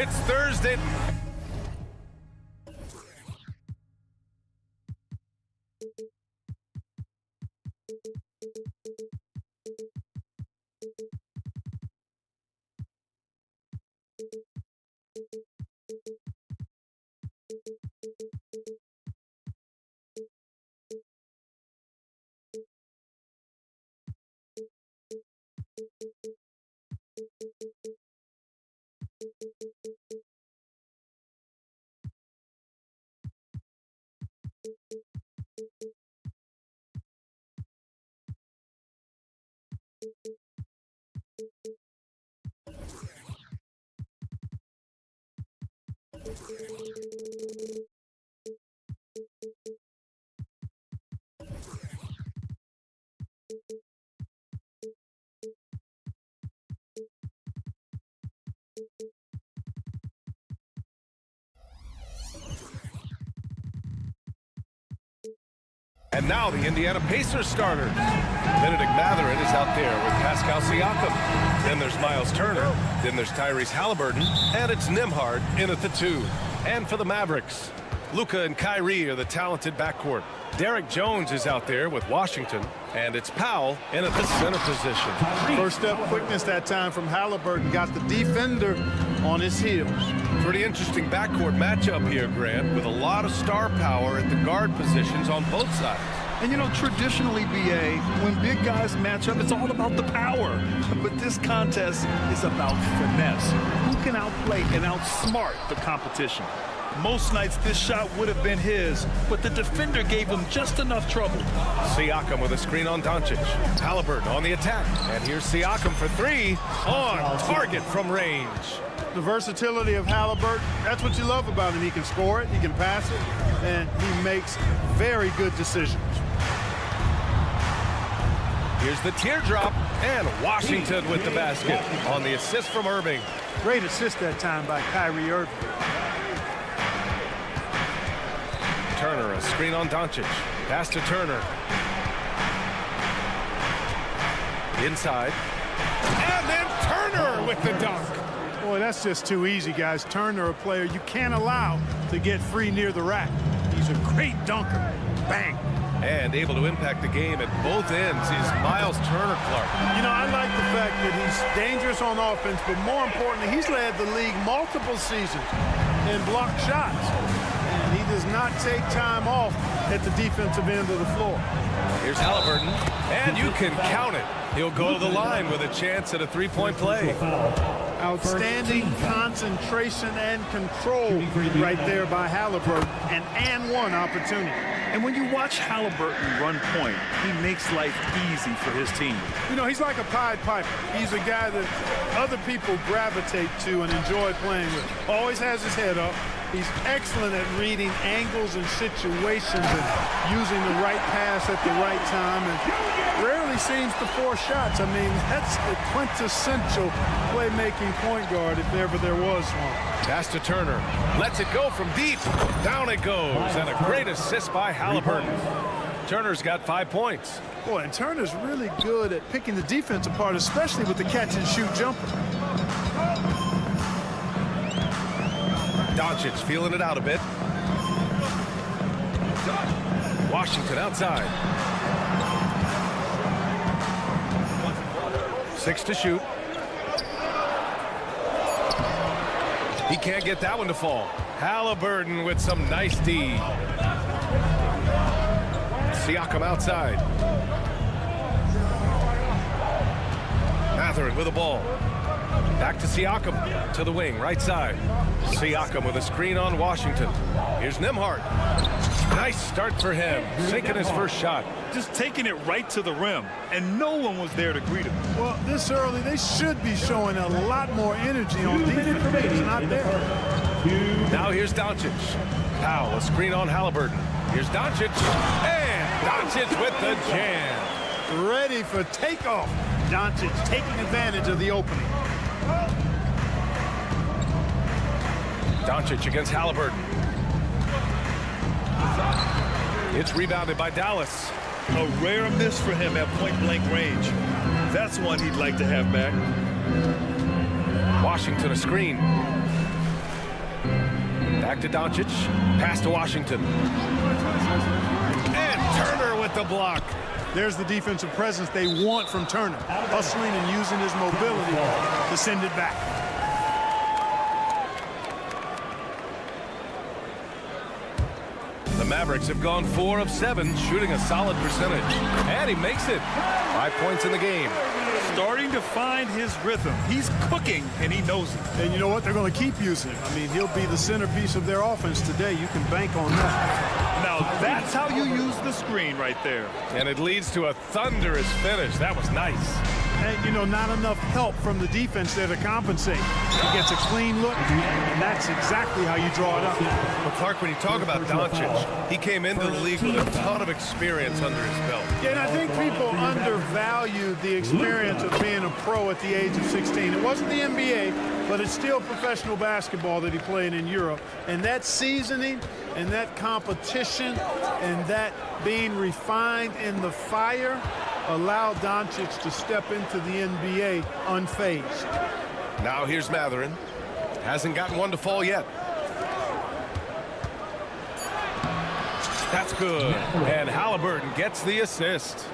It's Thursday. And now the Indiana Pacers starters. Benedict Mathurin is out there with Pascal Siakam. Then there's Miles Turner. Then there's Tyrese Halliburton. And it's Nembhard in at the 2. And for the Mavericks, Luka and Kyrie are the talented backcourt. Derek Jones is out there with Washington. And it's Powell in at the center position. First step quickness that time from Halliburton. Got the defender on his heels. Pretty interesting backcourt matchup here, Grant, with a lot of star power at the guard positions on both sides. And, you know, traditionally, BA, when big guys match up, it's all about the power. But this contest is about finesse. Who can outplay and outsmart the competition? Most nights, this shot would have been his, but the defender gave him just enough trouble. Siakam with a screen on Doncic. Halliburton on the attack. And here's Siakam for 3 on target from range. The versatility of Halliburton, that's what you love about him. He can score it, he can pass it, and he makes very good decisions. Here's the teardrop, and Washington with the basket on the assist from Irving. Great assist that time by Kyrie Irving. Turner, a screen on Doncic. Pass to Turner. Inside. And then Turner with the dunk. Boy, that's just too easy, guys. Turner, a player you can't allow to get free near the rack. He's a great dunker. Bang. And able to impact the game at both ends is Miles Turner Clark. You know, I like the fact that he's dangerous on offense, but more importantly, he's led the league multiple seasons in blocked shots. And he does not take time off at the defensive end of the floor. Here's Halliburton, and you can count it. He'll go to the line with a chance at a three-point play. Outstanding concentration and control right there by Halliburton. An and one opportunity. And when you watch Halliburton run point, he makes life easy for his team. You know, he's like a Pied Piper. He's a guy that other people gravitate to and enjoy playing with. Always has his head up. He's excellent at reading angles and situations and using the right pass at the right time, and rarely seems to force shots. I mean, that's the quintessential playmaking point guard if ever there was one. Pass to Turner. Lets it go from deep. Down it goes. And a great assist by Halliburton. Turner's got 5 points. Boy, and Turner's really good at picking the defense apart, especially with the catch-and-shoot jumper. Doncic feeling it out a bit. Washington outside. 6 to shoot. He can't get that one to fall. Halliburton with some nice D. Siakam outside. Mathurin with the ball. Back to Siakam, to the wing, right side. Siakam with a screen on Washington. Here's Nembhard. Nice start for him, sinking his first shot. Just taking it right to the rim, and no one was there to greet him. Well, this early, they should be showing a lot more energy on defense. It's not there. Now here's Doncic. Powell, a screen on Halliburton. Here's Doncic, and Doncic with the jam. Ready for takeoff. Doncic taking advantage of the opening. Doncic against Halliburton. It's rebounded by Dallas. A rare miss for him at point-blank range. That's one he'd like to have back. Washington a screen. Back to Doncic. Pass to Washington. And Turner with the block. There's the defensive presence they want from Turner, hustling and using his mobility to send it back. The Mavericks have gone 4 of 7, shooting a solid percentage. And he makes it. 5 points in the game. Starting to find his rhythm. He's cooking, and he knows it. And you know what? They're going to keep using him. I mean, he'll be the centerpiece of their offense today. You can bank on that. Now, that's how you use the screen right there. And it leads to a thunderous finish. That was nice. And, you know, not enough help from the defense there to compensate. He gets a clean look, and that's exactly how you draw it up. Well, Clark, when you talk about Doncic, he came into the league with a ton of experience under his belt. Yeah, and I think people undervalue the experience of being a pro at the age of 16. It wasn't the NBA, but it's still professional basketball that he played in Europe. And that seasoning and that competition and that being refined in the fire allowed Doncic to step into the NBA unfazed. Now here's Matherin. Hasn't gotten one to fall yet. That's good. And Halliburton gets the assist.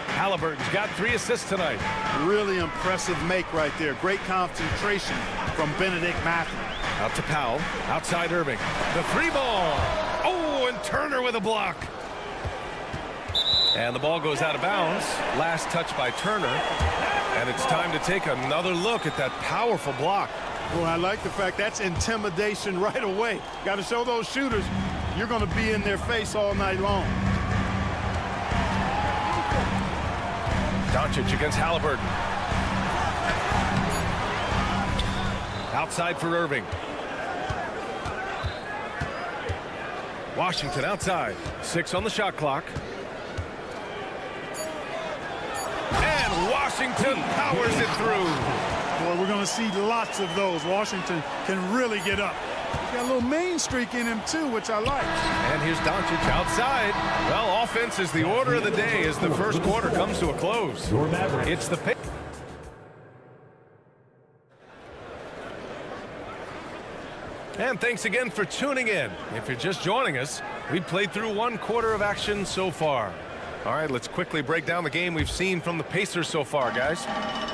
Halliburton's got 3 assists tonight. Really impressive make right there. Great concentration from Benedict Matthews. Out to Powell. Outside Irving. The 3-ball. Oh, and Turner with a block. And the ball goes out of bounds. Last touch by Turner. And it's time to take another look at that powerful block. Well, I like the fact that's intimidation right away. Got to show those shooters you're going to be in their face all night long. Doncic against Halliburton. Outside for Irving. Washington outside. 6 on the shot clock. And Washington powers it through. Boy, we're going to see lots of those. Washington can really get up. He's got a little main streak in him, too, which I like. And here's Doncic outside. Well, offense is the order of the day as the first quarter comes to a close. It's the pick. And thanks again for tuning in. If you're just joining us, we've played through 1 quarter of action so far. All right, let's quickly break down the game we've seen from the Pacers so far, guys.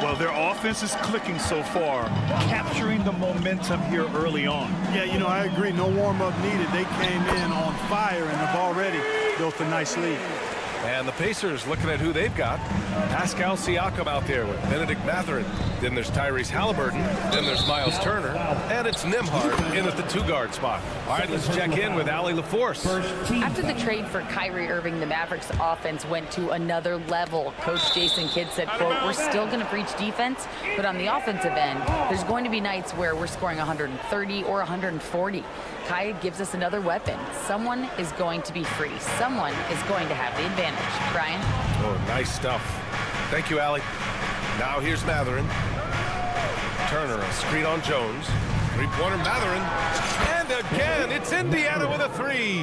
Well, their offense is clicking so far, capturing the momentum here early on. Yeah, you know, I agree. No warm-up needed. They came in on fire and have already built a nice lead. And the Pacers looking at who they've got. Pascal Siakam out there with Benedict Mathurin. Then there's Tyrese Halliburton. Then there's Miles Turner. And it's Nembhard in at the 2-guard spot. All right, let's check in with Allie LaForce. After the trade for Kyrie Irving, the Mavericks offense went to another level. Coach Jason Kidd said, quote, "We're still going to preach defense, but on the offensive end, there's going to be nights where we're scoring 130 or 140. Kai gives us another weapon. Someone is going to be free. Someone is going to have the advantage." Brian? Oh, nice stuff. Thank you, Allie. Now here's Mathurin. Turner, a screen on Jones. 3-pointer Mathurin. And again, it's Indiana with a 3.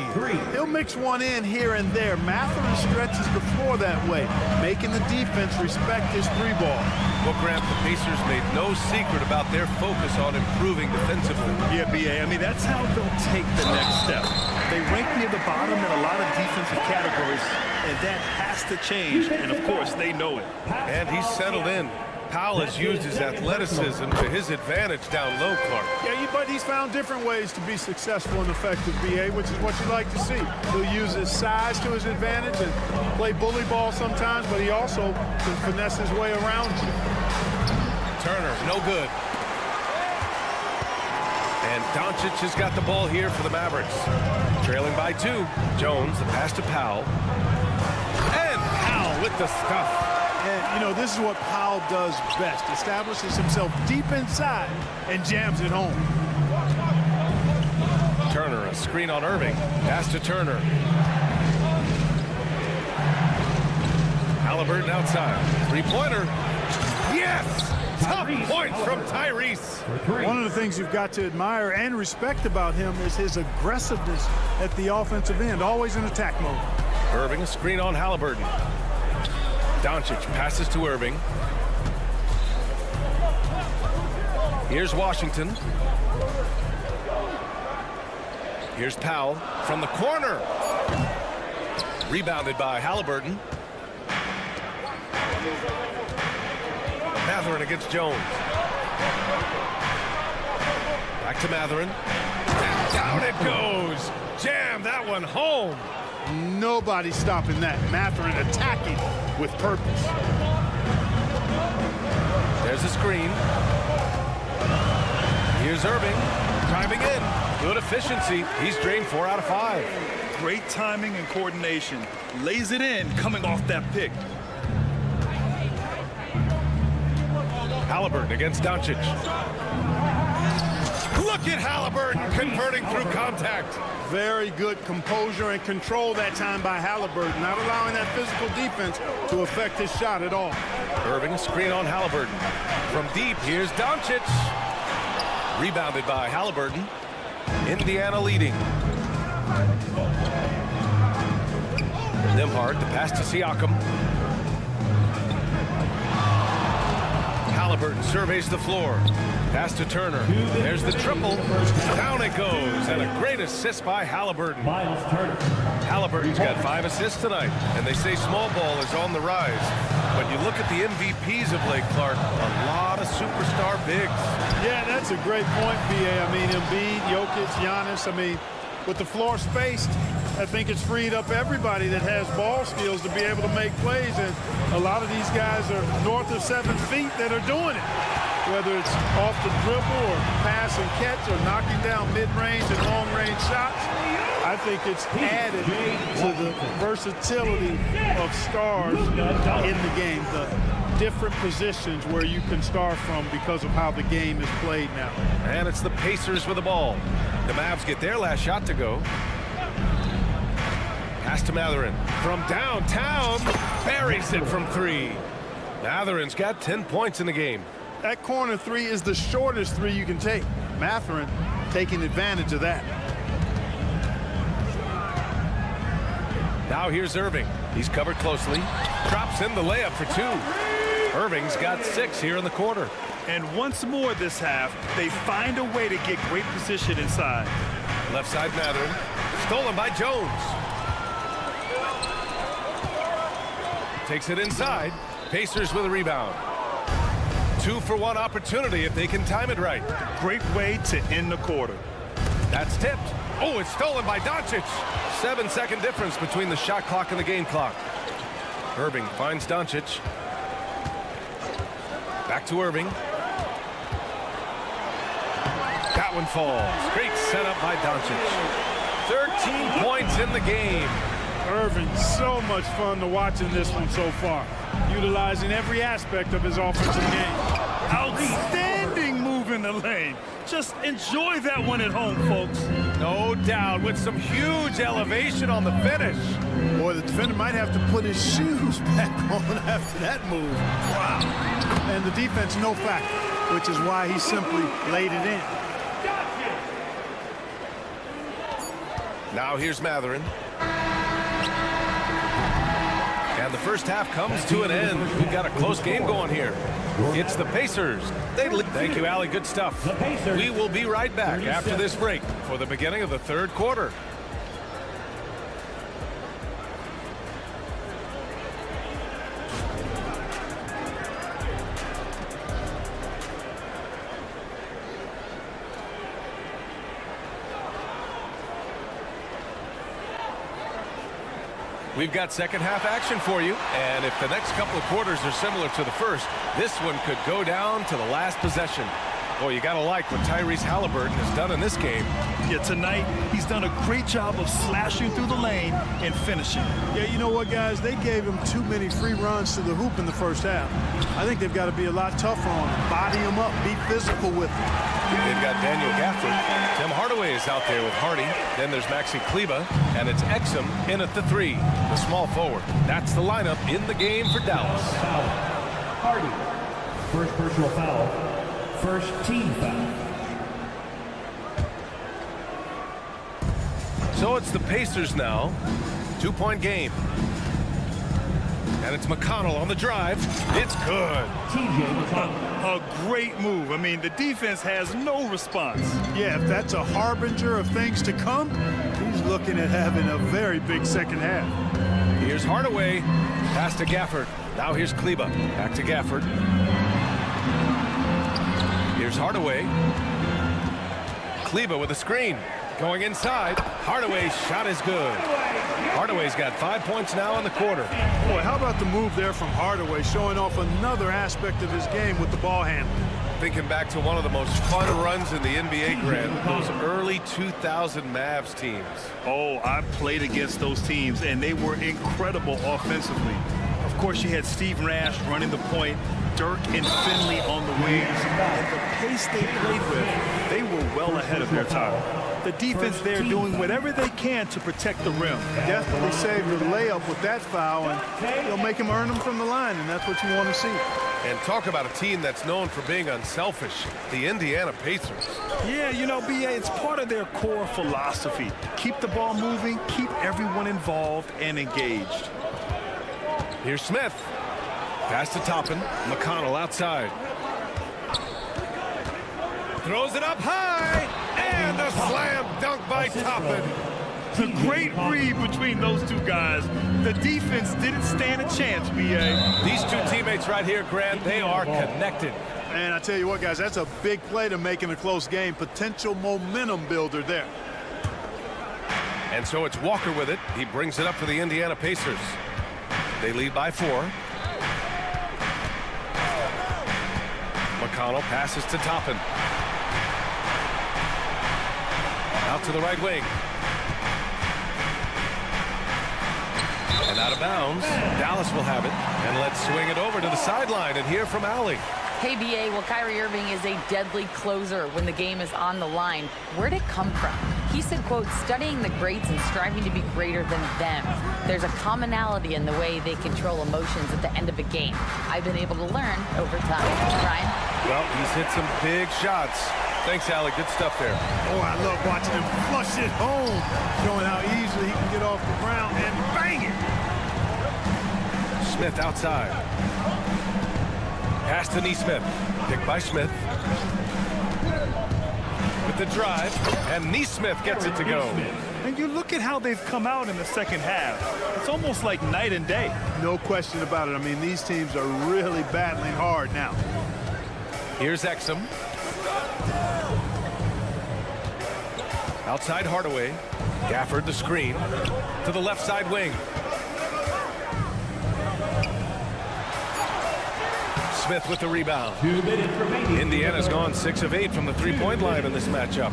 He'll mix one in here and there. Mathurin stretches the floor that way, making the defense respect his 3-ball. Well, Grant, the Pacers made no secret about their focus on improving defensively. Yeah, B.A., I mean, that's how they'll take the next step. They rank near the bottom in a lot of defensive categories, and that has to change, and of course, they know it. And he's settled in. Powell has used his athleticism to his advantage down low, Clark. Yeah, but he's found different ways to be successful and effective, B.A., which is what you like to see. He'll use his size to his advantage and play bully ball sometimes, but he also can finesse his way around you. Turner, no good. And Doncic has got the ball here for the Mavericks. Trailing by 2. Jones, the pass to Powell. And Powell with the stuff. And, you know, this is what Powell does best. Establishes himself deep inside and jams it home. Turner, a screen on Irving. Pass to Turner. Halliburton outside. 3-pointer. Yes! Tough point from Tyrese. One of the things you've got to admire and respect about him is his aggressiveness at the offensive end. Always in attack mode. Irving, a screen on Halliburton. Doncic passes to Irving. Here's Washington. Here's Powell from the corner. Rebounded by Halliburton. Matherin against Jones. Back to Matherin. And down it goes. Jam that one home. Nobody stopping that. Matherin attacking with purpose. There's a screen. Here's Irving driving in. Good efficiency. He's drained 4 out of 5. Great timing and coordination. Lays it in coming off that pick. Halliburton against Doncic. Look at Halliburton converting through contact. Very good composure and control that time by Halliburton, not allowing that physical defense to affect his shot at all. Irving screen on Halliburton. From deep, here's Doncic. Rebounded by Halliburton. Indiana leading. Nembhard, the pass to Siakam. Halliburton surveys the floor. Pass to Turner. There's the triple. Down it goes. And a great assist by Halliburton. Halliburton's got 5 assists tonight. And they say small ball is on the rise. But you look at the MVPs of late, Clark, a lot of superstar bigs. Yeah, that's a great point, B.A. I mean, Embiid, Jokic, Giannis. I mean, with the floor spaced, I think it's freed up everybody that has ball skills to be able to make plays. And a lot of these guys are north of 7 feet that are doing it. Whether it's off the dribble or pass and catch or knocking down mid-range and long-range shots, I think it's added to the versatility of stars in the game, the different positions where you can start from because of how the game is played now. And it's the Pacers with the ball. The Mavs get their last shot to go. Pass to Matherin. From downtown, buries it from 3. Matherin's got 10 points in the game. That corner 3 is the shortest 3 you can take. Matherin taking advantage of that. Now here's Irving. He's covered closely. Drops in the layup for 2. Irving's got 6 here in the quarter. And once more this half, they find a way to get great position inside. Left side Matherin. Stolen by Jones. Takes it inside. Pacers with a rebound. 2-for-1 opportunity if they can time it right. Great way to end the quarter. That's tipped. Oh, it's stolen by Doncic. 7-second difference between the shot clock and the game clock. Irving finds Doncic. Back to Irving. That one falls. Great setup by Doncic. 13 points in the game. Irving, so much fun to watch in this one so far, utilizing every aspect of his offensive game. Outstanding move in the lane. Just enjoy that one at home, folks. No doubt, with some huge elevation on the finish. Boy, the defender might have to put his shoes back on after that move. Wow. And the defense, no factor, which is why he simply laid it in. Now here's Matherin. And the first half comes to an end. We've got a close game going here. It's the Pacers. Thank you, Allie. Good stuff. We will be right back after this break for the beginning of the third quarter. We've got second half action for you, and if the next couple of quarters are similar to the first, this one could go down to the last possession. Boy, you gotta like what Tyrese Halliburton has done in this game. Yeah, tonight he's done a great job of slashing through the lane and finishing. Yeah, you know what, guys? They gave him too many free runs to the hoop in the first half. I think they've got to be a lot tougher on him, body him up, be physical with him. They've got Daniel Gafford. Tim Hardaway is out there with Hardy. Then there's Maxi Kleba, and it's Exum in at the 3, the small forward. That's the lineup in the game for Dallas. Hardy, first personal foul, first team foul. So it's the Pacers now. 2-point game. And it's McConnell on the drive. It's good. A great move. I mean, the defense has no response. Yeah, if that's a harbinger of things to come, he's looking at having a very big second half. Here's Hardaway. Pass to Gafford. Now here's Kleba. Back to Gafford. Here's Hardaway. Kleba with a screen. Going inside. Hardaway's shot is good. Hardaway's got 5 points now in the quarter. Boy, how about the move there from Hardaway, showing off another aspect of his game with the ball handling. Thinking back to one of the most fun runs in the NBA, Grant, those early 2000 Mavs teams. Oh, I played against those teams, and they were incredible offensively. Of course, you had Steve Nash running the point, Dirk and Finley on the wings, and the pace they played with, they were well ahead of their time. The defense there doing whatever they can to protect the rim. Definitely saved the layup with that foul, and he'll make him earn them from the line, and that's what you want to see. And talk about a team that's known for being unselfish, the Indiana Pacers. Yeah, you know, BA, it's part of their core philosophy. Keep the ball moving, keep everyone involved and engaged. Here's Smith. Pass to Toppin. McConnell outside. Throws it up high. And a slam dunk by Toppin. It's a great read between those two guys. The defense didn't stand a chance, BA. These two teammates right here, Grant, they are connected. And I tell you what, guys, that's a big play to make in a close game. Potential momentum builder there. And so it's Walker with it. He brings it up for the Indiana Pacers. They lead by 4. McConnell passes to Toppin. Out to the right wing. And out of bounds. Dallas will have it. And let's swing it over to the sideline and hear from Allie. Hey, BA, well, Kyrie Irving is a deadly closer when the game is on the line. Where'd it come from? He said, quote, studying the greats and striving to be greater than them. There's a commonality in the way they control emotions at the end of a game. I've been able to learn over time. Ryan? Well, he's hit some big shots. Thanks, Allie. Good stuff there. Oh, I love watching him flush it home, showing how easily he can get off the ground and bang it. Smith outside. Pass to Neesmith. Picked by Smith. With the drive, and Neesmith gets it to go. And you look at how they've come out in the second half. It's almost like night and day. No question about it. I mean, these teams are really battling hard now. Here's Exum. Outside Hardaway. Gafford the screen. To the left side wing. Smith with the rebound. Indiana's gone 6 of 8 from the three-point line in this matchup.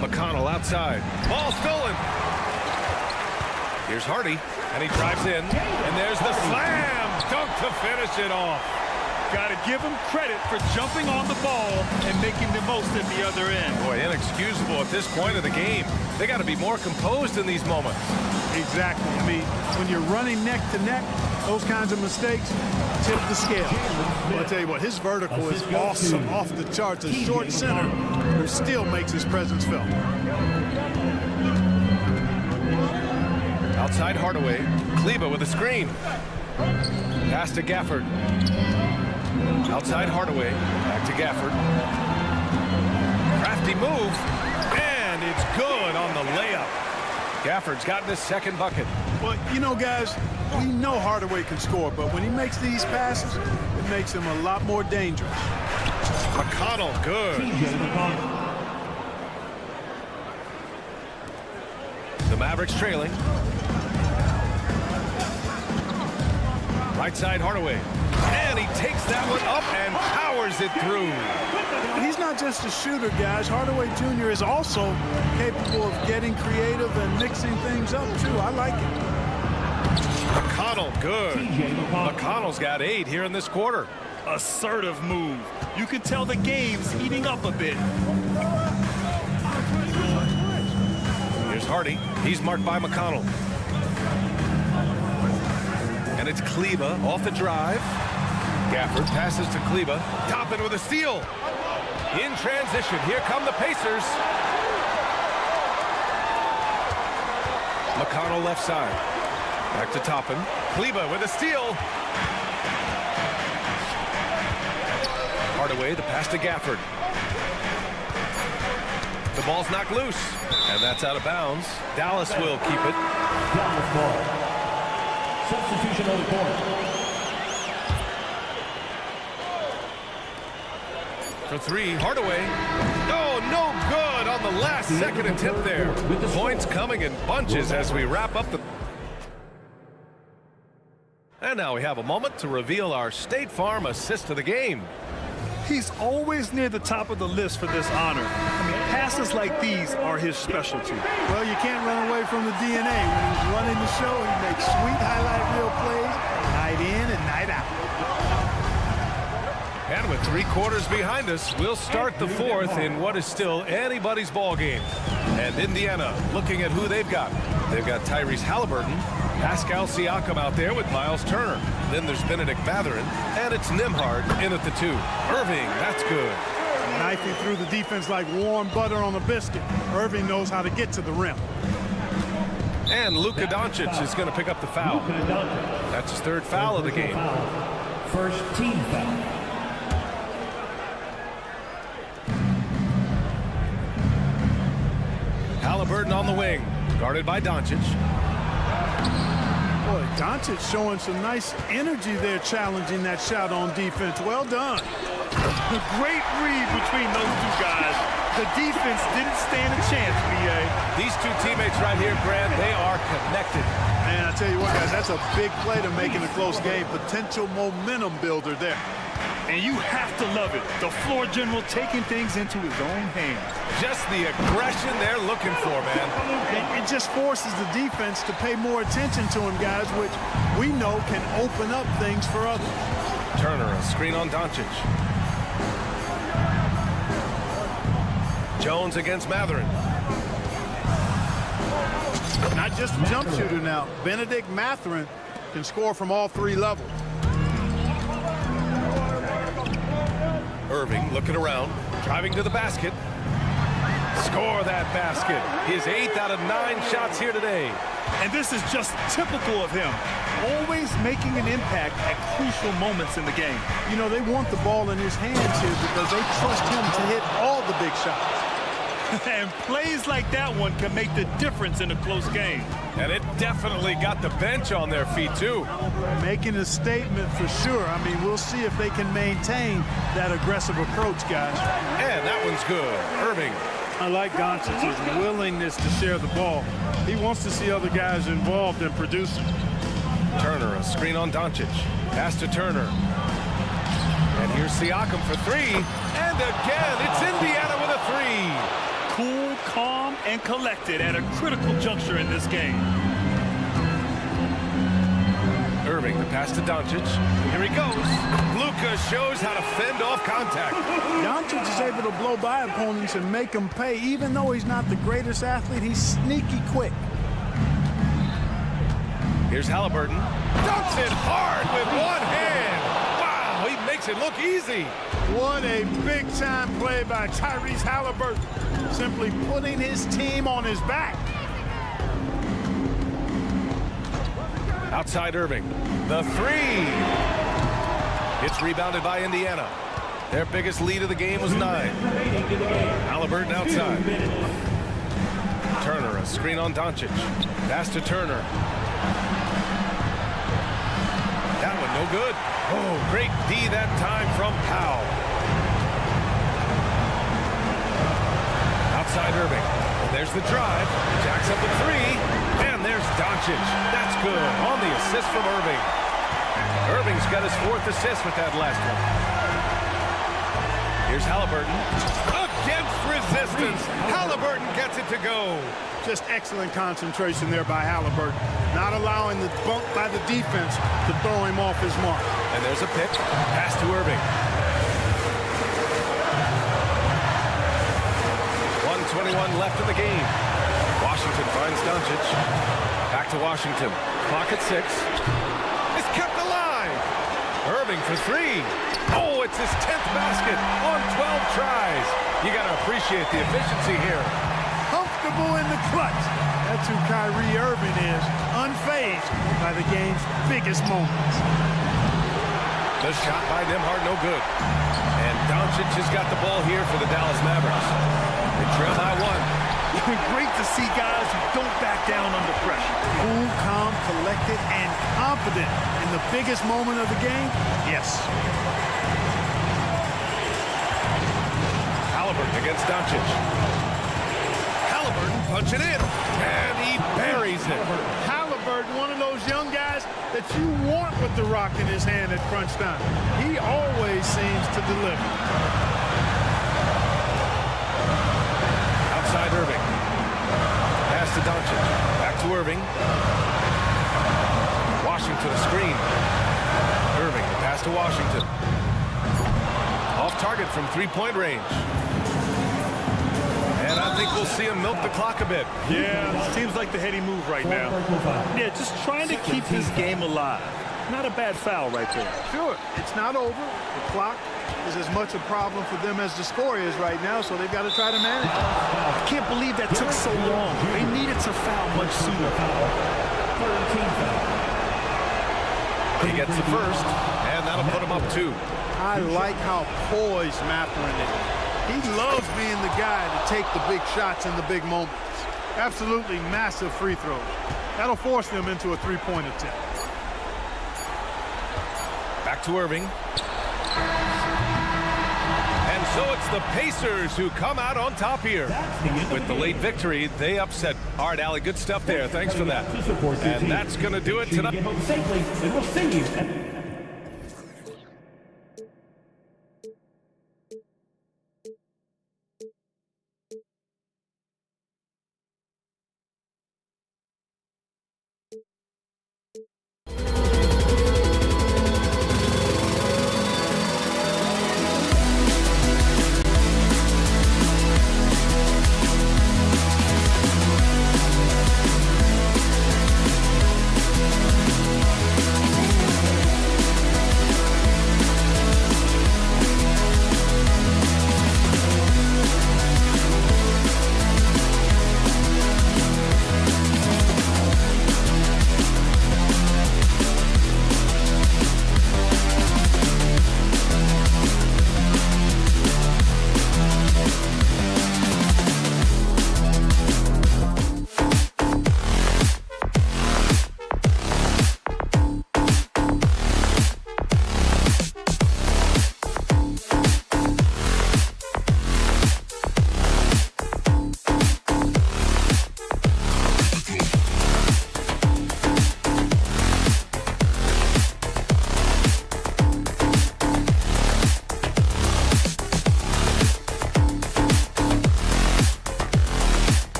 McConnell outside. Ball stolen. Here's Hardy, and he drives in, and there's the slam dunk to finish it off. Got to give him credit for jumping on the ball and making the most at the other end. Boy, inexcusable at this point of the game. They got to be more composed in these moments. Exactly. I mean, when you're running neck to neck, those kinds of mistakes tip the scale. Well, I'll tell you what, his vertical is awesome, off the charts. A short center who still makes his presence felt. Outside Hardaway. Kleba with a screen. Pass to Gafford. Outside Hardaway. Back to Gafford. Crafty move. And it's good on the layup. Gafford's gotten his second bucket. Well, you know, guys, we know Hardaway can score, but when he makes these passes, it makes him a lot more dangerous. McConnell, good. The Mavericks trailing. Right side Hardaway. And he takes that one up and powers it through. He's not just a shooter, guys. Hardaway Jr. is also capable of getting creative and mixing things up, too. I like it. McConnell, good. McConnell's got 8 here in this quarter. Assertive move. You can tell the game's heating up a bit. Here's Hardy. He's marked by McConnell. And it's Kleba off the drive. Gafford passes to Kleba. Toppin with a steal. In transition, here come the Pacers. McConnell left side. Back to Toppin. Kleba with a steal. Hardaway, the pass to Gafford. The ball's knocked loose, and that's out of bounds. Dallas will keep it. Dallas ball. Substitution on the court. For three, Hardaway. Oh, no good on the last second attempt there. Points coming in bunches as we wrap up the... And now we have a moment to reveal our State Farm assist of the game. He's always near the top of the list for this honor. I mean, passes like these are his specialty. Well, you can't run away from the DNA. When he's running the show, he makes sweet highlight reel plays night in and night out. And with 3 quarters behind us, we'll start the fourth in what is still anybody's ball game. And Indiana looking at who they've got. They've got Tyrese Halliburton, Pascal Siakam out there with Miles Turner. Then there's Benedict Mathurin, and it's Nembhard in at the 2. Irving, that's good. Knifing through the defense like warm butter on a biscuit. Irving knows how to get to the rim. And Luka Doncic is going to pick up the foul. That's his 3rd foul of the game. First team foul. Halliburton on the wing, guarded by Doncic. Boy, Doncic showing some nice energy there, challenging that shot on defense. Well done. A great read between those 2 guys. The defense didn't stand a chance, B.A. These 2 teammates right here, Grant, they are connected. Man, I tell you what, guys, that's a big play to make in a close game. Potential momentum builder there. And you have to love it. The floor general taking things into his own hands. Just the aggression they're looking for, man. It just forces the defense to pay more attention to him, guys, which we know can open up things for others. Turner, a screen on Doncic. Jones against Mathurin. Not just a jump shooter now. Benedict Mathurin can score from all 3 levels. Irving looking around, driving to the basket. Score that basket. His 8th out of 9 shots here today. And this is just typical of him. Always making an impact at crucial moments in the game. You know, they want the ball in his hands here because they trust him to hit all the big shots. And plays like that one can make the difference in a close game. And it definitely got the bench on their feet, too. Making a statement for sure. I mean, we'll see if they can maintain that aggressive approach, guys. And that one's good. Irving. I like Doncic's willingness to share the ball. He wants to see other guys involved in producing. Turner, a screen on Doncic. Pass to Turner. And here's Siakam for 3. And again, it's Indiana with a 3. Cool, calm, and collected at a critical juncture in this game. Irving, the pass to Doncic. Here he goes. Luka shows how to fend off contact. Doncic is able to blow by opponents and make them pay. Even though he's not the greatest athlete, he's sneaky quick. Here's Halliburton. Dunks it hard with one hand. Wow, he makes it look easy. What a big-time play by Tyrese Halliburton. Simply putting his team on his back. Outside Irving. The 3. It's rebounded by Indiana. Their biggest lead of the game was 9. Halliburton outside. Turner, a screen on Doncic. Pass to Turner. That one no good. Oh, great D that time from Powell. Outside Irving. There's the drive. Jacks up at 3. And there's Doncic. That's good on the assist from Irving. Irving's got his 4th assist with that last one. Here's Halliburton. Against resistance. Halliburton gets it to go. Just excellent concentration there by Halliburton. Not allowing the bump by the defense to throw him off his mark. And there's a pick. Pass to Irving. 1:21 left in the game. Washington finds Doncic. Back to Washington. Clock at 6. It's kept alive. Irving for 3. Oh, it's his 10th basket on 12 tries. You got to appreciate the efficiency here. Pump unpredictable in the clutch. That's who Kyrie Irving is, unfazed by the game's biggest moments. The shot by Nembhard, no good. And Doncic has got the ball here for the Dallas Mavericks. They trail by one. Great to see guys who don't back down under pressure. Cool, calm, collected, and confident in the biggest moment of the game? Yes. Halliburton against Doncic. Halliburton punching in, and he buries it. Halliburton, one of those young guys that you want with the rock in his hand at crunch time. He always seems to deliver. Outside Irving. Pass to Doncic. Back to Irving. Washington a screen. Irving, the pass to Washington. Off target from three-point range. And I think we'll see him milk the clock a bit. Yeah, seems like the heady move right now. Yeah, just trying to keep this game alive. Not a bad foul right there. Sure, it's not over. The clock is as much a problem for them as the score is right now, so they've got to try to manage it. I can't believe that took so long. They needed to foul much sooner. He gets the first, and that'll put him up 2. I like how poised Mathurin is. He loves being the guy to take the big shots in the big moments. Absolutely massive free throws. That'll force them into a three-point attempt. Back to Irving. And so it's the Pacers who come out on top here. With the late victory, they upset. All right, Allie, good stuff there. Thanks for that. And that's going to do it tonight. Safely, and we'll see you.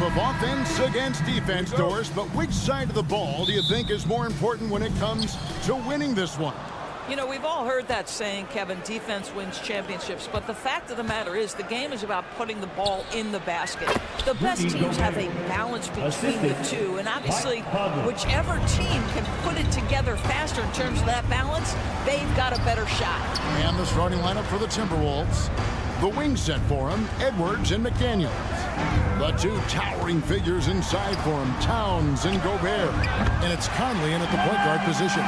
of offense against defense, Doris, but which side of the ball do you think is more important when it comes to winning this one? You know, we've all heard that saying, Kevin, defense wins championships. But the fact of the matter is the game is about putting the ball in the basket. The best teams have a balance between the two. And obviously, whichever team can put it together faster in terms of that balance, they've got a better shot. And the starting lineup for the Timberwolves. The wing set for him, Edwards and McDaniels. The two towering figures inside for him, Towns and Gobert. And it's Conley in at the point guard position.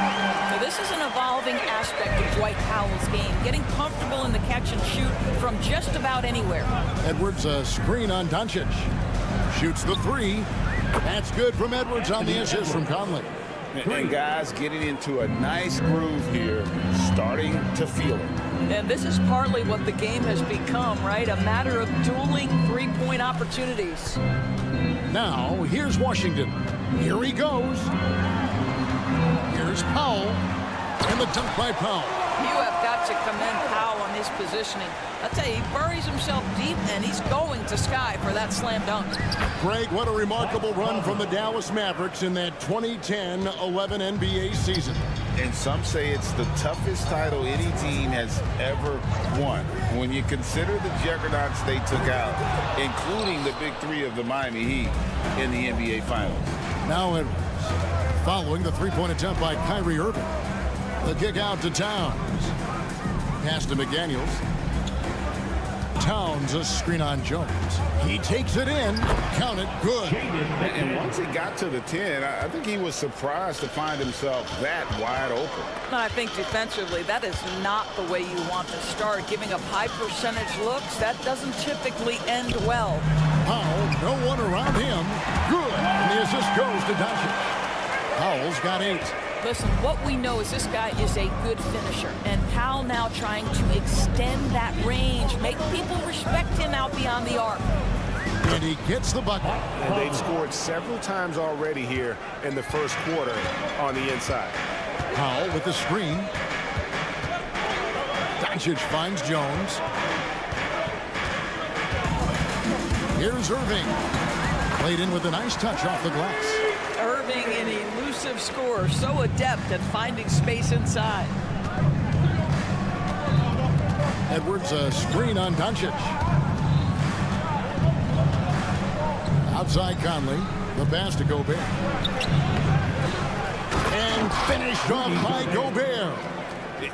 So this is an evolving aspect of Dwight Powell's game, getting comfortable in the catch and shoot from just about anywhere. Edwards, a screen on Doncic. Shoots the three. That's good from Edwards on the assist from Conley. And guys getting into a nice groove here, starting to feel it. And this is partly what the game has become, right? A matter of dueling three-point opportunities. Now, here's Washington. Here he goes. Here's Powell. And the dunk by Powell. You have got to commend Powell on his positioning. I'll tell you, he buries himself deep, and he's going to sky for that slam dunk. Greg, what a remarkable run from the Dallas Mavericks in that 2010-11 NBA season. And some say it's the toughest title any team has ever won. When you consider the juggernauts they took out, including the big three of the Miami Heat in the NBA Finals. Now Edwards, following the three-point attempt by Kyrie Irving. The kick out to Towns. Pass to McDaniels. Towns, a screen on Jones. He takes it in. Count it. Good. And once he got to the 10, I think he was surprised to find himself that wide open. I think defensively, that is not the way you want to start. Giving up high percentage looks, that doesn't typically end well. Powell, no one around him. Good. And the assist goes to Doncic. Powell's got 8. Listen, what we know is this guy is a good finisher, and Powell now trying to extend that range, make people respect him out beyond the arc. And he gets the bucket. And they've scored several times already here in the first quarter on the inside. Powell with the screen. Doncic finds Jones. Here's Irving. Played in with a nice touch off the glass. Irving, an elusive scorer, so adept at finding space inside. Edwards, a screen on Doncic. Outside Conley. The pass to Gobert. And finished off by Gobert.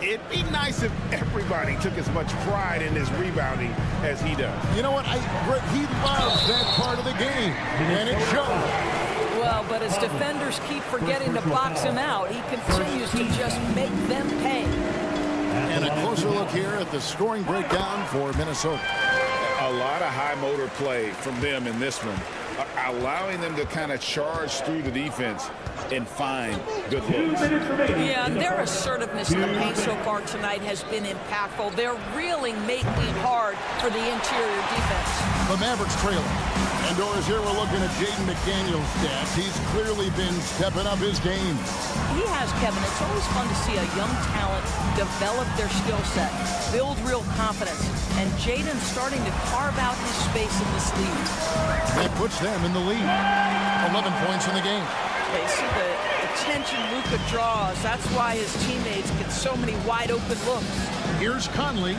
It'd be nice if everybody took as much pride in his rebounding as he does. You know what? He loves that part of the game. And it shows. Well, but as defenders keep forgetting to box him out, he continues to just make them pay. And a closer look here at the scoring breakdown for Minnesota. A lot of high motor play from them in this one, allowing them to kind of charge through the defense and find good looks. Yeah, and their assertiveness in the paint so far tonight has been impactful. They're really making it hard for the interior defense. The Mavericks trailing. And Doris, here we're looking at Jaden McDaniels' stats. He's clearly been stepping up his game. He has, Kevin. It's always fun to see a young talent develop their skill set, build real confidence, and Jaden's starting to carve out his space in this league. That puts them in the lead. 11 points in the game. They see the attention Luka draws. That's why his teammates get so many wide open looks. Here's Conley.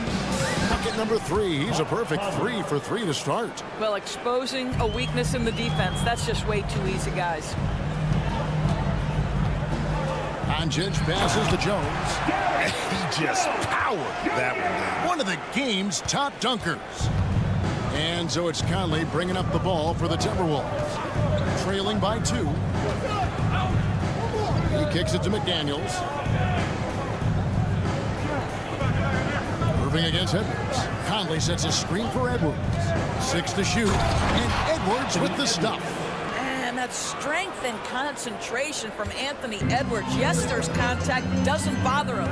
Bucket number 3. He's a perfect 3 for 3 to start. Well, exposing a weakness in the defense, that's just way too easy, guys. Doncic passes to Jones. He just powered that one. One of the game's top dunkers. And so it's Conley bringing up the ball for the Timberwolves. Trailing by 2. He kicks it to McDaniels. Irving against Edwards. Conley sets a screen for Edwards. 6 to shoot. And Edwards with the stuff. And that strength and concentration from Anthony Edwards. Yes, there's contact. Doesn't bother him.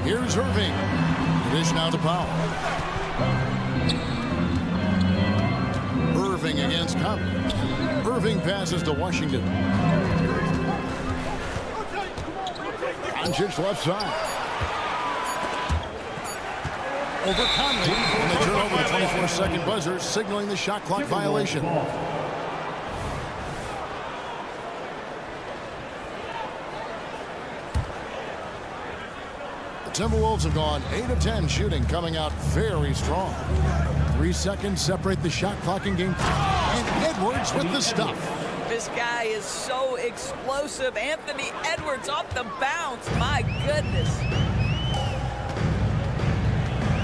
Here's Irving. Dish now to Powell. Irving against Conley. Irving passes to Washington. Doncic left side. over Conley. And they turn over the 24-second buzzer, signaling the shot clock violation. The Timberwolves have gone 8 of 10 shooting, coming out very strong. 3 seconds separate the shot clock in game 3. And Edwards with the stuff. This guy is so explosive. Anthony Edwards off the bounce. My goodness.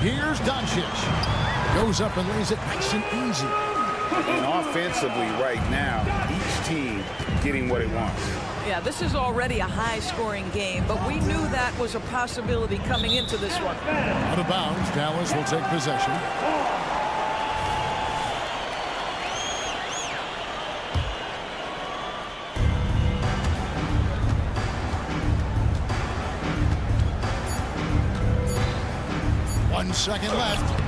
Here's Doncic. Goes up and lays it nice and easy. And offensively right now, each team getting what it wants. Yeah, this is already a high-scoring game, but we knew that was a possibility coming into this one. Out of bounds, Dallas will take possession. Second left,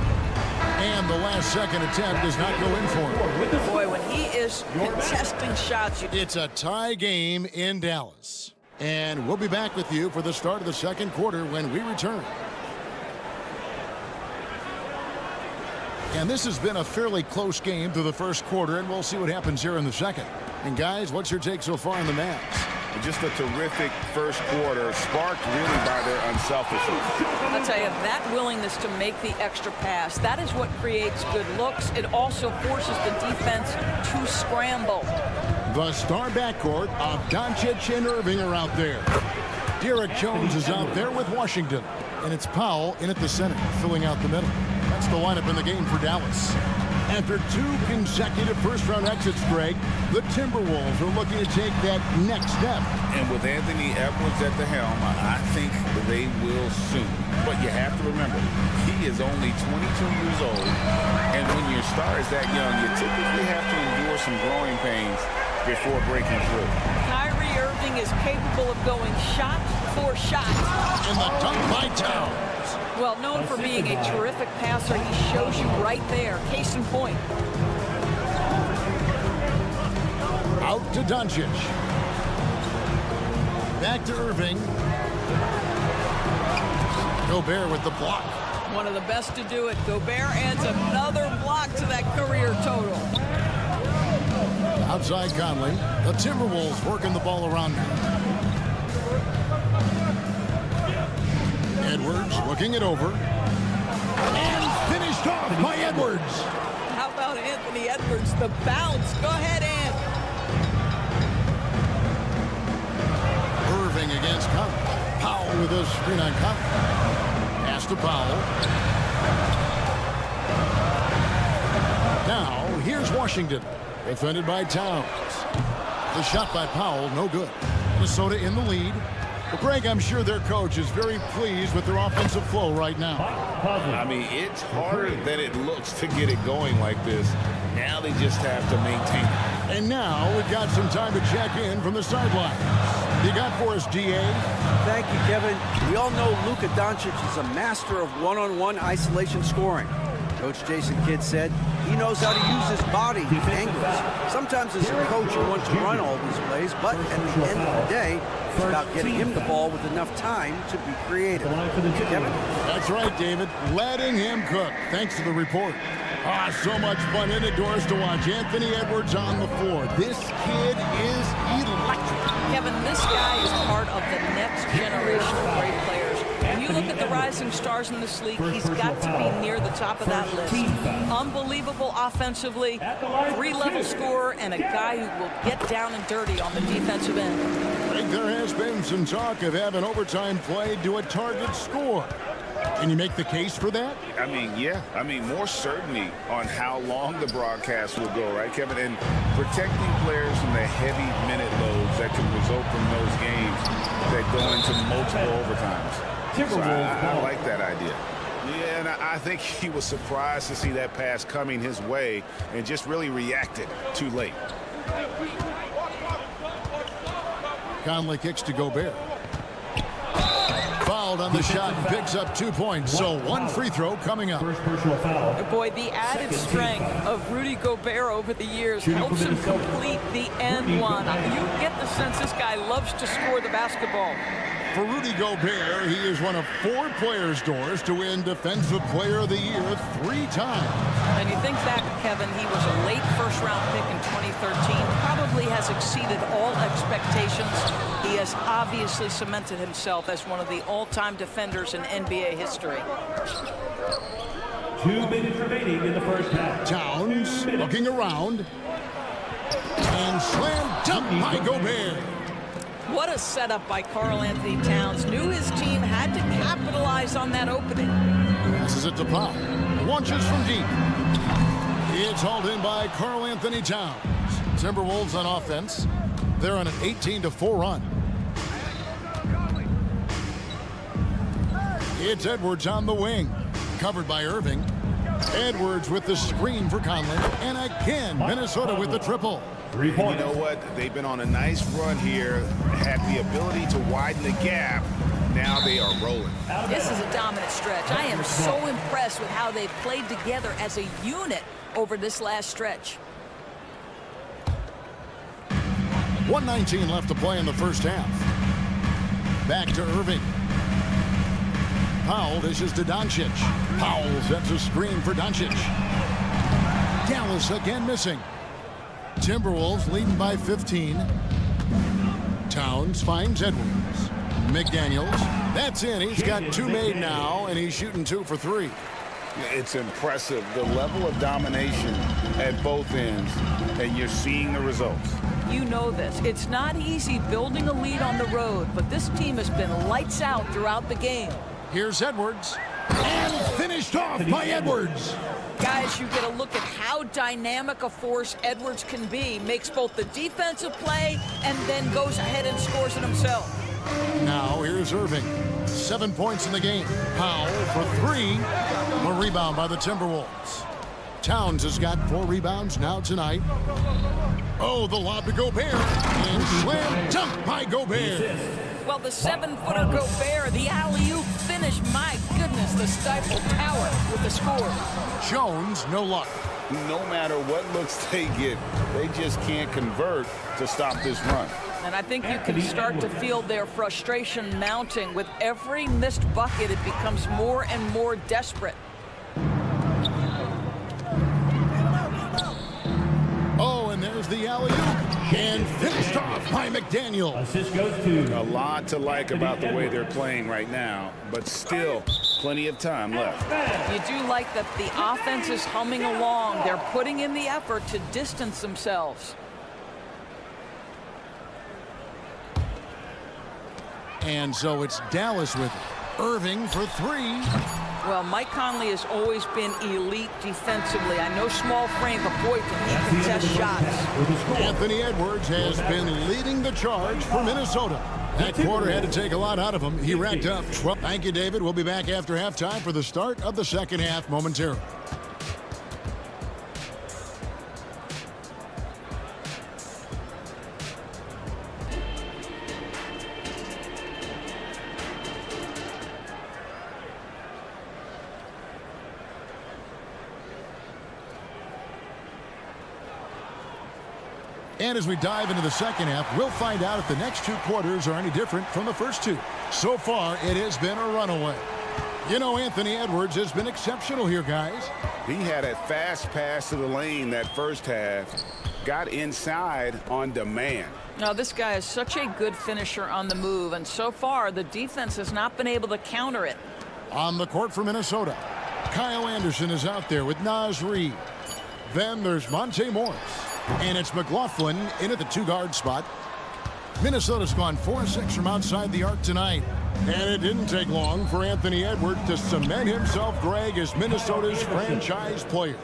and the last second attempt does not go in for him. Boy, when he is contesting shots, it's a tie game in Dallas, and we'll be back with you for the start of the second quarter when we return. And this has been a fairly close game through the first quarter, and we'll see what happens here in the second. And guys, what's your take so far on the Mavs? Just a terrific first quarter, sparked really by their unselfishness. I'll tell you, that willingness to make the extra pass, that is what creates good looks. It also forces the defense to scramble. The star backcourt of Doncic and Irving are out there. Derek Jones is out there with Washington. And it's Powell in at the center, filling out the middle. That's the lineup in the game for Dallas. After 2 consecutive first-round exits, Greg, the Timberwolves are looking to take that next step. And with Anthony Edwards at the helm, I think they will soon. But you have to remember, he is only 22 years old, and when your star is that young, you typically have to endure some growing pains before breaking through. Kyrie Irving is capable of going shot for shot. And the dunk by Towns. Well, known for being a terrific passer, he shows you right there. Case in point. Out to Doncic. Back to Irving. Gobert with the block. One of the best to do it. Gobert adds another block to that career total. Outside Conley. The Timberwolves working the ball around now. Edwards looking it over. And finished off by Edwards. How about Anthony Edwards? The bounce. Go ahead, Ant. Irving against Conley. Powell with a screen on Conley. Pass to Powell. Now, here's Washington. Defended by Towns. The shot by Powell, no good. Minnesota in the lead. Well, Greg, I'm sure their coach is very pleased with their offensive flow right now. I mean, it's harder than it looks to get it going like this. Now they just have to maintain it. And now we've got some time to check in from the sideline. You got for us, DA? Thank you, Kevin. We all know Luka Doncic is a master of one-on-one isolation scoring. Coach Jason Kidd said he knows how to use his body and angles. Sometimes as a coach you want to run all these plays, but at the end of the day, it's about getting him the ball with enough time to be creative. Kevin? That's right, David. Letting him cook. Thanks to the report. So much fun indoors to watch Anthony Edwards on the floor. This kid is electric. Kevin, this guy is part of the next generation of great players. When you look at the rising stars in this league, he's got to be near the top of that list. Unbelievable offensively, 3-level scorer, and a guy who will get down and dirty on the defensive end. I think there has been some talk of having overtime played to a target score. Can you make the case for that? I mean, yeah. I mean, more certainty on how long the broadcast will go, right, Kevin? And protecting players from the heavy minute loads that can result from those games that go into multiple overtimes. So I like that idea. Yeah, and I think he was surprised to see that pass coming his way and just really reacted too late. Conley kicks to Gobert. Fouled on the shot and picks up 2 points. So 1 free throw coming up. Boy, the added strength of Rudy Gobert over the years helps him complete the end one. You get the sense this guy loves to score the basketball. For Rudy Gobert, he is one of 4 players, Doris, to win Defensive Player of the Year 3 times. And you think back, Kevin, he was a late first-round pick in 2013. Probably has exceeded all expectations. He has obviously cemented himself as one of the all-time defenders in NBA history. 2 minutes remaining in the first half. Towns looking around. And slam dunk by Gobert. What a setup by Karl Anthony Towns. Knew his team had to capitalize on that opening. Passes it to Powell. Launches from deep. It's hauled in by Karl Anthony Towns. Timberwolves on offense. They're on an 18-4 run. It's Edwards on the wing. Covered by Irving. Edwards with the screen for Conley. And again, Minnesota with the triple. 3 You points. know what? They've been on a nice run here, had the ability to widen the gap. Now they are rolling. This is a dominant stretch. I am so impressed with how they've played together as a unit over this last stretch. 1:19 left to play in the first half. Back to Irving. Powell dishes to Doncic. Powell sets a screen for Doncic. Dallas again missing. Timberwolves leading by 15. Towns finds Edwards. McDaniels. That's in. He's got 2 made now, and he's shooting 2 for 3. It's impressive, the level of domination at both ends, and you're seeing the results. You know this. It's not easy building a lead on the road, but this team has been lights out throughout the game. Here's Edwards. And finished off by Edwards. Guys, you get a look at how dynamic a force Edwards can be. Makes both the defensive play and then goes ahead and scores it himself. Now here's Irving. 7 points in the game. Powell for 3. A rebound by the Timberwolves. Towns has got 4 rebounds now tonight. Oh, the lob to Gobert. And slam dunk by Gobert. Well, the 7-footer Gobert, the alley-oop finish. My goodness, the Stifle Tower with the score. Jones, no luck. No matter what looks they get, they just can't convert to stop this run. And I think you can start to feel their frustration mounting. With every missed bucket, it becomes more and more desperate. Oh, and there's the alley-oop. And finished off by McDaniel. Assist goes to A lot to like about the way they're playing right now, but still plenty of time left. You do like that the offense is humming along. They're putting in the effort to distance themselves. And so it's Dallas with it. Irving for 3. Well, Mike Conley has always been elite defensively. I know small frame, but boy, can he contest shots. Anthony Edwards has been leading the charge for Minnesota. That quarter had to take a lot out of him. He racked up 12. Thank you, David. We'll be back after halftime for the start of the second half momentarily. And as we dive into the second half, we'll find out if the next 2 quarters are any different from the first 2. So far, it has been a runaway. You know, Anthony Edwards has been exceptional here, guys. He had a fast pass to the lane that first half, got inside on demand. Now, this guy is such a good finisher on the move, and so far, the defense has not been able to counter it. On the court for Minnesota, Kyle Anderson is out there with Naz Reid. Then there's Monte Morris. And it's McLaughlin in at the 2-guard spot. Minnesota's gone 4-6 from outside the arc tonight. And it didn't take long for Anthony Edwards to cement himself, Greg, as Minnesota's franchise player.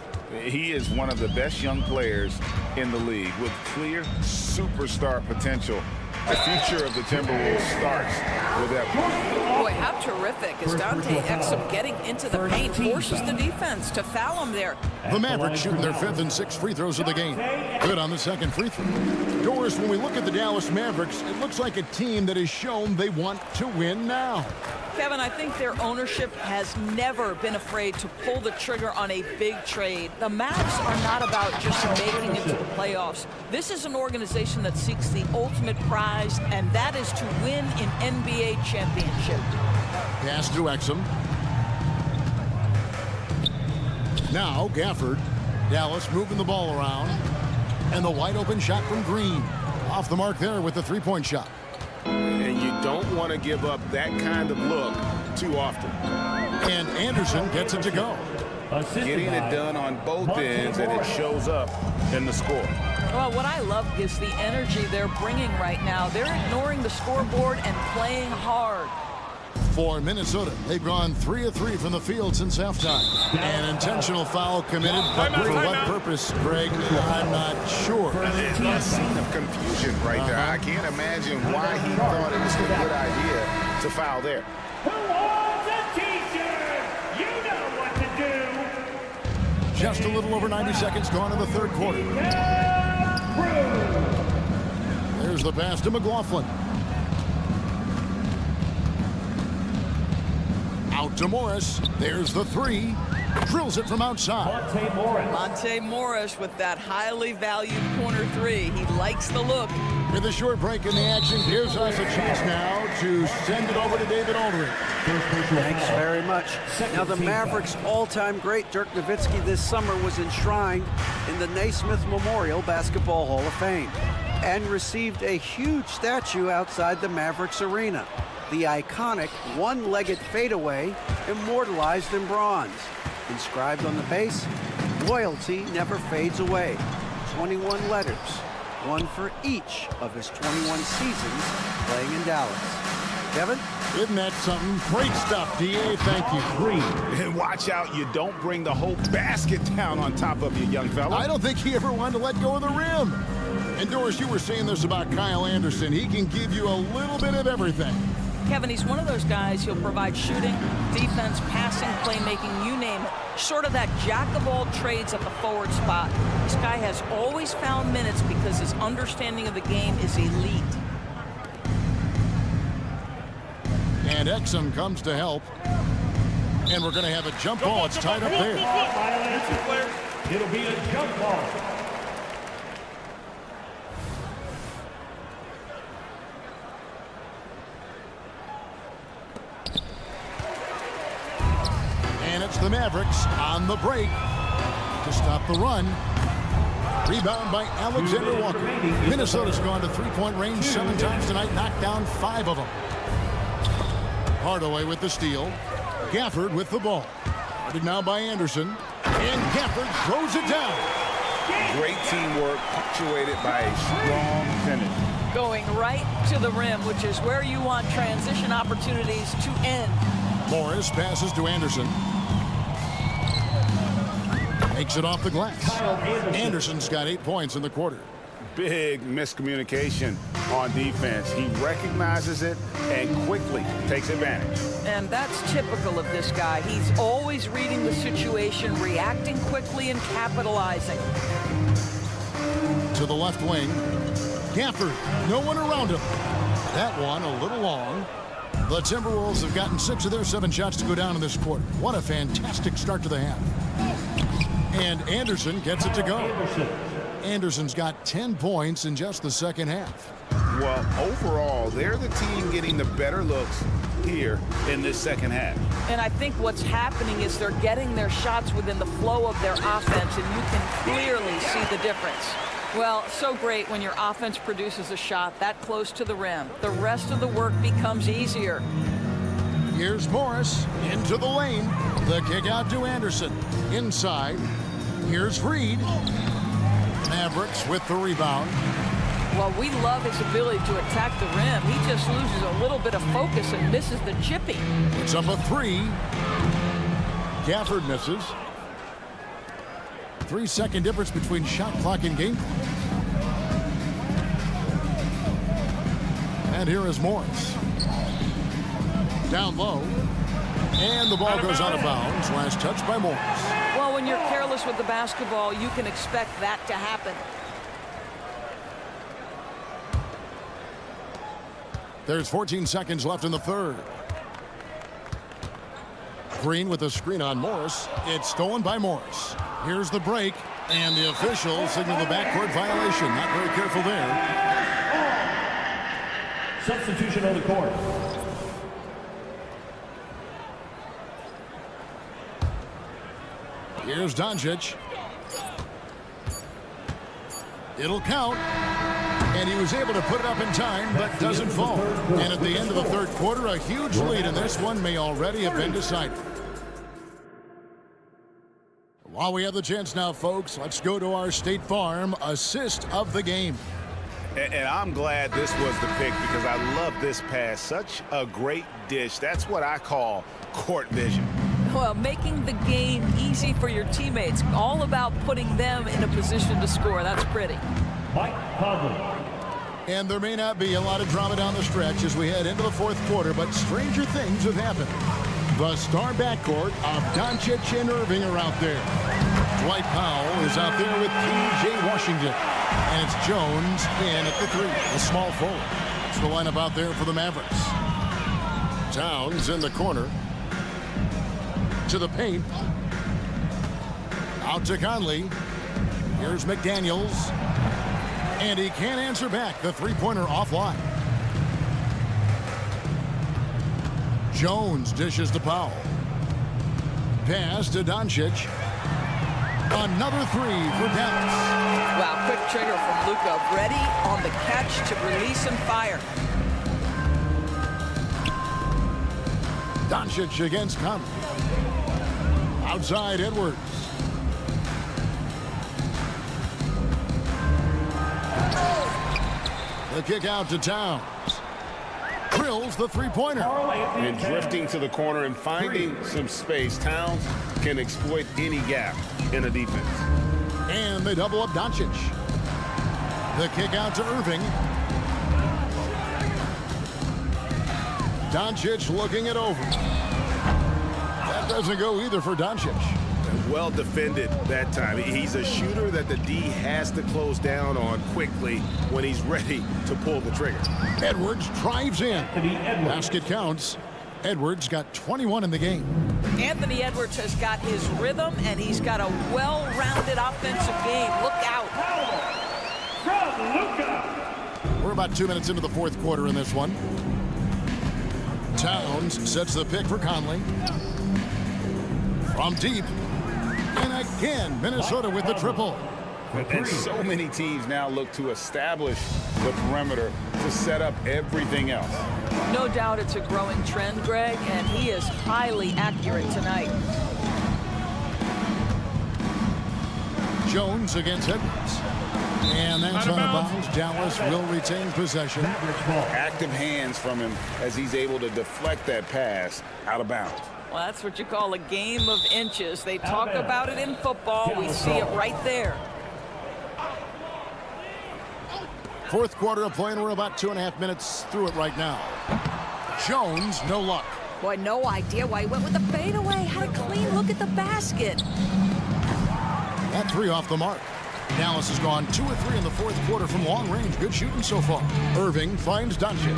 He is one of the best young players in the league with clear superstar potential. The future of the Timberwolves starts with Edwards. Boy, how terrific is Dante Exum getting into the paint, forces the defense to foul him there. The Mavericks shooting their 5th and 6th free throws of the game. Good on the second free throw. Doris, when we look at the Dallas Mavericks, it looks like a team that has shown they want to win now. Kevin, I think their ownership has never been afraid to pull the trigger on a big trade. The Mavs are not about just making it to the playoffs. This is an organization that seeks the ultimate prize prize, and that is to win an NBA championship. Pass to Exum. Now Gafford. Dallas moving the ball around. And the wide open shot from Green. Off the mark there with the three-point shot. And you don't want to give up that kind of look too often. And Anderson gets it to go. Getting it done on both ends, and it shows up in the score. Well, what I love is the energy they're bringing right now. They're ignoring the scoreboard and playing hard. For Minnesota, they've gone 3 of 3 from the field since halftime. An intentional foul committed, but for what purpose, Greg, I'm not sure. A scene of confusion right there. I can't imagine why he thought it was a good idea to foul there. Who wants a t-shirt? You know what to do. Just a little over 90 seconds gone in the third quarter. There's the pass to McLaughlin. Out to Morris. There's the three. Drills it from outside. Monte Morris with that highly valued corner three. He likes the look. With a short break in the action, gives us a chance now to send it over to David Aldridge. Thanks very much. Now, the Mavericks' all-time great Dirk Nowitzki this summer was enshrined in the Naismith Memorial Basketball Hall of Fame and received a huge statue outside the Mavericks arena. The iconic one-legged fadeaway immortalized in bronze. Inscribed on the base, loyalty never fades away. 21 letters, one for each of his 21 seasons playing in Dallas. Kevin? Isn't that something? Great stuff, D.A. Thank you. And watch out, you don't bring the whole basket down on top of you, young fella. I don't think he ever wanted to let go of the rim. And Doris, you were saying this about Kyle Anderson. He can give you a little bit of everything. Kevin, he's one of those guys who'll provide shooting, defense, passing, playmaking, you name it. Sort of that jack of all trades at the forward spot. This guy has always found minutes because his understanding of the game is elite. And Exum comes to help. And we're going to have a jump ball. It's tied up there. It'll be a jump ball. And it's the Mavericks on the break to stop the run. Rebound by Alexander Walker. Minnesota's gone to three-point range 7 times tonight, knocked down 5 of them. Hardaway with the steal. Gafford with the ball. Guarded now by Anderson. And Gafford throws it down. Great teamwork, punctuated by a strong finish. Going right to the rim, which is where you want transition opportunities to end. Morris passes to Anderson. Makes it off the glass. Anderson's got 8 points in the quarter. Big miscommunication on defense. He recognizes it and quickly takes advantage. And that's typical of this guy. He's always reading the situation, reacting quickly, and capitalizing. To the left wing. Gafford, no one around him. That one a little long. The Timberwolves have gotten 6 of their 7 shots to go down in this quarter. What a fantastic start to the half. And Anderson gets it to go. Anderson's got 10 points in just the second half. Well, overall, they're the team getting the better looks here in this second half. And I think what's happening is they're getting their shots within the flow of their offense, and you can clearly see the difference. Well, so great when your offense produces a shot that close to the rim. The rest of the work becomes easier. Here's Morris into the lane. The kick out to Anderson. Inside. Here's Reed. Mavericks with the rebound. Well, we love his ability to attack the rim. He just loses a little bit of focus and misses the chippy. It's up a 3. Gafford misses. 3-second difference between shot clock and game clock. And here is Morris. Down low. And the ball goes out of bounds. Last touch by Morris. Well, when you're careless with the basketball, you can expect that to happen. There's 14 seconds left in the third. Green with a screen on Morris. It's stolen by Morris. Here's the break, and the official signaled the backcourt violation. Not very careful there. Substitution on the court. Here's Doncic. It'll count. And he was able to put it up in time, but doesn't fall. And at the end of the third quarter, a huge lead in this one may already have been decided. While we have the chance now, folks, let's go to our State Farm assist of the game. And I'm glad this was the pick because I love this pass. Such a great dish. That's what I call court vision. Well, making the game easy for your teammates. All about putting them in a position to score. That's pretty. Mike Conley. And there may not be a lot of drama down the stretch as we head into the fourth quarter, but stranger things have happened. The star backcourt of Doncic and Irving are out there. Dwight Powell is out there with P.J. Washington. And it's Jones in at the three, a small forward. It's the lineup out there for the Mavericks. Towns in the corner. To the paint. Out to Conley. Here's McDaniels. And he can't answer back. The three-pointer offline. Jones dishes to Powell. Pass to Doncic. Another three for Dallas. Wow, quick trigger from Luka. Ready on the catch to release and fire. Doncic against Conley. Outside Edwards. The kick out to Towns. Drills the three-pointer. And drifting to the corner and finding some space. Towns can exploit any gap in a defense. And they double up Doncic. The kick out to Irving. Doncic looking it over. That doesn't go either for Doncic. Well defended that time. He's a shooter that the D has to close down on quickly when he's ready to pull the trigger. Edwards drives in. Basket counts. Edwards got 21 in the game. Anthony Edwards has got his rhythm, and he's got a well-rounded offensive game. Look out. From Luka. We're about 2 minutes into the fourth quarter in this one. Towns sets the pick for Conley. From deep. And again, Minnesota with the triple. And so many teams now look to establish the perimeter to set up everything else. No doubt it's a growing trend, Greg, and he is highly accurate tonight. Jones against Edwards. And that's out of bounds. Dallas will retain possession. Active hands from him as he's able to deflect that pass out of bounds. Well, that's what you call a game of inches. They talk about it in football. We see it right there. Fourth quarter of play, and we're about 2.5 minutes through it right now. Jones, no luck. Boy, no idea why he went with the fadeaway. Had a clean look at the basket. That three off the mark. Dallas has gone 2 or 3 in the fourth quarter from long range. Good shooting so far. Irving finds Doncic.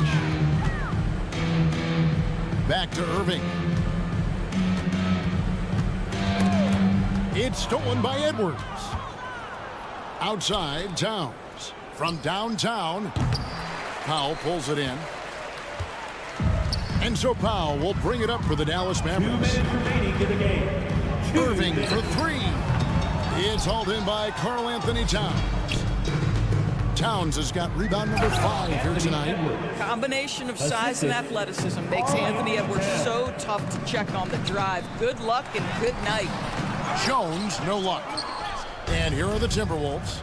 Back to Irving. It's stolen by Edwards. Outside, Towns. From downtown, Powell pulls it in. And so Powell will bring it up for the Dallas Mavericks. 2 minutes remaining in the game. Irving for three. It's hauled in by Karl Anthony Towns. Towns has got rebound number 5 here tonight. Combination of size and athleticism makes Anthony Edwards so tough to check on the drive. Good luck and good night. Jones, no luck. And here are the Timberwolves.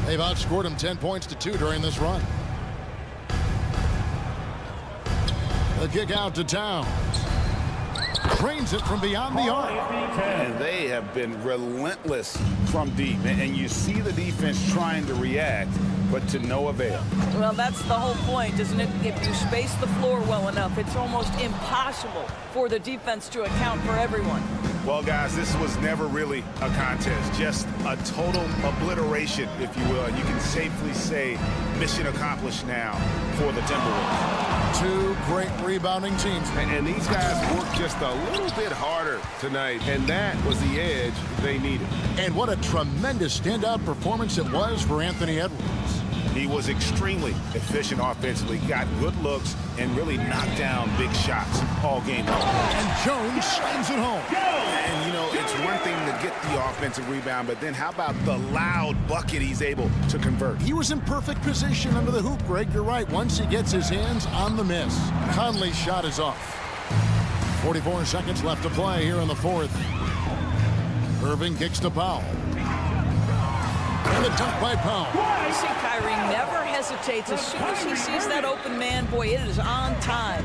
They've outscored him 10 points to 2 during this run. The kick out to Towns. Drains it from beyond the arc. And they have been relentless from deep. And you see the defense trying to react, but to no avail. Well, that's the whole point, isn't it? If you space the floor well enough, it's almost impossible for the defense to account for everyone. Well, guys, this was never really a contest, just a total obliteration, if you will. And you can safely say mission accomplished now for the Timberwolves. 2 great rebounding teams. And these guys worked just a little bit harder tonight, and that was the edge they needed. And what a tremendous standout performance it was for Anthony Edwards. He was extremely efficient offensively, got good looks, and really knocked down big shots all game long. And Jones slams it home. And, you know, it's one thing to get the offensive rebound, but then how about the loud bucket he's able to convert? He was in perfect position under the hoop, Greg. You're right. Once he gets his hands on the miss. Conley's shot is off. 44 seconds left to play here in the fourth. Irving kicks to Powell. And the dunk by Powell. You see Kyrie never hesitates. As soon as he sees that open man, boy, it is on time.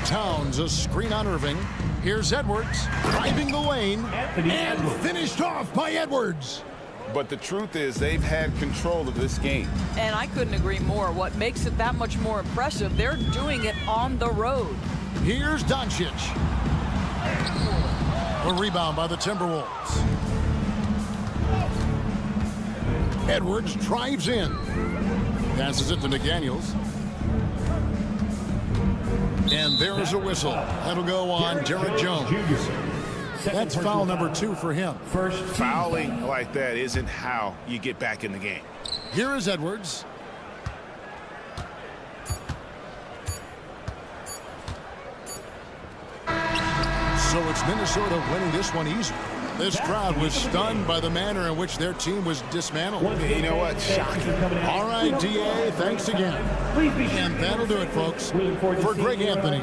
Towns, a screen on Irving. Here's Edwards driving the lane and finished off by Edwards. But the truth is they've had control of this game. And I couldn't agree more. What makes it that much more impressive, they're doing it on the road. Here's Doncic. A rebound by the Timberwolves. Edwards drives in. Passes it to McDaniels. And there's a whistle. That'll go on Derek Jones. That's foul number 2 for him. Fouling like that isn't how you get back in the game. Here is Edwards. So it's Minnesota winning this one easy. This crowd was stunned by the manner in which their team was dismantled. You know what? Shocking. All right, DA, thanks again. And that'll do it, folks. For Greg Anthony.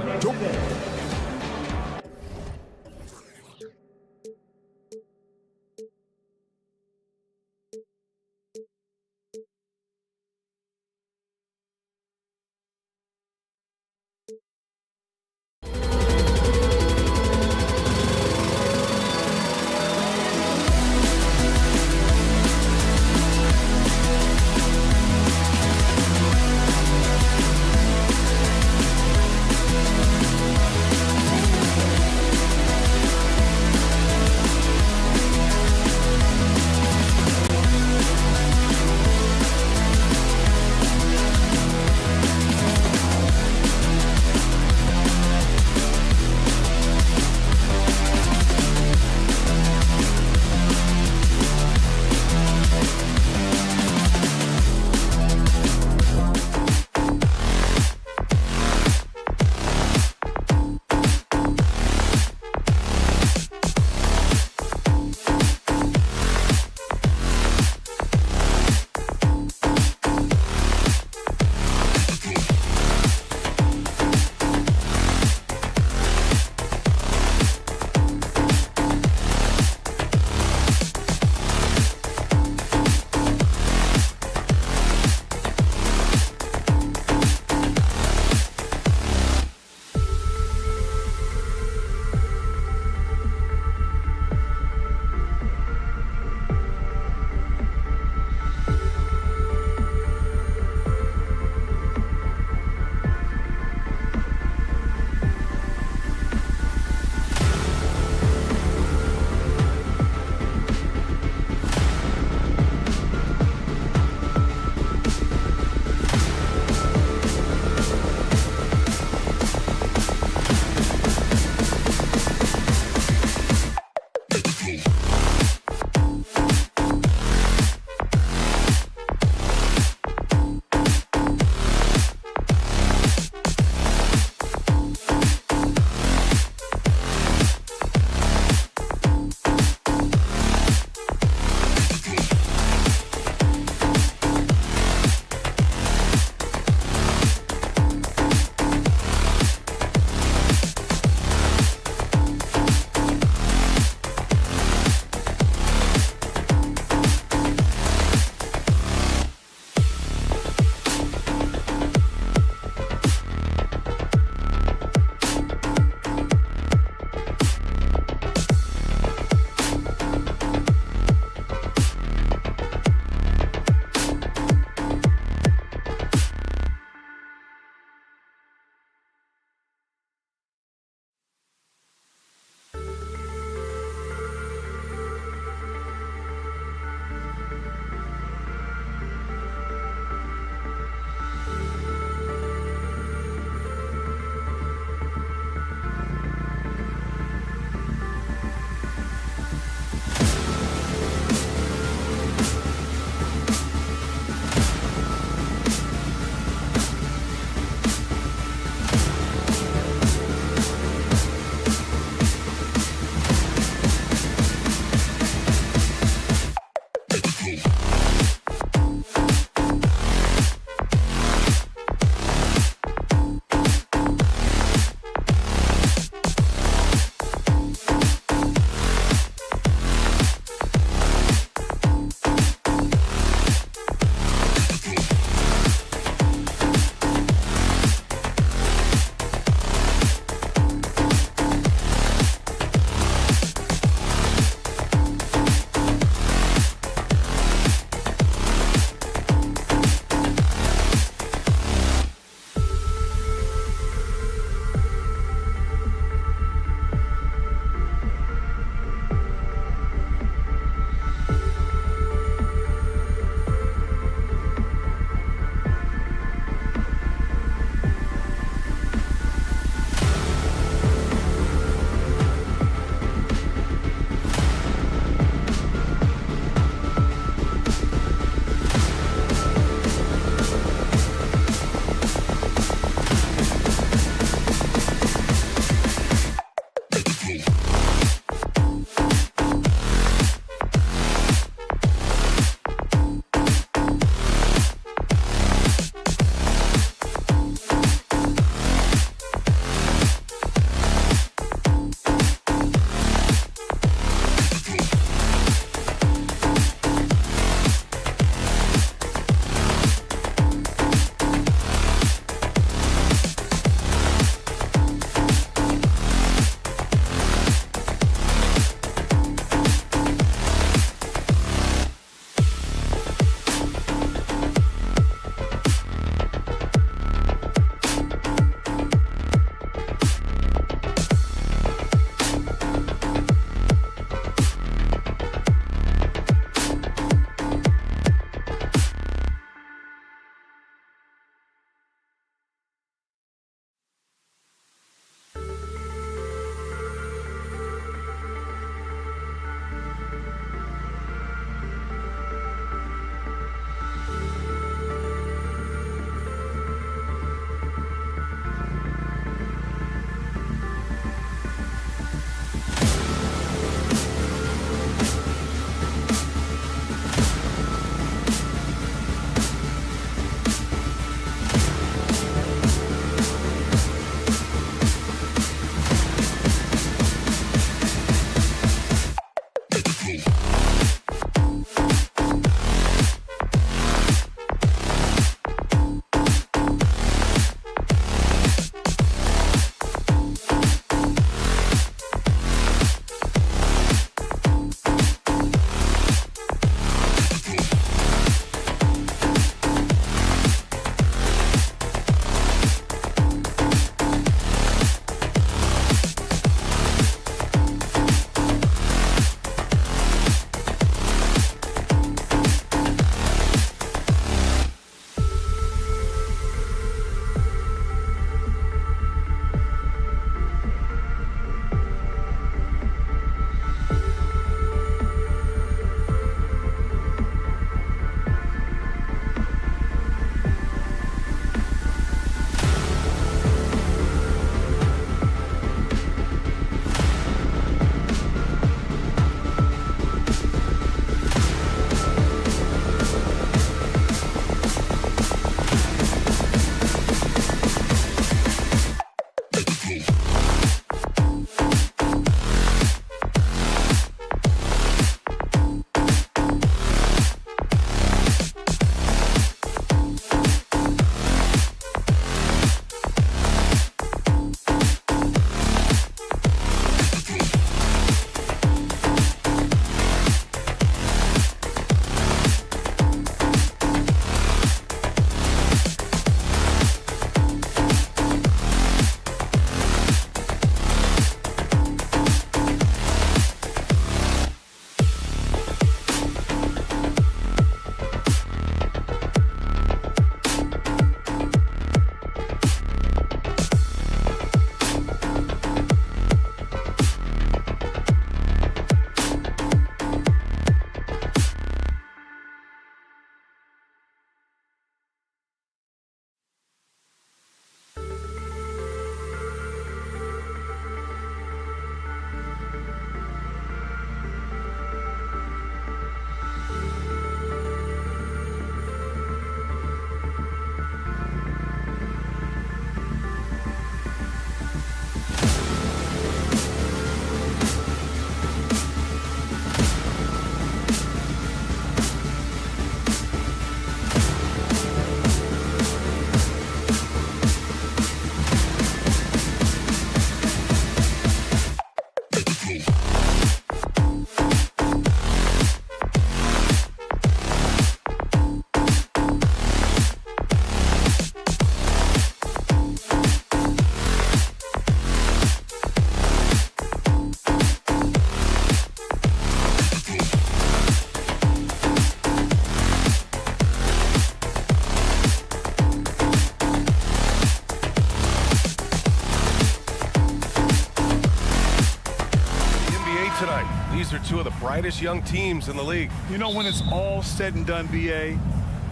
these are two of the brightest young teams in the league. You know, when it's all said and done, B.A.,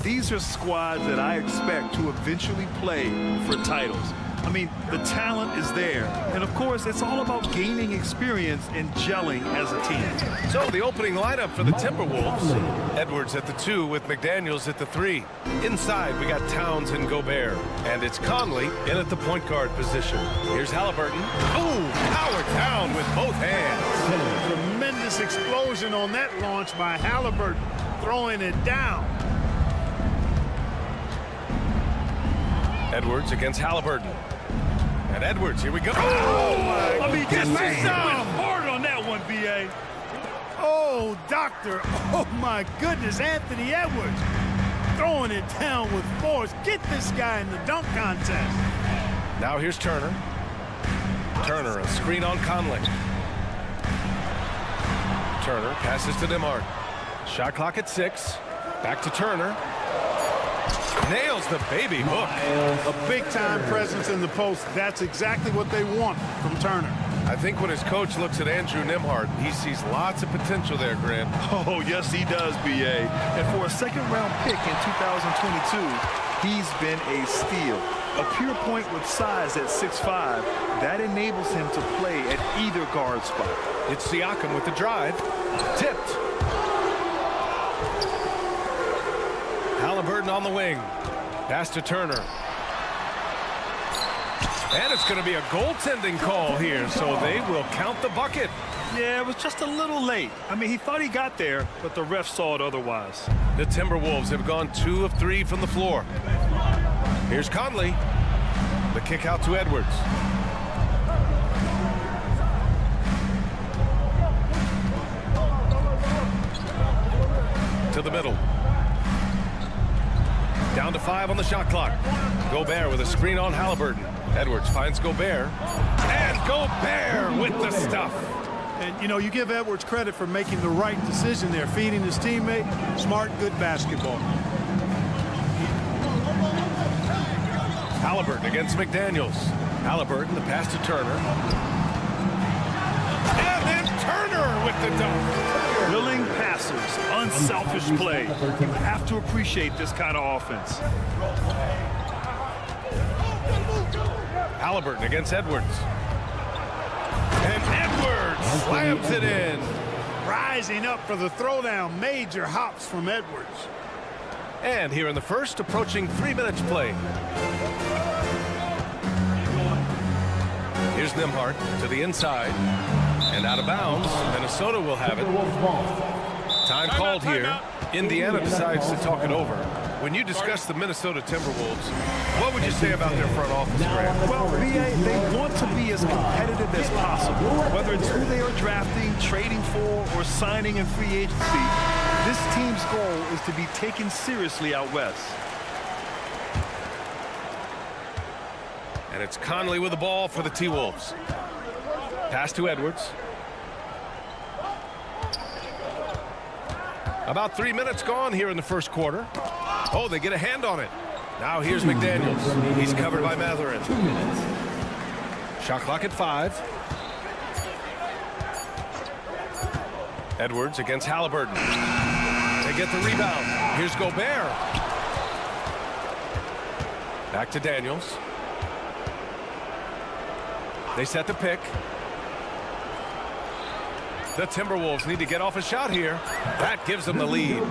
these are squads that I expect to eventually play for titles. I mean, the talent is there. And, of course, it's all about gaining experience and gelling as a team. So the opening lineup for the Timberwolves. Edwards at the 2 with McDaniels at the 3. Inside, we got Towns and Gobert. And it's Conley in at the point guard position. Here's Halliburton. Oh, power down with both hands. Tremendous explosion on that launch by Halliburton, throwing it down. Edwards against Halliburton. And Edwards, here we go. Oh, my! I mean, Gets just it went hard on that one, B.A. Oh, doctor. Oh, my goodness. Anthony Edwards throwing it down with force. Get this guy in the dunk contest. Now here's Turner. Turner, a screen on Conley. Turner passes to Nembhard. Shot clock at 6. Back to Turner. Nails the baby hook. A big-time presence in the post. That's exactly what they want from Turner. I think when his coach looks at Andrew Nembhard, he sees lots of potential there, Grant. Oh, yes, he does, B.A. And for a second-round pick in 2022, he's been a steal. A pure point with size at 6'5", that enables him to play at either guard spot. It's Siakam with the drive. Tipped. Halliburton on the wing. Pass to Turner. And it's going to be a goaltending call here, so they will count the bucket. Yeah, it was just a little late. I mean, he thought he got there, but the ref saw it otherwise. The Timberwolves have gone 2 of 3 from the floor. Here's Conley. The kick out to Edwards. To the middle. Down to 5 on the shot clock. Gobert with a screen on Halliburton. Edwards finds Gobert. And Gobert with the stuff. And, you know, you give Edwards credit for making the right decision there, feeding his teammate. Smart, good basketball. Halliburton against McDaniels. Halliburton, the pass to Turner. And then Turner with the dunk. Willing passers, unselfish play. You have to appreciate this kind of offense. Halliburton against Edwards. And Edwards slams it in. Rising up for the throwdown. Major hops from Edwards. And here in the first, approaching 3 minutes play. Here's Nembhard to the inside. And out of bounds. Minnesota will have it. Time called here. Indiana decides to talk it over. When you discuss the Minnesota Timberwolves, what would you say about their front office, Grant? Well, B.A., they want to be as competitive as possible. Whether it's who they are drafting, trading for, or signing in free agency, this team's goal is to be taken seriously out west. And it's Conley with the ball for the T-Wolves. Pass to Edwards. About 3 minutes gone here in the first quarter. Oh, they get a hand on it. Now here's McDaniels. He's covered by Matherin. Shot clock at 5. Edwards against Halliburton. They get the rebound. Here's Gobert. Back to Daniels. They set the pick. The Timberwolves need to get off a shot here. That gives them the lead.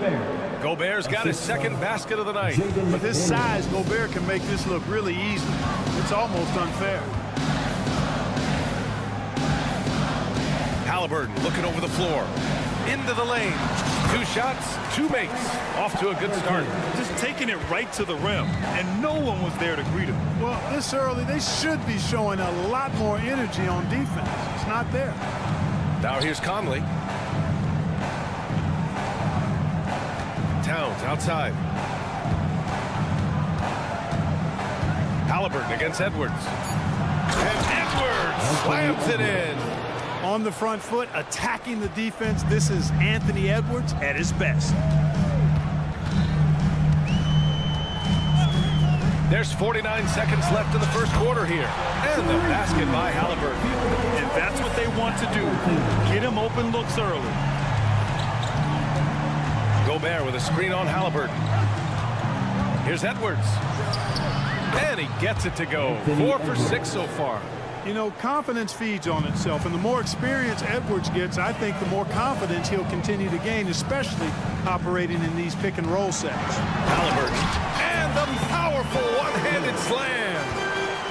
Gobert's got his second basket of the night. With his size, Gobert can make this look really easy. It's almost unfair. Halliburton looking over the floor. Into the lane. 2 shots, 2 makes. Off to a good start. Just taking it right to the rim, and no one was there to greet him. Well, this early, they should be showing a lot more energy on defense. It's not there. Now here's Conley. Towns outside. Halliburton against Edwards. And Edwards slams it in. On the front foot, attacking the defense. This is Anthony Edwards at his best. There's 49 seconds left in the first quarter here. And the basket by Halliburton. And that's what they want to do. Get him open looks early. Gobert with a screen on Halliburton. Here's Edwards. And he gets it to go. 4 for 6 so far. You know, confidence feeds on itself, and the more experience Edwards gets, I think the more confidence he'll continue to gain, especially operating in these pick-and-roll sets. Halliburton. And the powerful one-handed slam.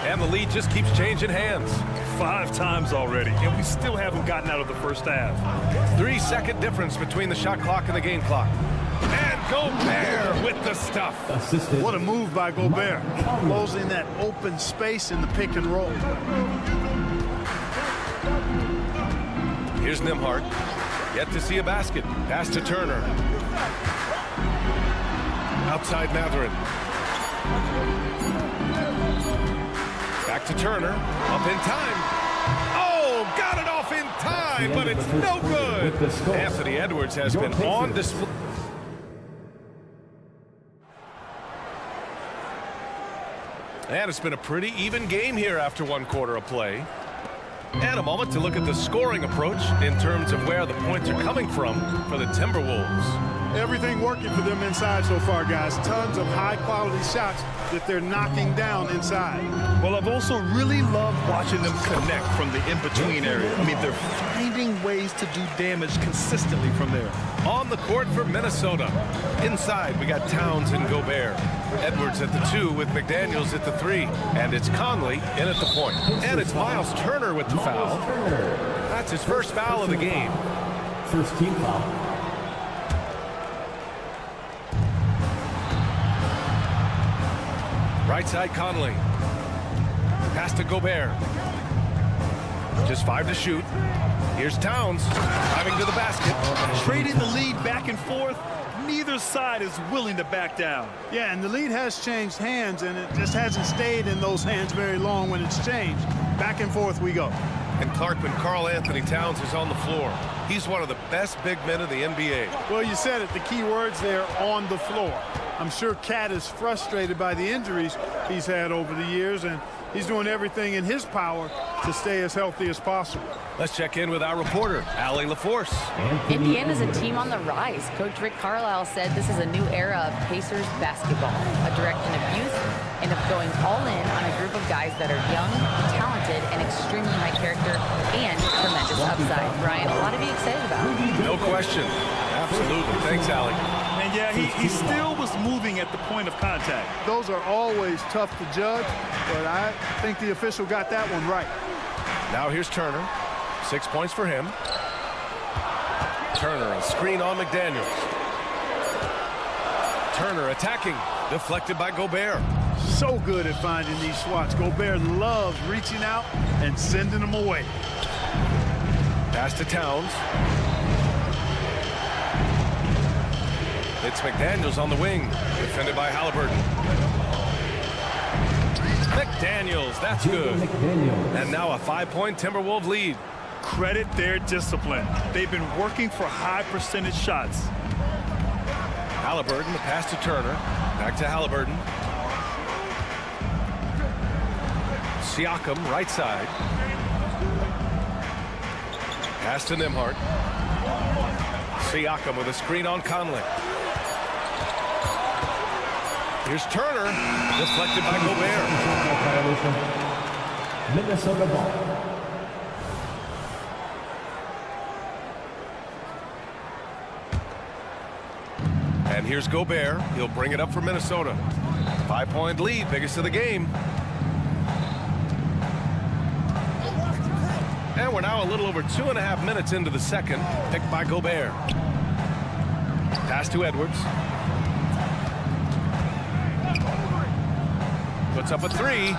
And the lead just keeps changing hands. 5 times already, and we still haven't gotten out of the first half. 3-second difference between the shot clock and the game clock. And Gobert with the stuff. What a move by Gobert, closing that open space in the pick and roll. Here's Nembhard. Yet to see a basket. Pass to Turner. Outside Matherin. Back to Turner. Up in time. Oh, got it off in time, but it's no good. Anthony Edwards has been on display. And it's been a pretty even game here after 1 quarter of play. And a moment to look at the scoring approach in terms of where the points are coming from for the Timberwolves. Everything working for them inside so far, guys. Tons of high-quality shots that they're knocking down inside. Well, I've also really loved watching them connect from the in-between area. I mean, they're finding ways to do damage consistently from there. On the court for Minnesota. Inside, we got Towns and Gobert. Edwards at the 2 with McDaniels at the 3. And it's Conley in at the point. And it's Miles Turner with the foul. That's his first foul of the game. First team foul. Right side Conley. Pass to Gobert. Just 5 to shoot. Here's Towns driving to the basket. Trading the lead back and forth. Neither side is willing to back down. Yeah, and the lead has changed hands, and it just hasn't stayed in those hands very long when it's changed. Back and forth we go. And Clark, when Karl Anthony Towns is on the floor, he's one of the best big men in the NBA. Well, you said it, the key words there, on the floor. I'm sure Cat is frustrated by the injuries he's had over the years, and he's doing everything in his power to stay as healthy as possible. Let's check in with our reporter, Allie LaForce. Indiana's a team on the rise. Coach Rick Carlisle said this is a new era of Pacers basketball, a direction of youth and of going all in on a group of guys that are young, talented, and extremely high character and tremendous upside. Brian, a lot to be excited about. No question. Absolutely. Thanks, Allie. And yeah, he still was moving at the point of contact. Those are always tough to judge, but I think the official got that one right. Now here's Turner. 6 points for him. Turner, a screen on McDaniels. Turner attacking. Deflected by Gobert. So good at finding these swats. Gobert loves reaching out and sending them away. Pass to Towns. It's McDaniels on the wing. Defended by Halliburton. McDaniels, that's good. And now a 5-point Timberwolves lead. Credit their discipline. They've been working for high percentage shots. Halliburton, the pass to Turner. Back to Halliburton. Siakam, right side. Pass to Nembhard. Siakam with a screen on Conley. Here's Turner, deflected by Gobert. Minnesota ball. And here's Gobert. He'll bring it up for Minnesota. 5-point lead, biggest of the game. And we're now a little over 2.5 minutes into the second. Picked by Gobert. Pass to Edwards. Puts up a 3.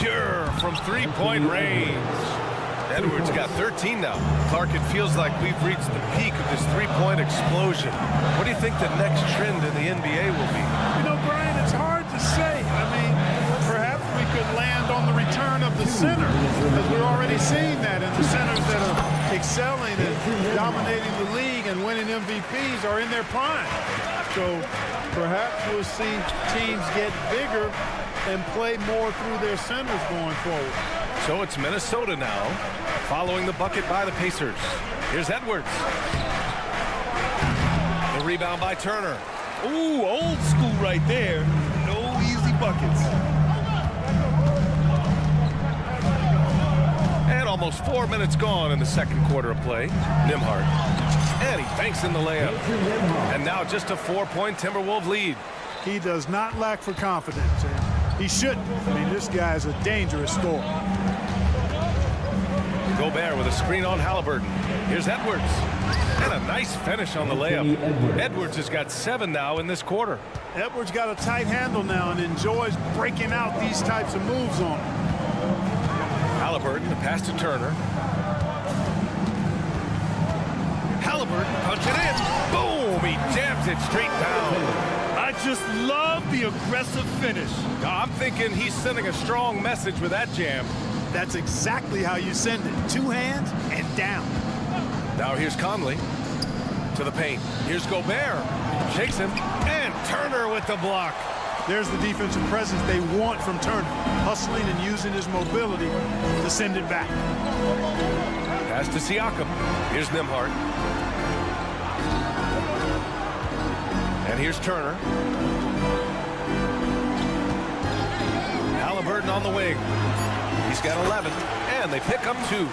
Pure from 3-point range. Edwards got 13 now. Clark, it feels like we've reached the peak of this 3-point explosion. What do you think the next trend in the NBA will be? You know, Brian, it's hard to say. I mean, perhaps we could land on the return of the center, because we're already seeing that, and the centers that are excelling and dominating the league and winning MVPs are in their prime. So Perhaps we'll see teams get bigger and play more through their centers going forward. So it's Minnesota now, following the bucket by the Pacers. Here's Edwards. The rebound by Turner. Ooh, old school right there. No easy buckets. And almost 4 minutes gone in the second quarter of play. Nembhard. And he banks in the layup. And now just a 4-point Timberwolves lead. He does not lack for confidence, and he shouldn't. I mean, this guy is a dangerous scorer. Gobert with a screen on Halliburton. Here's Edwards. And a nice finish on the layup. Edwards has got 7 now in this quarter. Edwards got a tight handle now and enjoys breaking out these types of moves on him. Halliburton, the pass to Turner. Halliburton punching in. Boom! He jams it straight down. I just love the aggressive finish. I'm thinking he's sending a strong message with that jam. That's exactly how you send it. 2 hands and down. Now here's Conley to the paint. Here's Gobert. Shakes him. And Turner with the block. There's the defensive presence they want from Turner. Hustling and using his mobility to send it back. Pass to Siakam. Here's Nembhard. And here's Turner. Halliburton on the wing. He's got 11, and they pick up 2.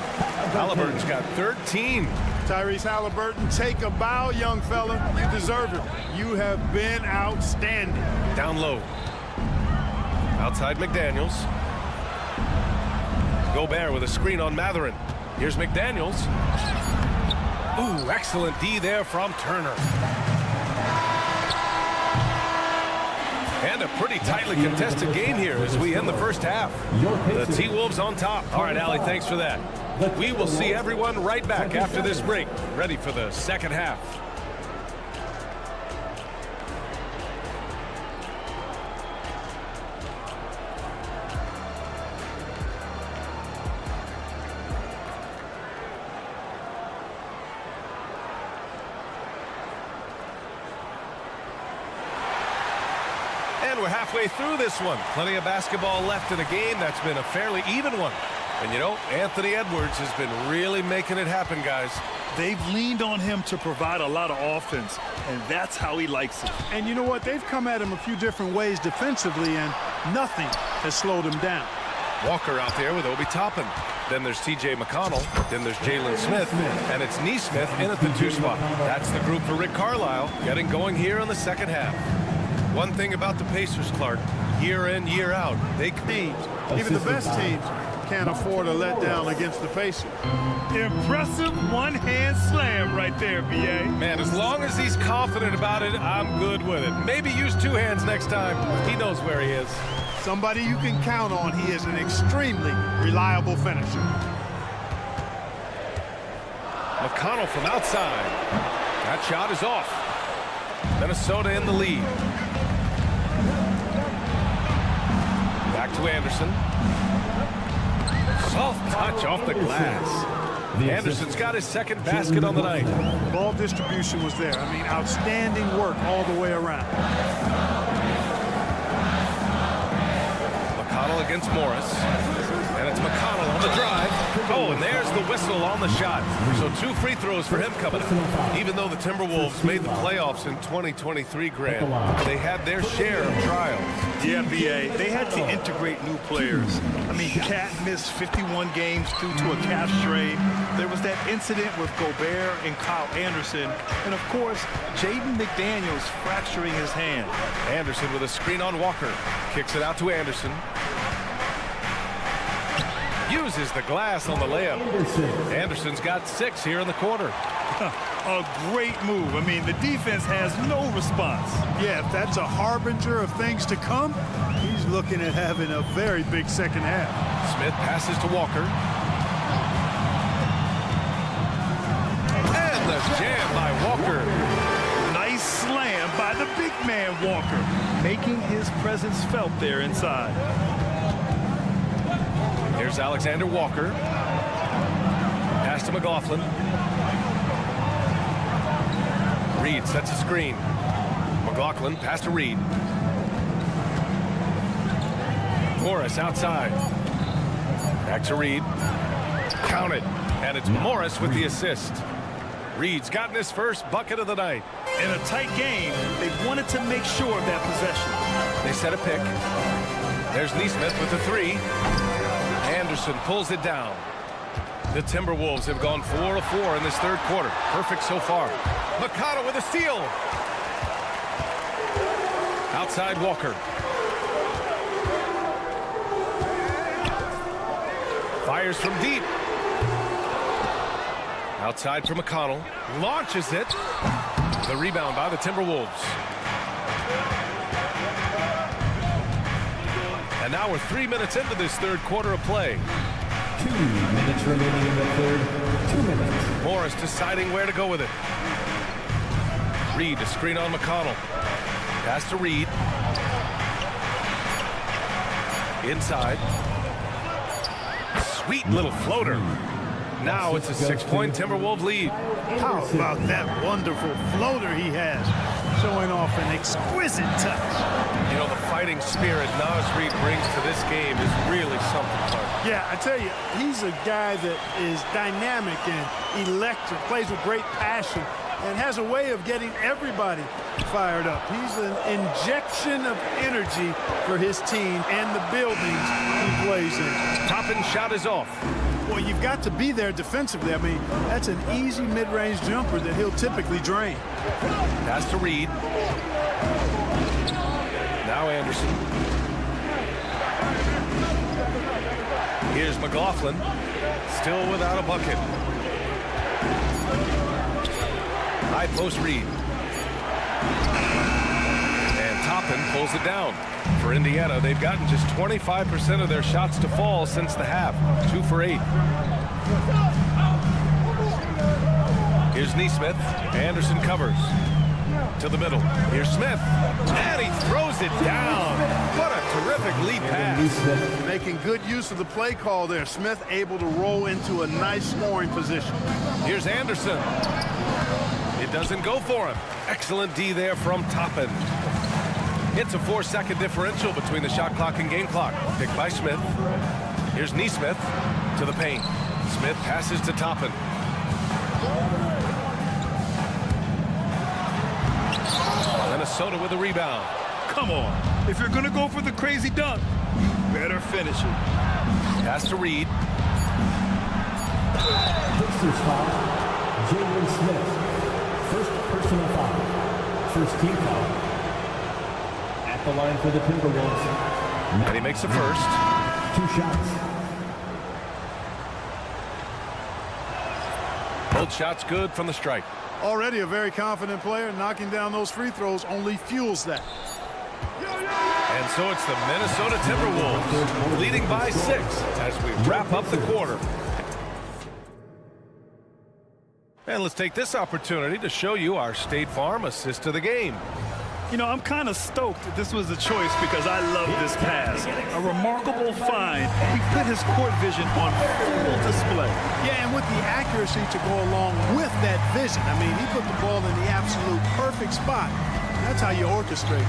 Halliburton's got 13. Tyrese Halliburton, take a bow, young fella. You deserve it. You have been outstanding. Down low. Outside McDaniels. Gobert with a screen on Matherin. Here's McDaniels. Ooh, excellent D there from Turner. And a pretty tightly contested game here as we end the first half. The T-Wolves on top. All right, Allie, thanks for that. We will see everyone right back after this break, ready for the second half. And we're halfway through this one. Plenty of basketball left in a game that's been a fairly even one. And you know, Anthony Edwards has been really making it happen, guys. They've leaned on him to provide a lot of offense, and that's how he likes it. And you know what? They've come at him a few different ways defensively, and nothing has slowed him down. Walker out there with Obi Toppin. Then there's T.J. McConnell. Then there's Jalen Smith. And it's Nesmith in at the 2 spot. That's the group for Rick Carlisle getting going here in the second half. One thing about the Pacers, Clark, year in, year out, they compete. Even the best teams can't afford a letdown against the Pacers. Impressive one-hand slam right there, B.A. Man, as long as he's confident about it, I'm good with it. Maybe use 2 hands next time. He knows where he is. Somebody you can count on. He is an extremely reliable finisher. McConnell from outside. That shot is off. Minnesota in the lead. Back to Anderson. Soft touch off the glass. Anderson's got his second basket on the night. Ball distribution was there. I mean, outstanding work all the way around. McConnell against Morris. And it's McConnell on the drive. Oh, and there's the whistle on the shot. So 2 free throws for him coming up. Even though the Timberwolves made the playoffs in 2023, Grant, they had their share of trials. Yeah, B.A. They had to integrate new players. I mean, Cat missed 51 games due to a calf strain. There was that incident with Gobert and Kyle Anderson. And, of course, Jaden McDaniels fracturing his hand. Anderson with a screen on Walker. Kicks it out to Anderson. Uses the glass on the layup. Anderson's got 6 here in the quarter. A great move. I mean, the defense has no response. Yeah, if that's a harbinger of things to come, he's looking at having a very big second half. Smith passes to Walker. And the jam by Walker. Nice slam by the big man Walker, making his presence felt there inside. Here's Alexander Walker. Pass to McLaughlin. Reed sets a screen. McLaughlin, pass to Reed. Morris outside. Back to Reed. Counted. And it's Morris with the assist. Reed's gotten his first bucket of the night. In a tight game, they wanted to make sure of that possession. They set a pick. There's Neesmith with the three. Anderson pulls it down. The Timberwolves have gone 4 of 4 in this third quarter. Perfect so far. Mikata with a steal. Outside Walker. Fires from deep. Outside for McConnell. Launches it. The rebound by the Timberwolves. And now we're 3 minutes into this third quarter of play. 2 minutes remaining in the third. 2 minutes. Morris deciding where to go with it. Reed to screen on McConnell. Pass to Reed. Inside. Sweet little floater. Now it's a 6-point Timberwolves lead. How about that wonderful floater he has, showing off an exquisite touch. You know, the fighting spirit Nas Reed brings to this game is really something, Clark. Yeah, I tell you, he's a guy that is dynamic and electric, plays with great passion, and has a way of getting everybody fired up. He's an injection of energy for his team and the buildings he plays in. Toppin shot is off. Well, you've got to be there defensively. I mean, that's an easy mid-range jumper that he'll typically drain. Pass to Reed. Now Anderson. Here's McLaughlin. Still without a bucket. High post Reed. And Toppin pulls it down. For Indiana, they've gotten just 25% of their shots to fall since the half. 2 for 8. Here's Neesmith. Anderson covers. To the middle. Here's Smith. And he throws it down. What a terrific lead pass. Making good use of the play call there. Smith able to roll into a nice scoring position. Here's Anderson. It doesn't go for him. Excellent D there from Toppin. It's a 4-second differential between the shot clock and game clock. Picked by Smith. Here's Neesmith to the paint. Smith passes to Toppin. Minnesota with a rebound. Come on. If you're going to go for the crazy dunk, you better finish it. Pass to Reed. Sixers foul. Jalen Smith. First personal foul. First team foul. At the line for the Timberwolves. And he makes the first. 2 shots. Both shots good from the strike. Already a very confident player. Knocking down those free throws only fuels that. And so it's the Minnesota Timberwolves leading by 6 as we wrap up the quarter. And let's take this opportunity to show you our State Farm assist to the game. You know, I'm kind of stoked that this was a choice because I love this pass. A remarkable find. He put his court vision on full display. Yeah, and with the accuracy to go along with that vision. I mean, he put the ball in the absolute perfect spot. That's how you orchestrate it.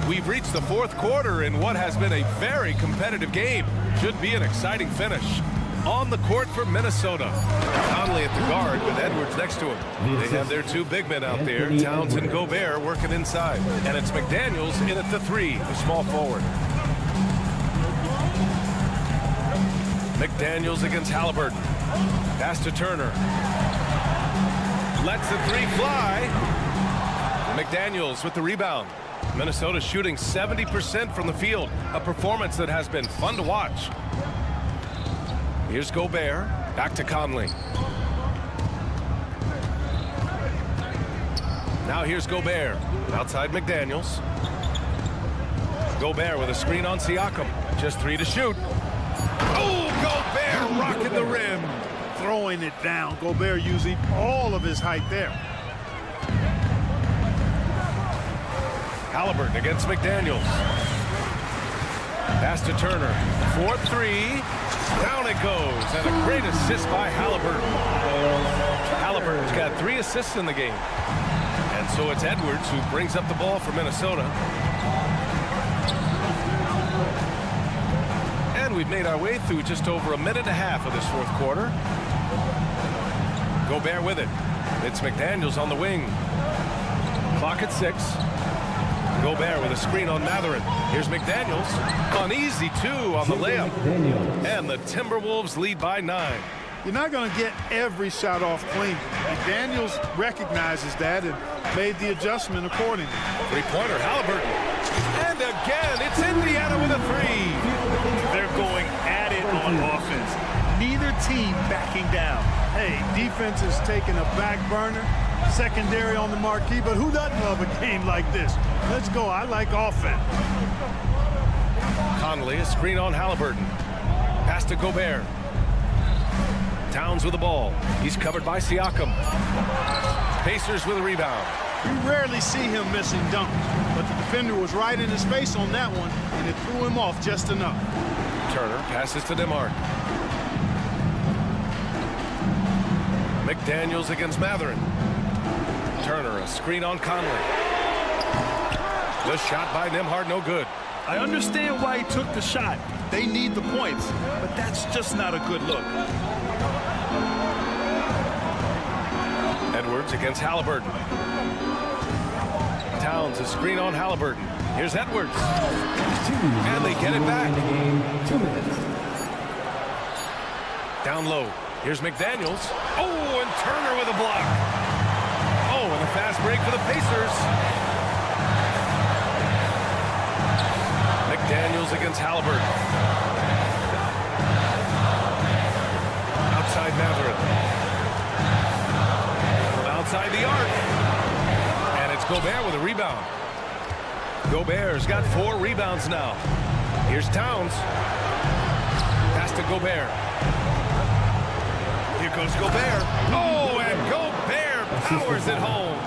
We've reached the fourth quarter in what has been a very competitive game. Should be an exciting finish. On the court for Minnesota. Conley at the guard with Edwards next to him. They have their 2 big men out there, Towns and Gobert, working inside. And it's McDaniels in at the 3, the small forward. McDaniels against Halliburton. Pass to Turner. Lets the 3 fly. McDaniels with the rebound. Minnesota shooting 70% from the field. A performance that has been fun to watch. Here's Gobert. Back to Conley. Now here's Gobert. Outside McDaniels. Gobert with a screen on Siakam. Just 3 to shoot. Oh, Gobert rocking the rim. Throwing it down. Gobert using all of his height there. Halliburton against McDaniels. Pass to Turner. 4-3. Down it goes. And a great assist by Halliburton. Halliburton's got 3 assists in the game. And And so it's Edwards who brings up the ball for Minnesota. And we've made our way through just over a minute and a half of this fourth quarter. Gobert with it. It's McDaniels on the wing. Clock at 6. Gobert with a screen on Matherin. Here's McDaniels. An easy 2 on the layup. And the Timberwolves lead by 9. You're not going to get every shot off clean. McDaniels recognizes that and made the adjustment accordingly. Three-pointer, Halliburton. And again, it's Indiana with a 3. They're going at it on offense. Neither team backing down. Hey, defense is taking a back burner, secondary on the marquee, but who doesn't love a game like this? Let's go. I like offense. Conley, a screen on Halliburton. Pass to Gobert. Towns with the ball. He's covered by Siakam. Pacers with a rebound. You rarely see him missing dunks, but the defender was right in his face on that one, and it threw him off just enough. Turner passes to DeMarc. McDaniels against Matherin. Turner, a screen on Conley. The shot by Nembhard, no good. I understand why he took the shot. They need the points, but that's just not a good look. Edwards against Halliburton. Towns, a screen on Halliburton. Here's Edwards. And they get it back. 2 minutes. Down low. Here's McDaniels. Oh, and Turner with a block. Oh, and a fast break for the Pacers. McDaniels against Halliburton. Outside Matherin. From outside the arc. And it's Gobert with a rebound. Gobert's got 4 rebounds now. Here's Towns. Pass to Gobert. Here goes Gobert. Oh, and Gobert powers it home.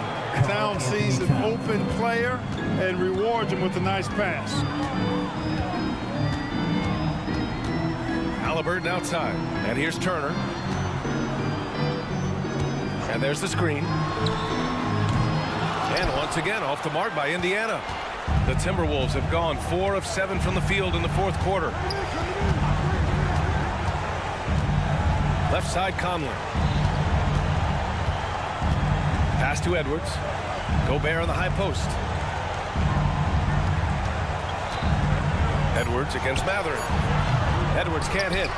Towns sees an open player and rewards him with a nice pass. Halliburton outside. And here's Turner. And there's the screen. And once again, off the mark by Indiana. The Timberwolves have gone 4 of 7 from the field in the fourth quarter. Left side, Conley. Pass to Edwards. Gobert on the high post. Edwards against Matherin. Edwards can't hit.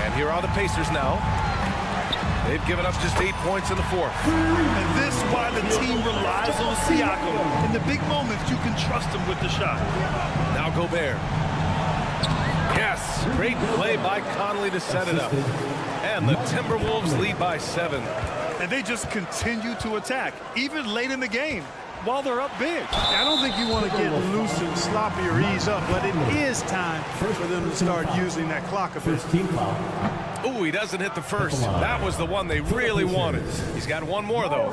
And here are the Pacers now. They've given up just 8 points in the fourth. And this is why the team relies on Siakam. In the big moments, you can trust him with the shot. Now Gobert. Yes, great play by Conley to set it up. And the Timberwolves lead by 7. And they just continue to attack, even late in the game, while they're up big. I don't think you want to get loose and sloppy or ease up, but it is time for them to start using that clock a bit. First team foul. Oh, he doesn't hit the first. That was the one they really wanted. He's got one more, though.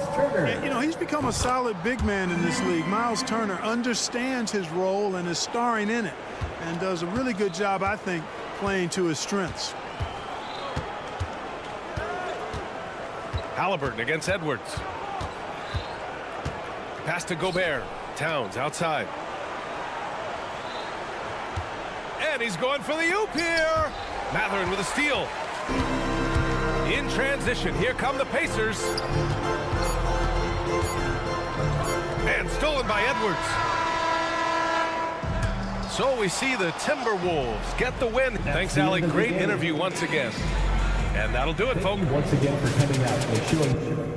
You know, he's become a solid big man in this league. Miles Turner understands his role and is starring in it, and does a really good job, I think, playing to his strengths. Halliburton against Edwards. Pass to Gobert. Towns outside. And he's going for the oop here. Matherin with a steal. In transition, here come the Pacers. And stolen by Edwards. So we see the Timberwolves get the win. Thanks, Allie. Great interview once again. And that'll do it, folks. Thank you once again for coming out and showing.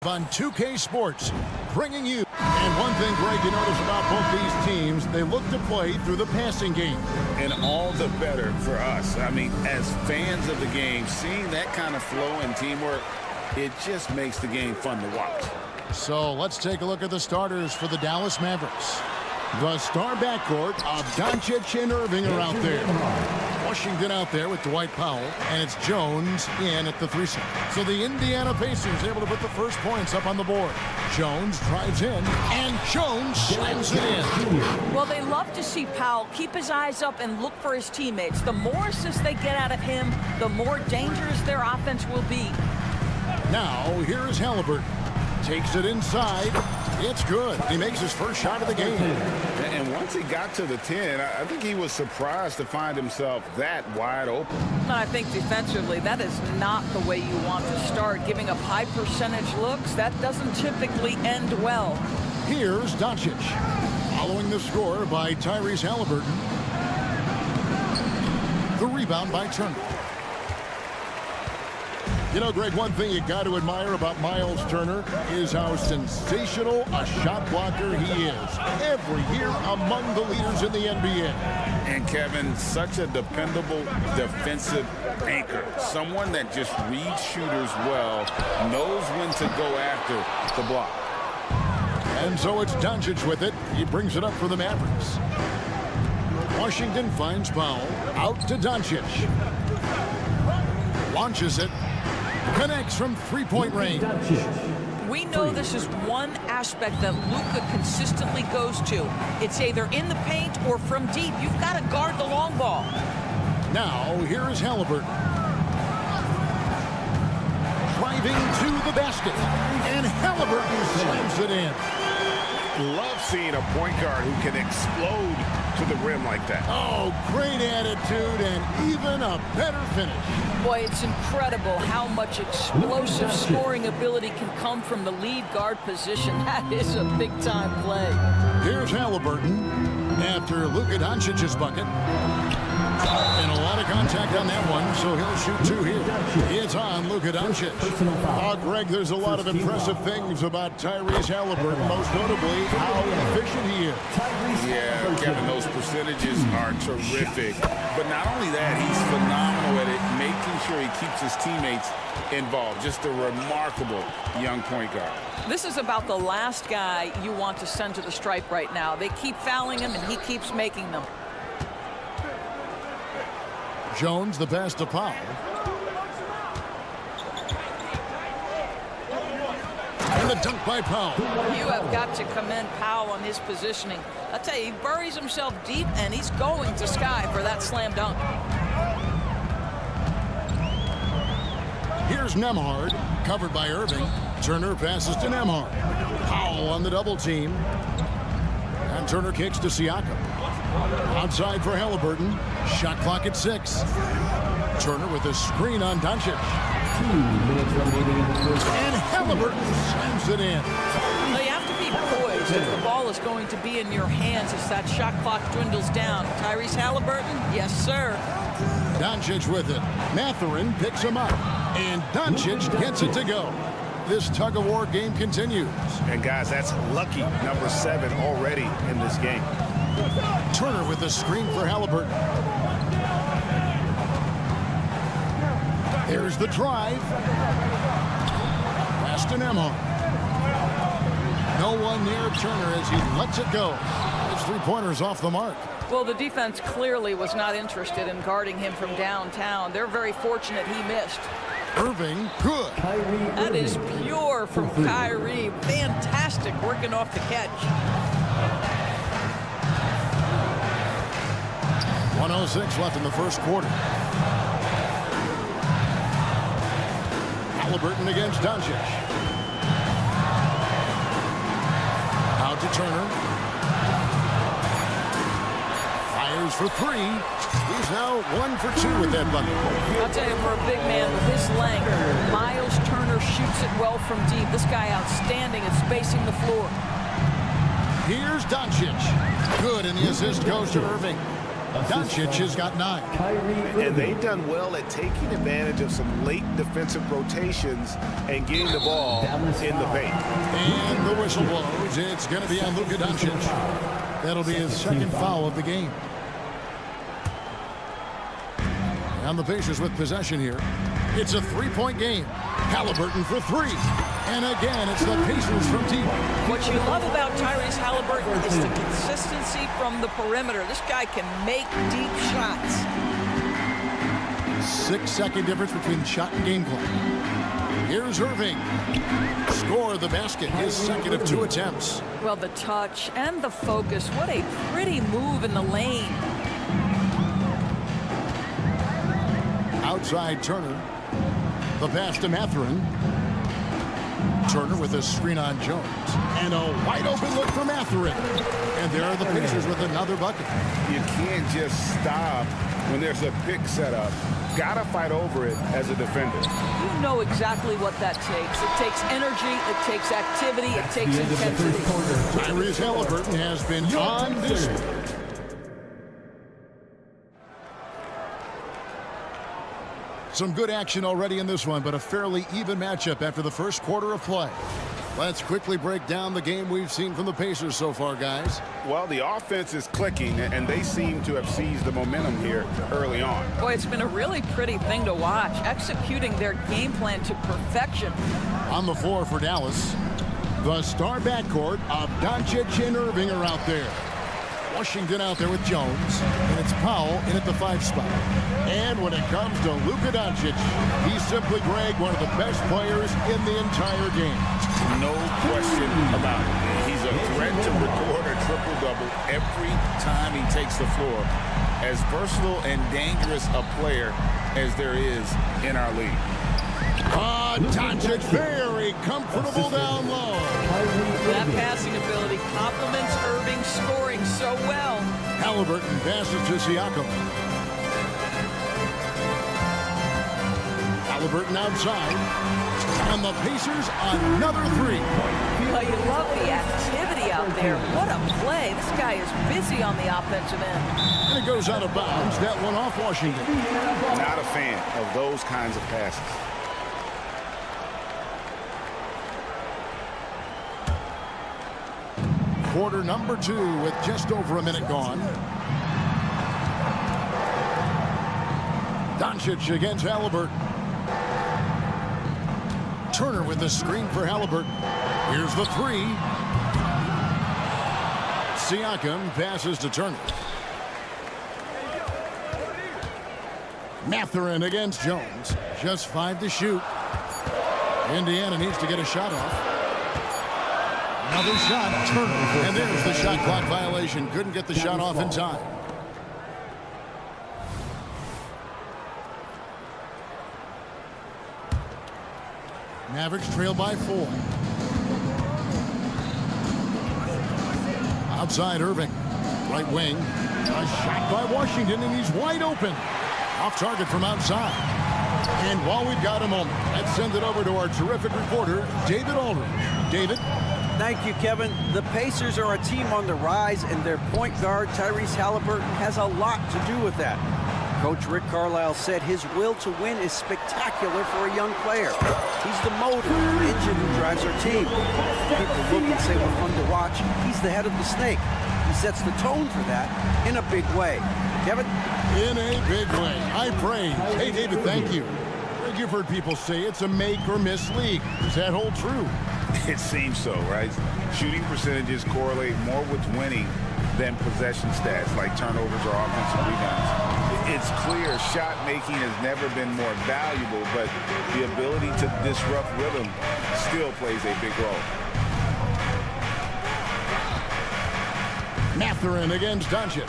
On 2K Sports, bringing you. And one thing, Greg, you notice about both these teams, they look to play through the passing game. And all the better for us. I mean, as fans of the game, seeing that kind of flow and teamwork, it just makes the game fun to watch. So let's take a look at the starters for the Dallas Mavericks. The star backcourt of Doncic and Irving are out there. Washington out there with Dwight Powell, and it's Jones in at the 3 seconds. So the Indiana Pacers able to put the first points up on the board. Jones drives in, and Jones slams it in. Well, they love to see Powell keep his eyes up and look for his teammates. The more assists they get out of him, the more dangerous their offense will be. Now, here is Halliburton. Takes it inside. It's good. He makes his first shot of the game. And once he got to the 10, I think he was surprised to find himself that wide open. I think defensively, that is not the way you want to start. Giving up high percentage looks, that doesn't typically end well. Here's Doncic. Following the score by Tyrese Halliburton. The rebound by Turner. You know, Greg, one thing you got to admire about Miles Turner is how sensational a shot blocker he is. Every year among the leaders in the NBA. And Kevin, such a dependable defensive anchor. Someone that just reads shooters well, knows when to go after the block. And so it's Doncic with it. He brings it up for the Mavericks. Washington finds Powell. Out to Doncic. Launches it. Connects from three-point range. We know this is one aspect that Luka consistently goes to. It's either in the paint or from deep. You've got to guard the long ball. Now, here is Halliburton. Driving to the basket. And Halliburton slams it in. Love seeing a point guard who can explode to the rim like that. Oh, great attitude and even a better finish. Boy, it's incredible how much explosive scoring ability can come from the lead guard position. That is a big-time play. Here's Halliburton after Luka Doncic's bucket. And a lot of contact on that one, so he'll shoot 2 here. It's on Luka Doncic. Oh, Greg, there's a lot of impressive things about Tyrese Halliburton, most notably how efficient he is. Yeah, Kevin, those percentages are terrific. But not only that, he's phenomenal at it, making sure he keeps his teammates involved. Just a remarkable young point guard. This is about the last guy you want to send to the stripe right now. They keep fouling him, and he keeps making them. Jones, the pass to Powell. And the dunk by Powell. You have got to commend Powell on his positioning. I'll tell you, he buries himself deep, and he's going to sky for that slam dunk. Here's Nembhard, covered by Irving. Turner passes to Nembhard. Powell on the double team. And Turner kicks to Siakam. Outside for Halliburton. Shot clock at 6. Turner with a screen on Doncic. 2 minutes remaining in the first. And Halliburton slams it in. Now you have to be poised if the ball is going to be in your hands as that shot clock dwindles down. Tyrese Halliburton, yes, sir. Doncic with it. Mathurin picks him up. And Doncic gets it to go. This tug-of-war game continues. And guys, that's lucky number 7 already in this game. Turner with a screen for Halliburton. Here's the drive. Pass to Nemo. No one near Turner as he lets it go. His three-pointers off the mark. Well, the defense clearly was not interested in guarding him from downtown. They're very fortunate he missed. Irving, good. That is pure from Kyrie. Fantastic working off the catch. 1:06 left in the first quarter. Halliburton against Doncic. Out to Turner. Fires for 3. He's now 1 for 2 with that bucket. I'll tell you, for a big man with his length, Miles Turner shoots it well from deep. This guy outstanding at spacing the floor. Here's Doncic. Good, and the assist goes to Irving. Doncic has got 9. And they've done well at taking advantage of some late defensive rotations and getting the ball in the paint. And the whistle blows. It's going to be on Luka Doncic. That'll be his second foul of the game. And the Pacers with possession here. It's a 3-point game. Halliburton for 3. And again, it's the Pacers from deep. What you love about Tyrese Halliburton is the consistency from the perimeter. This guy can make deep shots. 6-second difference between shot and game clock. Here's Irving. Score the basket, his second of 2 attempts. Well, the touch and the focus. What a pretty move in the lane. Outside Turner. The pass to Mathurin. Turner with a screen on Jones. And a wide open look for Mathurin. And there are the Pacers with another bucket. You can't just stop when there's a pick set up. Gotta fight over it as a defender. You know exactly what that takes. It takes energy, it takes activity, it takes intensity. Tyrese Halliburton has been on display. Some good action already in this one, but a fairly even matchup after the first quarter of play. Let's quickly break down the game we've seen from the Pacers so far, guys. Well, the offense is clicking, and they seem to have seized the momentum here early on. Boy, it's been a really pretty thing to watch, executing their game plan to perfection. On the floor for Dallas, the star backcourt of Doncic and Irving are out there. Washington out there with Jones, and it's Powell in at the 5 spot. And when it comes to Luka Doncic, he's simply, Greg, one of the best players in the entire game. No question about it. He's a threat to record a triple-double every time he takes the floor. As versatile and dangerous a player as there is in our league. Doncic very comfortable down low. That passing ability complements Irving's scoring so well. Halliburton passes to Siakam. Halliburton outside. And the Pacers another 3. Well, you love the activity out there. What a play. This guy is busy on the offensive end. And it goes out of bounds. That one off Washington. Not a fan of those kinds of passes. Quarter number 2 with just over a minute gone. Doncic against Halliburton. Turner with the screen for Halliburton. Here's the 3. Siakam passes to Turner. Mathurin against Jones. Just 5 to shoot. Indiana needs to get a shot off. Another shot, Turner. And there's the shot clock violation. Couldn't get the shot off in time. Mavericks trail by 4. Outside Irving. Right wing. A shot by Washington, and he's wide open. Off target from outside. And while we've got a moment, let's send it over to our terrific reporter, David Aldridge. David? Thank you, Kevin. The Pacers are a team on the rise, and their point guard, Tyrese Halliburton, has a lot to do with that. Coach Rick Carlisle said his will to win is spectacular for a young player. He's the motor, engine who drives our team. People look and say we're fun to watch. He's the head of the snake. He sets the tone for that in a big way. Kevin? In a big way. I praise. Hey, David, thank you. You've heard people say it's a make or miss league. Does that hold true? It seems so, right? Shooting percentages correlate more with winning than possession stats like turnovers or offensive rebounds. It's clear shot making has never been more valuable, but the ability to disrupt rhythm still plays a big role. Mathurin against Doncic.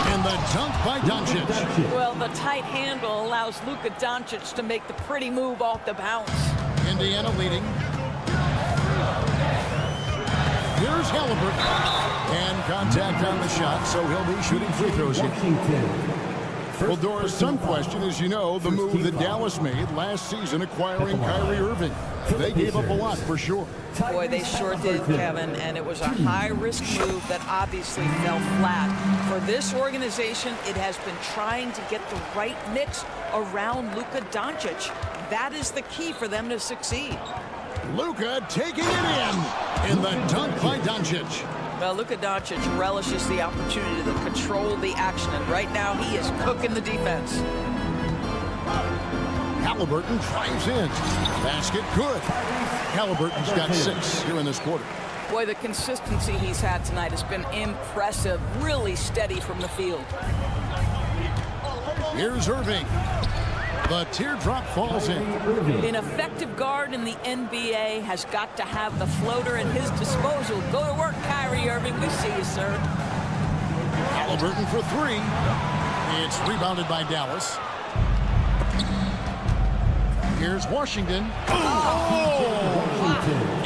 And the dunk by Doncic. Well, the tight handle allows Luka Doncic to make the pretty move off the bounce. Indiana leading. Here's Halliburton. And contact on the shot, so he'll be shooting free throws here. Well, Doris, some question, as you know, the move that Dallas made last season acquiring Kyrie Irving. They gave up a lot for sure. Boy, they sure did, Kevin, and it was a high-risk move that obviously fell flat. For this organization, it has been trying to get the right mix around Luka Doncic. That is the key for them to succeed. Luka taking it in the dunk by Doncic. Well, Luka Doncic relishes the opportunity to control the action, and right now he is cooking the defense. Halliburton drives in. Basket good. Halliburton's got 6 here in this quarter. Boy, the consistency he's had tonight has been impressive. Really steady from the field. Here's Irving. The teardrop falls in. An effective guard in the NBA has got to have the floater at his disposal. Go to work, Kyrie Irving. We see you, sir. Halliburton for 3. It's rebounded by Dallas. Here's Washington.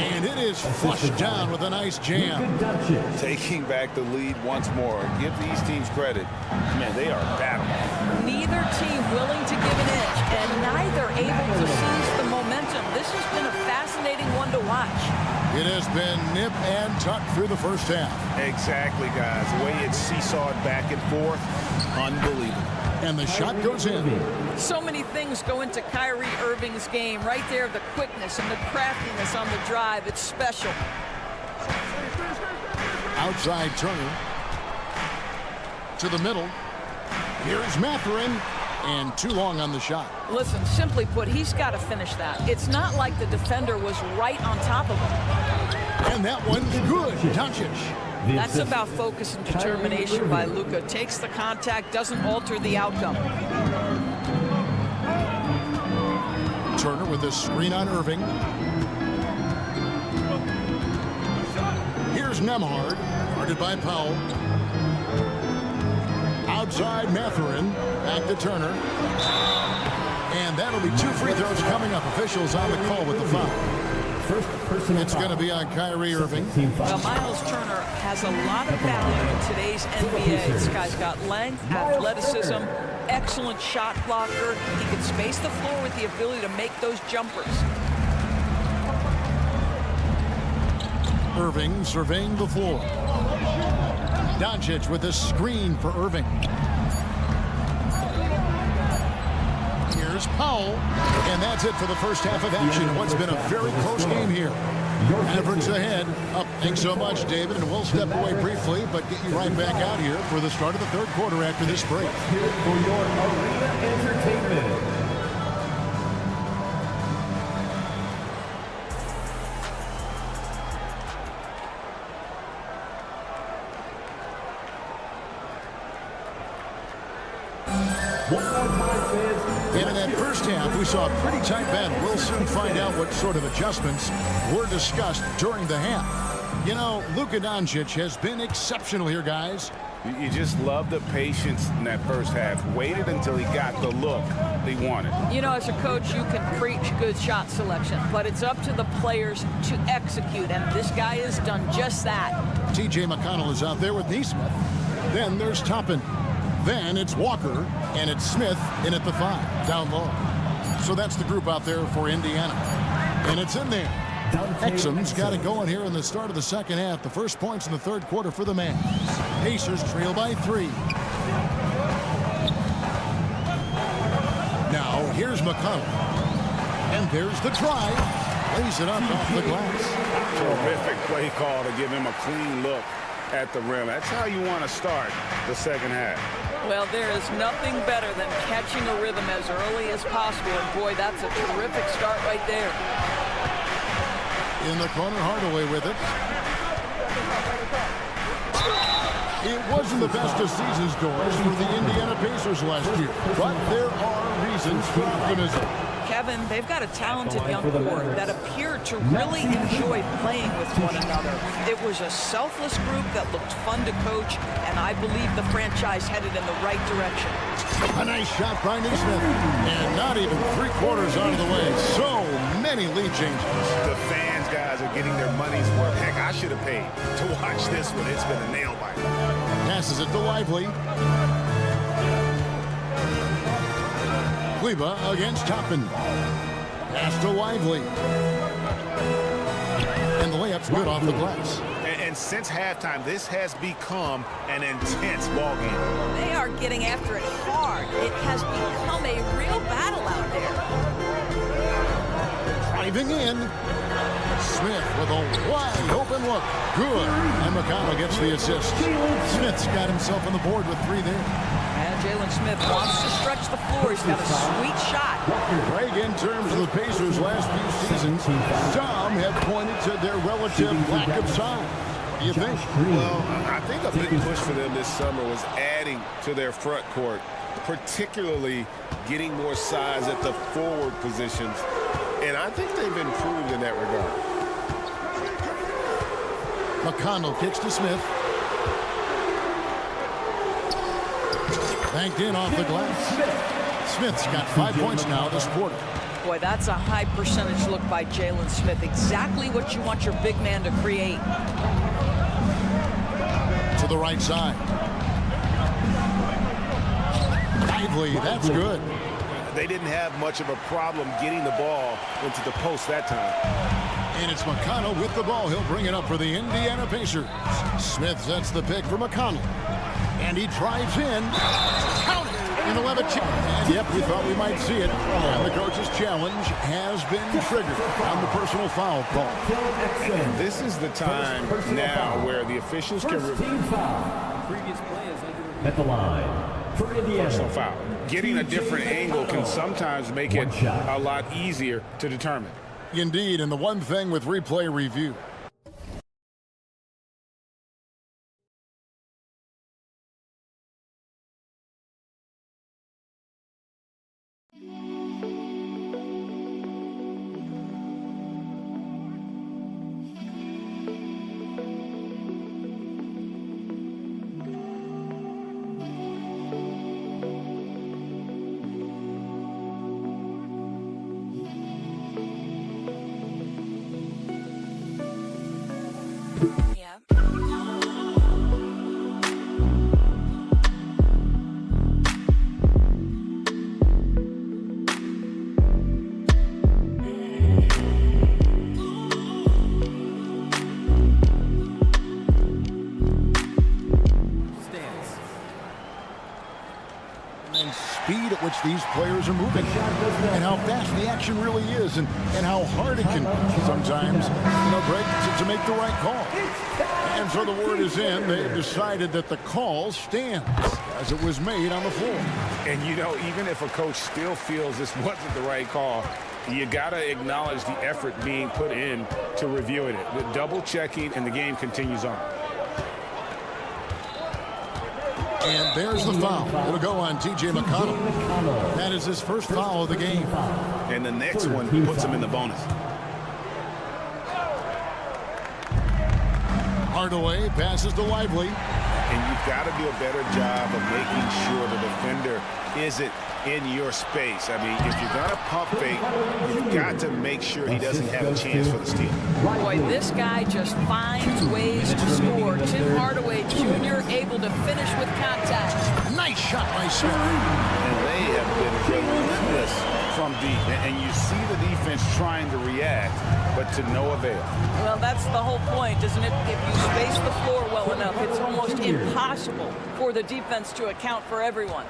And it is flushed down with a nice jam. Taking back the lead once more. Give these teams credit. Man, they are battling. Neither team willing to give an inch, and neither able to seize the momentum. This has been a fascinating one to watch. It has been nip and tuck through the first half. Exactly, guys. The way it's seesawed back and forth, unbelievable. And the shot goes in. So many things go into Kyrie Irving's game. Right there, the quickness and the craftiness on the drive. It's special. Outside Turner. To the middle. Here's Mathurin. And too long on the shot. Listen, simply put, he's got to finish that. It's not like the defender was right on top of him. And that one's good. Doncic. That's about focus and determination by Luka. Takes the contact, doesn't alter the outcome. Turner with a screen on Irving. Here's Nembhard, guarded by Powell. Outside Mathurin, back to Turner. And that'll be 2 free throws coming up. Officials on the call with the foul. It's going to be on Kyrie Irving. Well, Miles Turner has a lot of value in today's NBA. This guy's got length, athleticism, excellent shot blocker. He can space the floor with the ability to make those jumpers. Irving surveying the floor. Doncic with a screen for Irving. Here's Powell. And that's it for the first half of action. What's been a very close game here. Mavericks ahead. Thanks so much, David. And we'll step away briefly, but get you right back out here for the start of the third quarter after this break. Here for your arena entertainment. And in that first half, we saw a pretty tight battle. We'll soon find out what sort of adjustments were discussed during the half. You know, Luka Doncic has been exceptional here, guys. You just love the patience in that first half. Waited until he got the look he wanted. You know, as a coach, you can preach good shot selection, but it's up to the players to execute, and this guy has done just that. T.J. McConnell is out there with Neesmith. Then there's Toppin. Then it's Walker, and it's Smith in at the 5, down low. So that's the group out there for Indiana. And it's in there. Exum's got it going here in the start of the second half. The first points in the third quarter for the Mavs. Pacers trail by 3. Now, here's McConnell. And there's the drive. Lays it up off the glass. Terrific play call to give him a clean look at the rim. That's how you want to start the second half. Well, there is nothing better than catching a rhythm as early as possible. And boy, that's a terrific start right there. In the corner, Hardaway with it. It wasn't the best of season scores for the Indiana Pacers last year, but there are reasons for optimism. Kevin, they've got a talented young core that appear to really enjoy playing with one another. It was a selfless group that looked fun to coach, and I believe the franchise headed in the right direction. A nice shot by Neesmith, and not even 3/4 out of the way. So many lead changes. The fans, guys, are getting their money's worth. Heck, I should have paid to watch this one. It's been a nail biter. Passes it to Lively. Kleba against Toppin. Pass to Lively. And the layup's good off the glass. And since halftime, this has become an intense ball game. They are getting after it hard. It has become a real battle out there. Driving in. Smith with a wide open look. Good. And McConnell gets the assist. Smith's got himself on the board with 3 there. And Jalen Smith wants to stretch the floor. He's got a sweet shot. Greg, in terms of the Pacers' last few seasons, some have pointed to their relative lack of size. Do you think? Well, I think a big push for them this summer was adding to their front court, particularly getting more size at the forward positions. And I think they've improved in that regard. McConnell kicks to Smith. Banked in off the glass. Smith's got 5 points now this quarter. Boy, that's a high percentage look by Jalen Smith. Exactly what you want your big man to create. To the right side. Lively, that's good. They didn't have much of a problem getting the ball into the post that time. And it's McConnell with the ball. He'll bring it up for the Indiana Pacers. Smith sets the pick for McConnell. And he drives in. Count it! In 11. And yep, we thought we might see it. And the coach's challenge has been triggered on the personal foul call. And this is the time now where the officials can review. At the line for Indiana. Personal foul. Getting a different angle can sometimes make it a lot easier to determine. Indeed, and the one thing with replay review. Speed at which these players are moving and how fast the action really is and how hard it can sometimes, Greg, to make the right call. And so the word is in. They've decided that the call stands as it was made on the floor. And, even if a coach still feels this wasn't the right call, you got to acknowledge the effort being put in to reviewing it. With double checking, and the game continues on. And there's the foul. It'll go on T.J. McConnell. That is his first foul of the game. And the next one puts him in the bonus. Hardaway passes to Lively. And you've got to do a better job of making sure the defender isn't in your space. I mean, if you're going to pump fake, you've got to make sure he doesn't have a chance for the steal. Boy, this guy just finds ways to score. Tim Hardaway Jr. able to finish with contact. Nice shot by Smith. And they have been relentless from deep. And you see the defense trying to react, but to no avail. Well, that's the whole point, isn't it? If you space the floor well enough, it's almost impossible for the defense to account for everyone.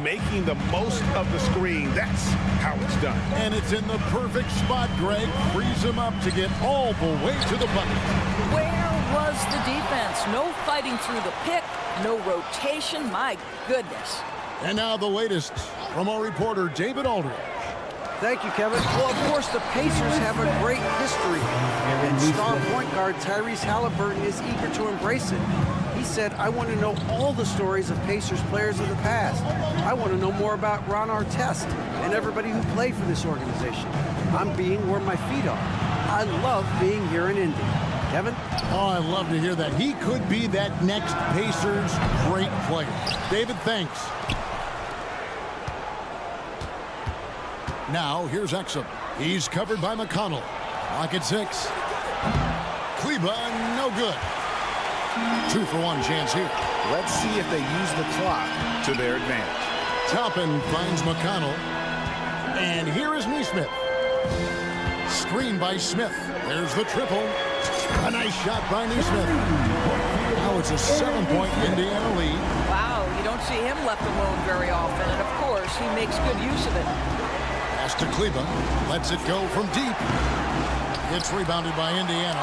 Making the most of the screen, that's how it's done. And it's in the perfect spot, Greg. Frees him up to get all the way to the bucket. Where was the defense? No fighting through the pick, no rotation. My goodness. And now the latest from our reporter, David Aldridge. Thank you, Kevin. Well, of course, the Pacers have a great history, and star point guard Tyrese Halliburton is eager to embrace it. He said, I want to know all the stories of Pacers players of the past. I want to know more about Ron Artest and everybody who played for this organization. I'm being where my feet are. I love being here in Indy. Kevin? Oh, I love to hear that. He could be that next Pacers great player. David, thanks. Now, here's Exum. He's covered by McConnell. Clock at 6. Kleba, no good. 2-for-1 chance here. Let's see if they use the clock to their advantage. Toppin finds McConnell. And here is Neesmith. Screen by Smith. There's the triple. A nice shot by Neesmith. Now it's a 7-point Indiana lead. Wow, you don't see him left alone very often. And, of course, he makes good use of it. Pass to Kleba. Lets it go from deep. It's rebounded by Indiana.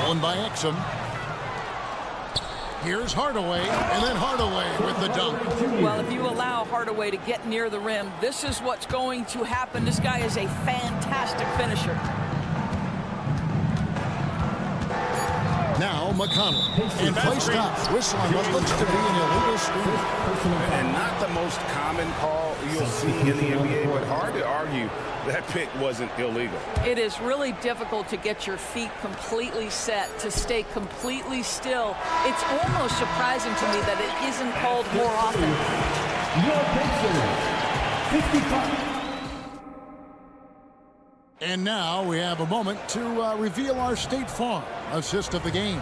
Stolen by Exum. Here's Hardaway, and then Hardaway with the dunk. Well, if you allow Hardaway to get near the rim, this is what's going to happen. This guy is a fantastic finisher. Now McConnell. And play stops. Whistle on what looks to be an illegal screen. And not the most common call you'll see in the NBA, but hard to argue that pick wasn't illegal. It is really difficult to get your feet completely set, to stay completely still. It's almost surprising to me that it isn't called more often. And now we have a moment to reveal our State Farm assist of the game.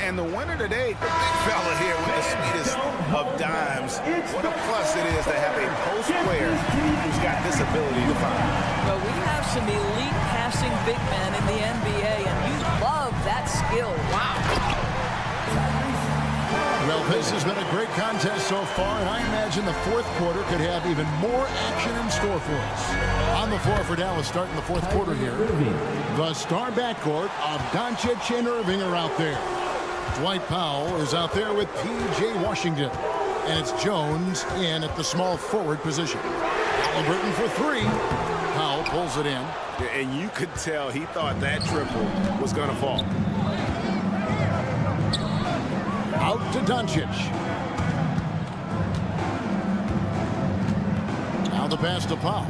And the winner today, the big fella here with the sweetest of dimes. What a plus it is to have a post player who's got this ability to find. Well, we have some elite passing big men in the NBA, and you love that skill. Wow. Well, this has been a great contest so far, and I imagine the fourth quarter could have even more action in store for us. On the floor for Dallas starting the fourth quarter here. The star backcourt of Doncic and Irving are out there. Dwight Powell is out there with P.J. Washington. And it's Jones in at the small forward position. Halliburton for three. Powell pulls it in. And you could tell he thought that triple was going to fall. Out to Doncic. Now the pass to Powell.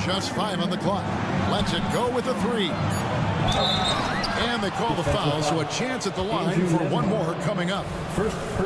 Just 5 on the clock. Lets it go with a three. And they call the foul, so a chance at the line for one more coming up.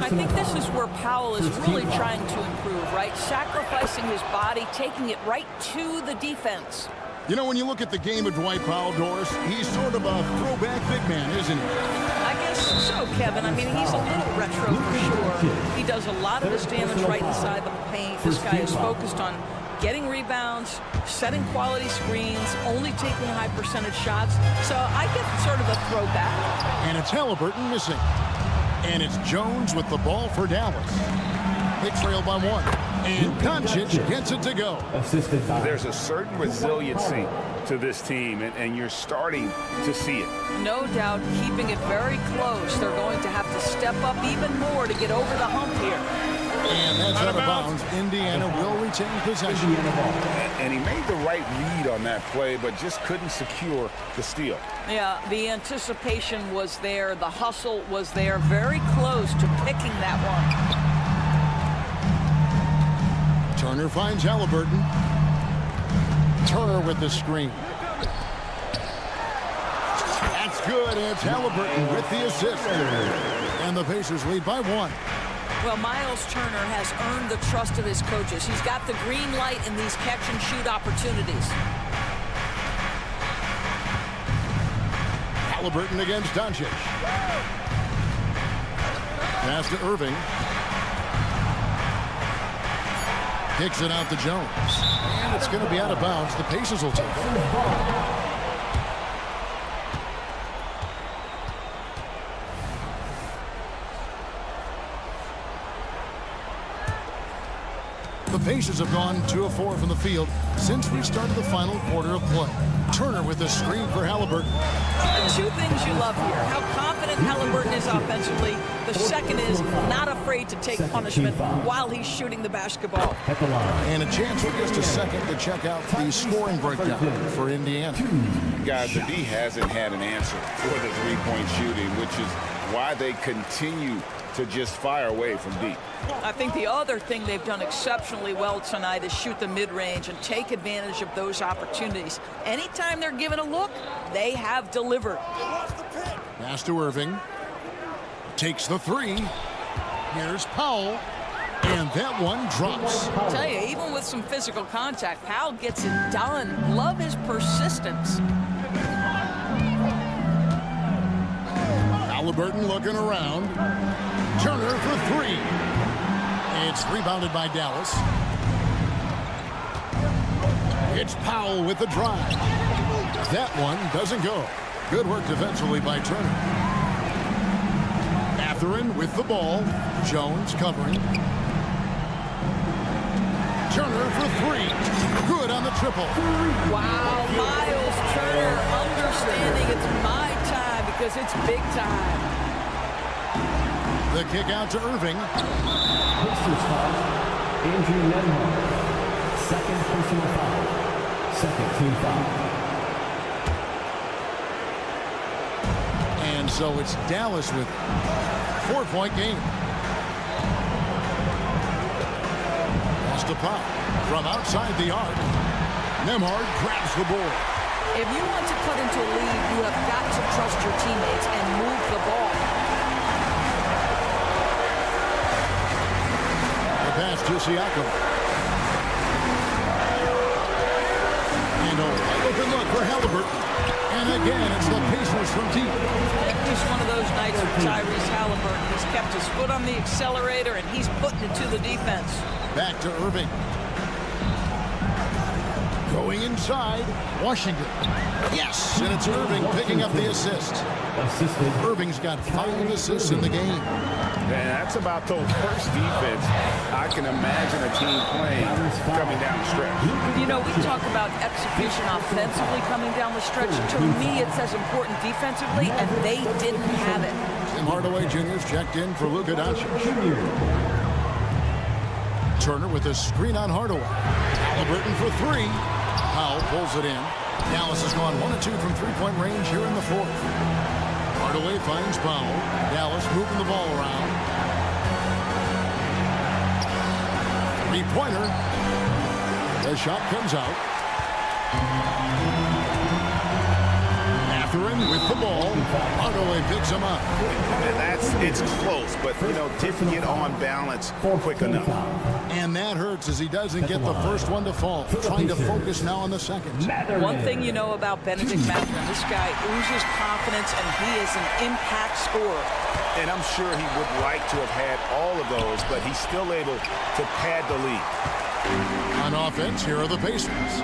I think this is where Powell is really trying to improve, right? Sacrificing his body, taking it right to the defense. You know, when you look at the game of Dwight Powell, Doris, he's sort of a throwback big man, isn't he? I guess so, Kevin. I mean, he's a little retro for sure. He does a lot of his damage right inside the paint. This guy is focused on getting rebounds, setting quality screens, only taking high percentage shots. So I get sort of a throwback. And it's Halliburton missing. And it's Jones with the ball for Dallas. They trail by one. And Doncic gets it to go. There's a certain resiliency to this team, and you're starting to see it. No doubt, keeping it very close. They're going to have to step up even more to get over the hump here. And that's out of bounds. Indiana will retain possession. And he made the right read on that play, but just couldn't secure the steal. Yeah, the anticipation was there. The hustle was there. Very close to picking that one. Turner finds Halliburton. Turner with the screen. That's good. And it's Halliburton with the assist. And the Pacers lead by one. Well, Miles Turner has earned the trust of his coaches. He's got the green light in these catch-and-shoot opportunities. Halliburton against Doncic. Pass to Irving. Kicks it out to Jones. And it's going to be out of bounds. The Pacers will take it. The Pacers have gone 2 of 4 from the field since we started the final quarter of play. Turner with a screen for Halliburton. Two things you love here. How confident Halliburton is offensively. The second is not afraid to take punishment while he's shooting the basketball. And a chance for just a second to check out the scoring breakdown for Indiana. Guys, the D hasn't had an answer for the three-point shooting, which is why they continue to just fire away from deep. I think the other thing they've done exceptionally well tonight is shoot the mid-range and take advantage of those opportunities. Anytime they're given a look, they have delivered. Pass to Irving. Takes the three. Here's Powell. And that one drops. I'll tell you, even with some physical contact, Powell gets it done. Love his persistence. Halliburton Halliburton looking around. Turner for three. It's rebounded by Dallas. It's Powell with the drive. That one doesn't go. Good work defensively by Turner. Mathurin with the ball. Jones covering. Turner for three. Good on the triple. Wow, Miles Turner understanding it's my time because it's big time. The kick out to Irving. Pacers foul. Andrew Nemo. Second personal foul. Second team foul. And so it's Dallas with 4-point game. Lost a puck from outside the arc. Nembhard grabs the ball. If you want to cut into a lead, you have got to trust your teammates and move the ball. The pass to Siakam. And a wide open look for Halliburton. And again, it's the Pacers from deep. Just one of those nights for Tyrese Halliburton. He's kept his foot on the accelerator, and he's putting it to the defense. Back to Irving. Going inside, Washington. Yes, and it's Irving picking up the assist. Irving's got 5 assists in the game. Man, that's about the worst defense I can imagine a team playing coming down the stretch. You know, we talk about execution offensively coming down the stretch. To me, it's as important defensively, and they didn't have it. Tim Hardaway Jr.'s checked in for Luka Doncic. Turner with a screen on Hardaway. Halliburton for three. Powell pulls it in. Dallas has gone 1 of 2 from three-point range here in the fourth. Hardaway finds Powell. Dallas moving the ball around. Three-pointer. The shot comes out. Mathurin with the ball. Hardaway picks him up. And it's close, but, you know, didn't get on balance quick enough. And that hurts as he doesn't get the first one to fall. Trying to focus now on the second. One thing you know about Benedict Mathurin, this guy oozes confidence, and he is an impact scorer. And I'm sure he would like to have had all of those, but he's still able to pad the lead. On offense, here are the Pacers.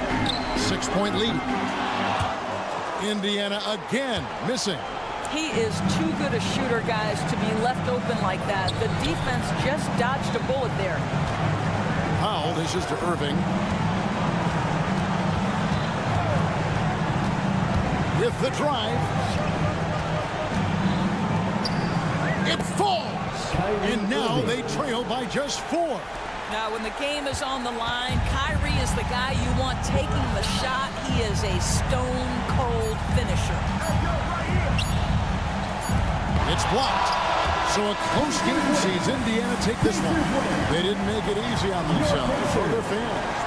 6-point lead. Indiana again missing. He is too good a shooter, guys, to be left open like that. The defense just dodged a bullet there. Powell dishes to Irving. With the drive. It falls. And now they trail by just 4. Now, when the game is on the line, Kyrie is the guy you want taking the shot. He is a stone-cold finisher. It's blocked. So a close game sees Indiana take this one. They didn't make it easy on themselves for their fans.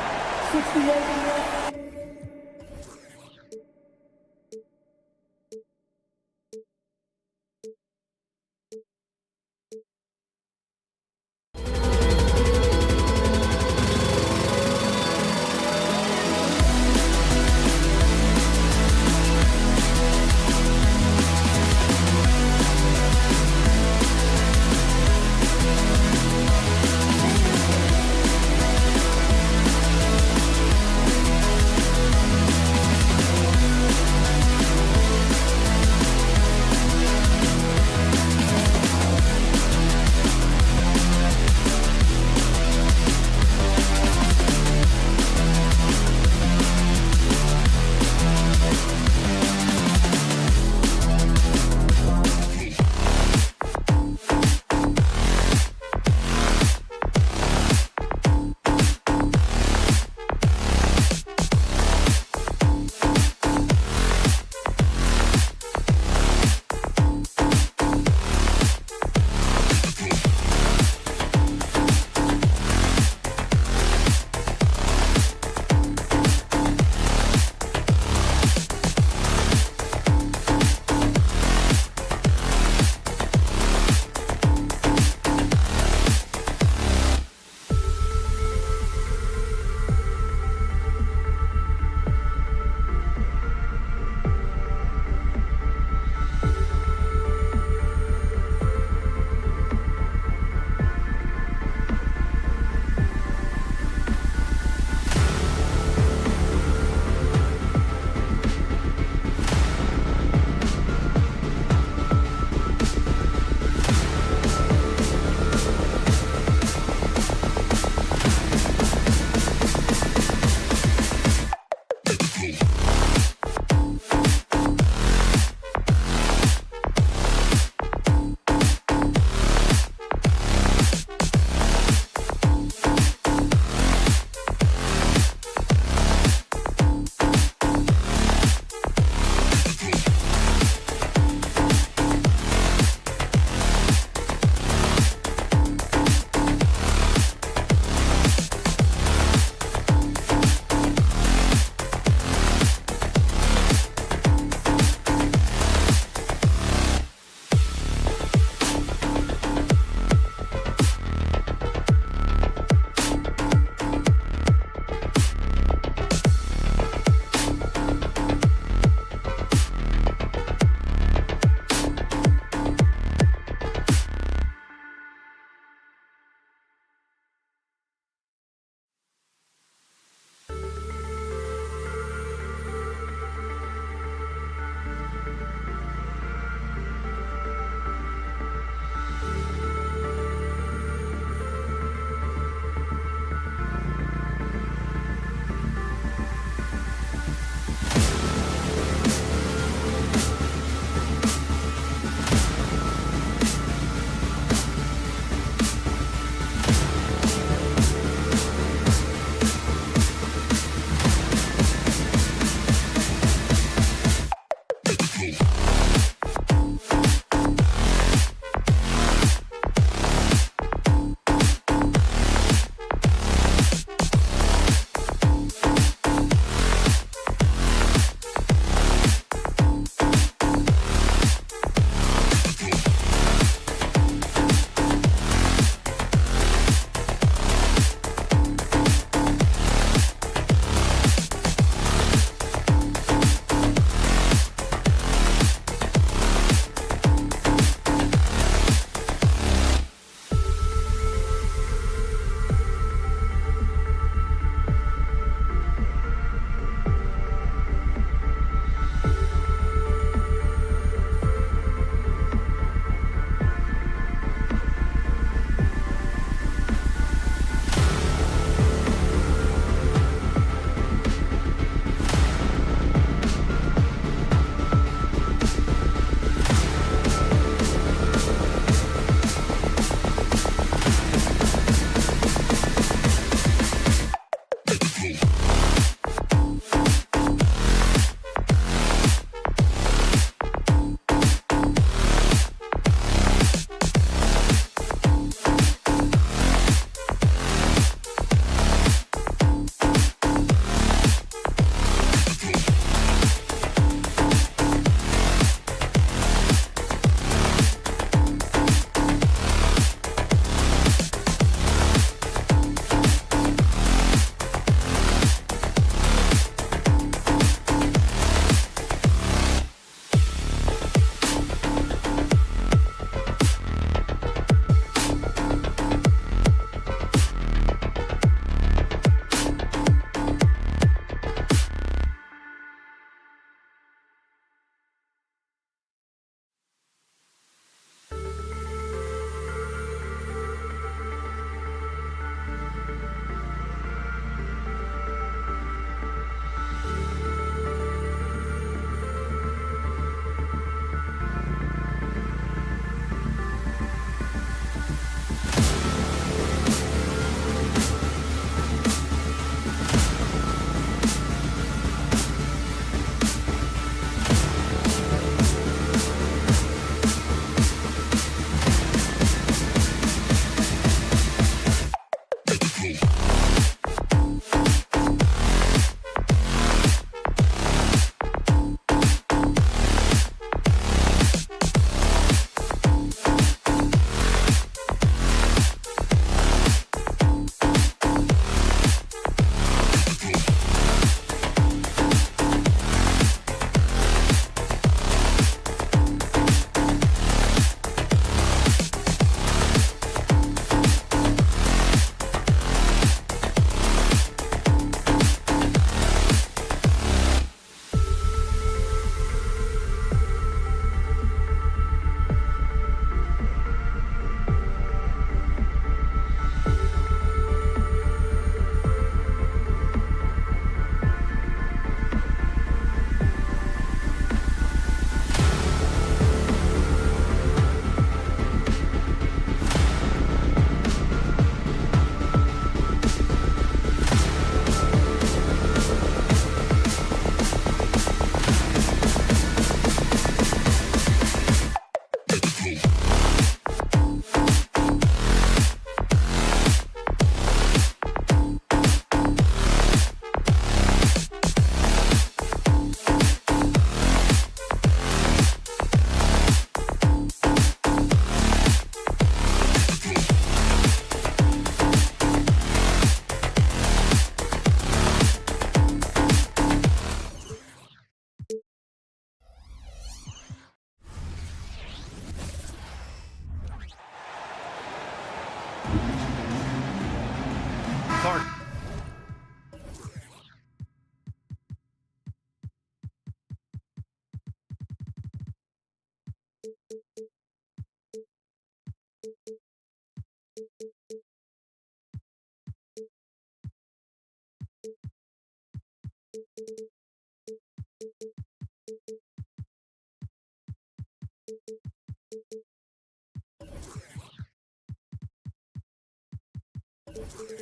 The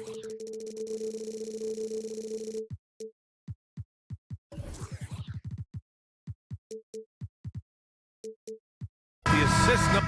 assist.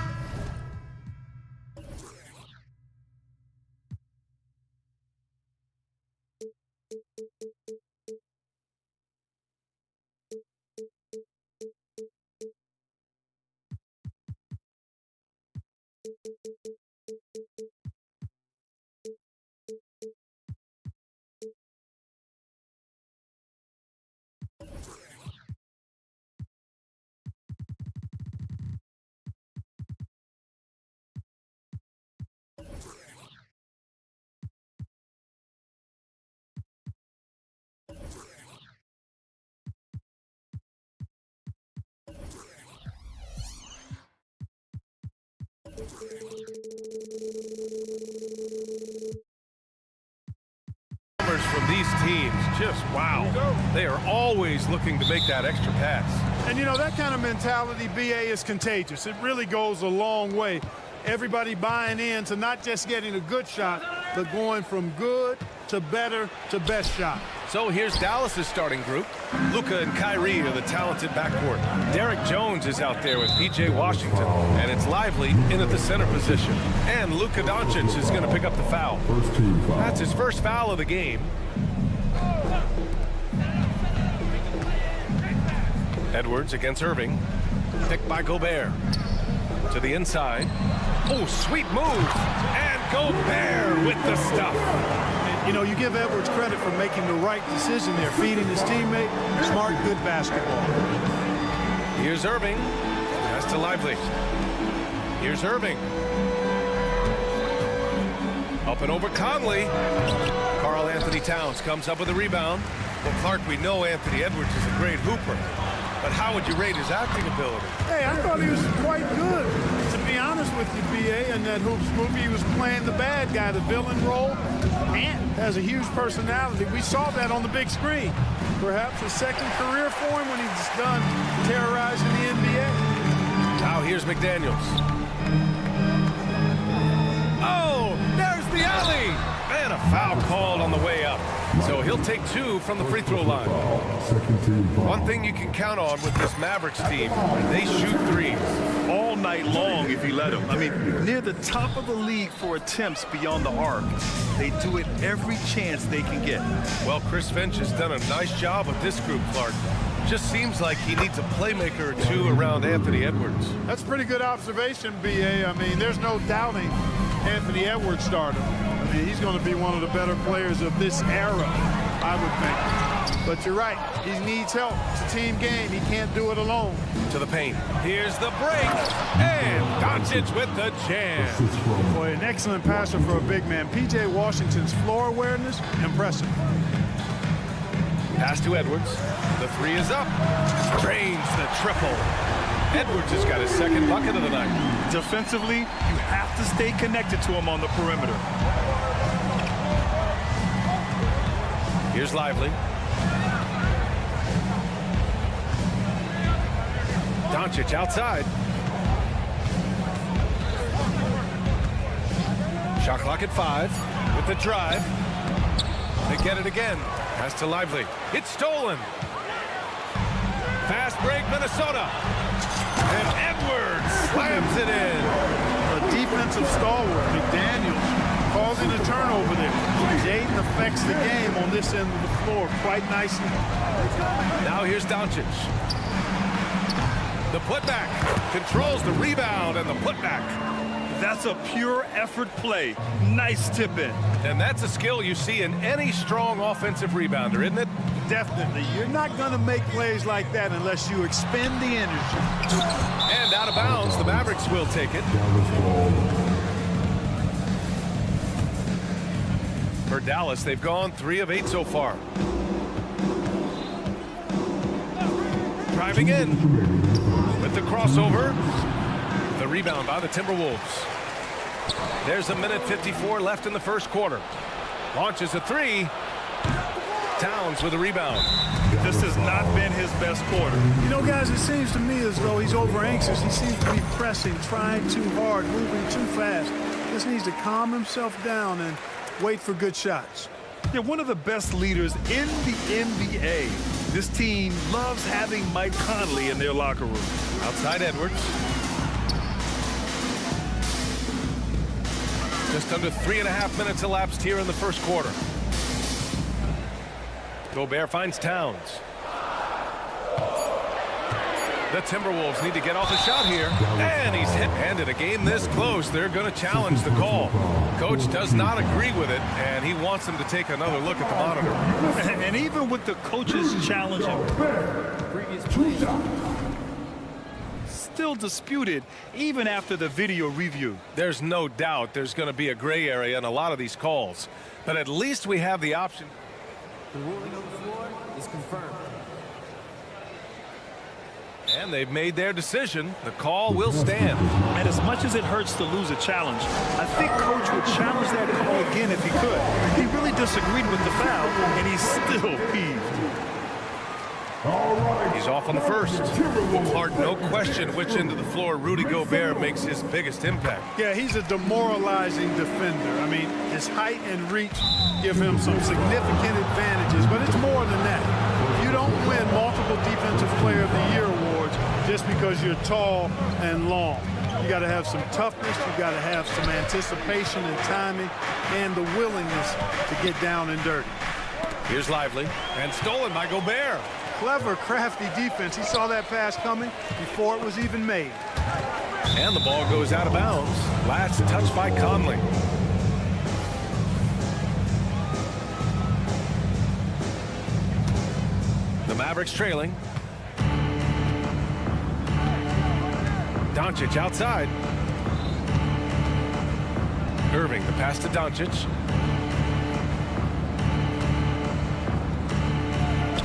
From these teams, just wow. They are always looking to make that extra pass. And you know, that kind of mentality, BA, is contagious. It really goes a long way. Everybody buying in to not just getting a good shot, but going from good to better to best shot. So here's Dallas's starting group. Luka and Kyrie are the talented backcourt. Derek Jones is out there with P.J. Washington, and it's Lively in at the center position. And Luka Doncic is going to pick up the foul. That's his first foul of the game. Edwards against Irving. Picked by Gobert. To the inside. Oh, sweet move. And Gobert with the stuff. You know, you give Edwards credit for making the right decision there, feeding his teammate. Smart, good basketball. Here's Irving. Pass to Lively. Here's Irving. Up and over Conley. Karl Anthony Towns comes up with a rebound. Well, Clark, we know Anthony Edwards is a great hooper. But how would you rate his acting ability? Hey, I thought he was quite good. To be honest with you, BA, in that Hoops movie, he was playing the bad guy, the villain role, and has a huge personality. We saw that on the big screen. Perhaps a second career for him when he's done terrorizing the NBA. Now here's McDaniels. Oh, there's the alley! And a foul called on the way up. So he'll take two from the free throw line. One thing you can count on with this Mavericks team, they shoot threes. All night long if he let them. I mean, near the top of the league for attempts beyond the arc. They do it every chance they can get. Well, Chris Finch has done a nice job with this group, Clark. Just seems like he needs a playmaker or two around Anthony Edwards. That's a pretty good observation, BA. I mean, there's no doubting Anthony Edwards started. I mean, he's going to be one of the better players of this era, I would think. But you're right. He needs help. It's a team game. He can't do it alone. To the paint. Here's the break. And Doncic with the jam. Boy, an excellent passer for a big man. P.J. Washington's floor awareness, impressive. Pass to Edwards. The three is up. Drains the triple. Edwards has got his second bucket of the night. Defensively, you have to stay connected to him on the perimeter. Here's Lively. Doncic outside. Shot clock at 5 with the drive. They get it again. Pass to Lively. It's stolen. Fast break, Minnesota. And Edwards slams it in. A defensive stalwart, McDaniels, causing a turnover there. Jaden affects the game on this end of the floor quite nicely. Now here's Doncic. The putback. Controls the rebound and the putback. That's a pure effort play. Nice tip in. And that's a skill you see in any strong offensive rebounder, isn't it? Definitely. You're not going to make plays like that unless you expend the energy. And out of bounds, the Mavericks will take it. For Dallas, they've gone 3 of 8 so far. Driving in with the crossover. The rebound by the Timberwolves. There's 1:54 left in the first quarter. Launches a 3. Towns with a rebound. This has not been his best quarter. You know, guys, it seems to me as though he's over anxious. He seems to be pressing, trying too hard, moving too fast. Just needs to calm himself down and wait for good shots. They're one of the best leaders in the NBA. This team loves having Mike Conley in their locker room. Outside Edwards. Just under 3.5 minutes elapsed here in the first quarter. Gobert finds Towns. The Timberwolves need to get off the shot here. And he's hit. And in a game this close, they're going to challenge the call. Coach does not agree with it, and he wants them to take another look at the monitor. And even with the coaches challenging, still disputed even after the video review. There's no doubt there's going to be a gray area in a lot of these calls. But at least we have the option. The ruling on the floor is confirmed. And they've made their decision. The call will stand. And as much as it hurts to lose a challenge, I think Coach would challenge that call again if he could. He really disagreed with the foul, and he's still peeved. He's off on the first. Clark, no question which end of the floor Rudy Gobert makes his biggest impact. Yeah, he's a demoralizing defender. I mean, his height and reach give him some significant advantages, but it's more than that. You don't win multiple Defensive Player of the Year awards just because you're tall and long. You got to have some toughness, you got to have some anticipation and timing, and the willingness to get down and dirty. Here's Lively, and stolen by Gobert. Clever, crafty defense. He saw that pass coming before it was even made. And the ball goes out of bounds. Last touch by Conley. The Mavericks trailing. Doncic outside. Irving, the pass to Doncic.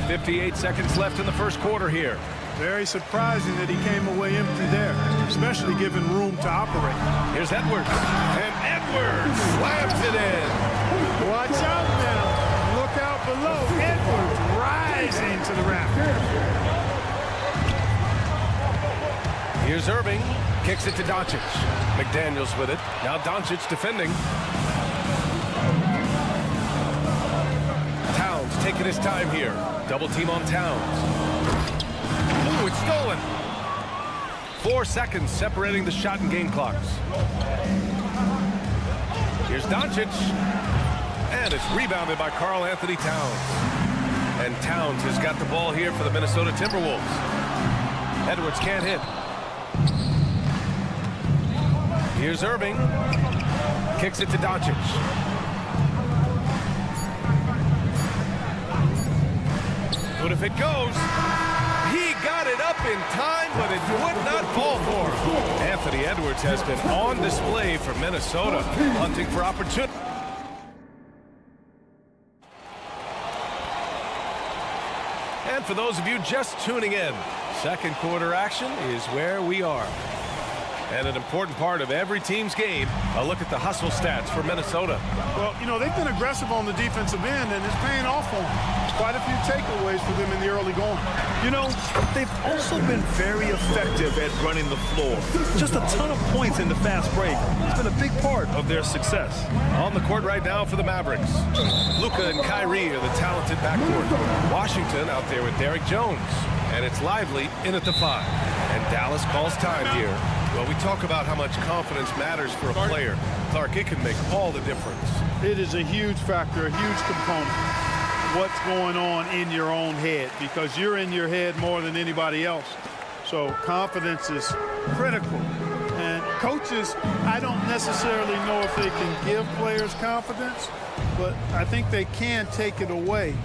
58 seconds left in the first quarter here. Very surprising that he came away empty there, especially given room to operate. Here's Edwards. And Edwards slams it in. Watch out now. Look out below. Edwards rising to the rafters. Here's Irving. Kicks it to Doncic. McDaniels with it. Now Doncic defending. Towns taking his time here. Double team on Towns. Ooh, it's stolen. 4 seconds separating the shot and game clocks. Here's Doncic. And it's rebounded by Karl Anthony Towns. And Towns has got the ball here for the Minnesota Timberwolves. Edwards can't hit. Here's Irving. Kicks it to Doncic. But if it goes, he got it up in time, but it would not fall for him. Anthony Edwards has been on display for Minnesota, hunting for opportunity. And for those of you just tuning in, second quarter action is where we are. And an important part of every team's game, a look at the hustle stats for Minnesota. Well, you know, they've been aggressive on the defensive end, and it's paying off for them. Quite a few takeaways for them in the early going. You know, they've also been very effective at running the floor. Just a ton of points in the fast break. It's been a big part of their success. On the court right now for the Mavericks. Luka and Kyrie are the talented backcourt. Washington out there with Derrick Jones. And it's Lively in at the 5. And Dallas calls time here. Well, we talk about how much confidence matters for a player. Clark, it can make all the difference. It is a huge factor, a huge component. What's going on in your own head, because you're in your head more than anybody else. So confidence is critical. And coaches, I don't necessarily know if they can give players confidence, but I think they can take it away.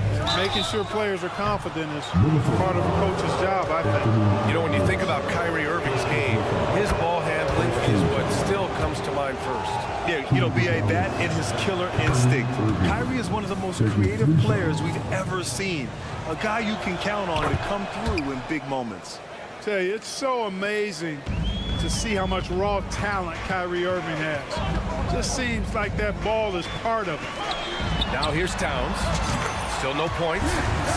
And making sure players are confident is part of a coach's job, I think. You know, when you think about Kyrie Irving's game, his ball handling is what still comes to mind first. Yeah, you know, B.A., that and his killer instinct. Kyrie is one of the most creative players we've ever seen. A guy you can count on to come through in big moments. I tell you, it's so amazing to see how much raw talent Kyrie Irving has. Just seems like that ball is part of it. Now here's Towns. Still no points.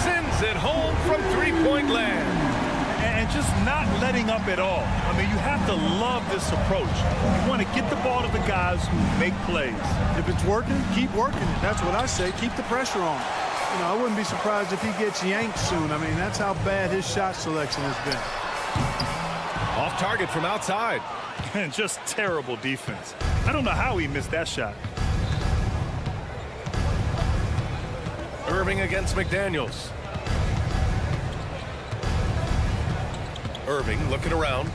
Sends it home from three-point land. And they're just not letting up at all. I mean, you have to love this approach. You want to get the ball to the guys who make plays. If it's working, keep working it. That's what I say. Keep the pressure on. You know, I wouldn't be surprised if he gets yanked soon. I mean, that's how bad his shot selection has been. Off target from outside. And just terrible defense. I don't know how he missed that shot. Irving against McDaniels. Irving looking around.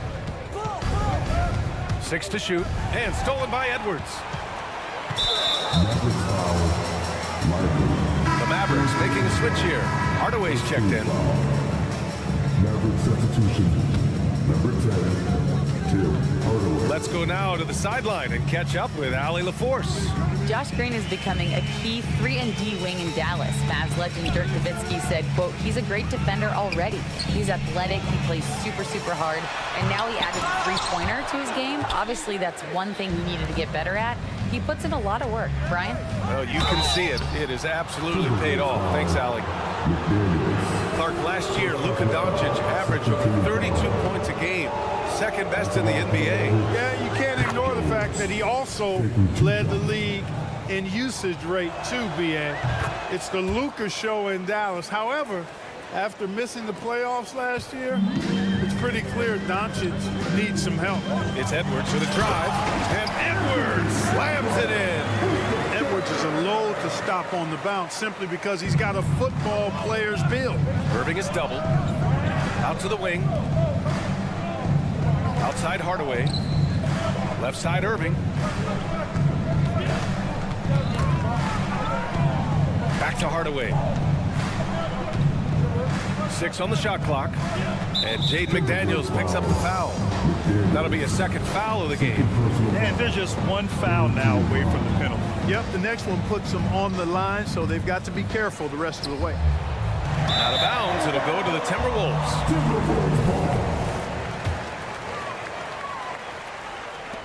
6 to shoot. And stolen by Edwards. The Mavericks making a switch here. Hardaway's checked in. Maverick substitution. Number 10, Hardaway. Let's go now to the sideline and catch up with Allie LaForce. Josh Green is becoming a key 3-and-D wing in Dallas. Mavs legend Dirk Nowitzki said, quote, he's a great defender already. He's athletic, he plays super, super hard, and now he added a three-pointer to his game. Obviously, that's one thing he needed to get better at. He puts in a lot of work. Brian? Well, you can see it. It has absolutely paid off. Thanks, Allie. Clark, last year, Luka Doncic averaged over 32 points a game. Second best in the NBA. Yeah, you can't ignore the fact that he also led the league in usage rate too, BA. It's the Luka show in Dallas. However, after missing the playoffs last year, it's pretty clear Doncic needs some help. It's Edwards for the drive, and Edwards slams it in. Edwards is a load to stop on the bounce simply because he's got a football player's build. Irving is doubled. Out to the wing. Outside Hardaway. Left side Irving. Back to Hardaway. 6 on the shot clock. And Jaden McDaniels picks up the foul. That'll be a second foul of the game. And there's just one foul now away from the penalty. Yep, the next one puts them on the line, so they've got to be careful the rest of the way. Out of bounds, it'll go to the Timberwolves.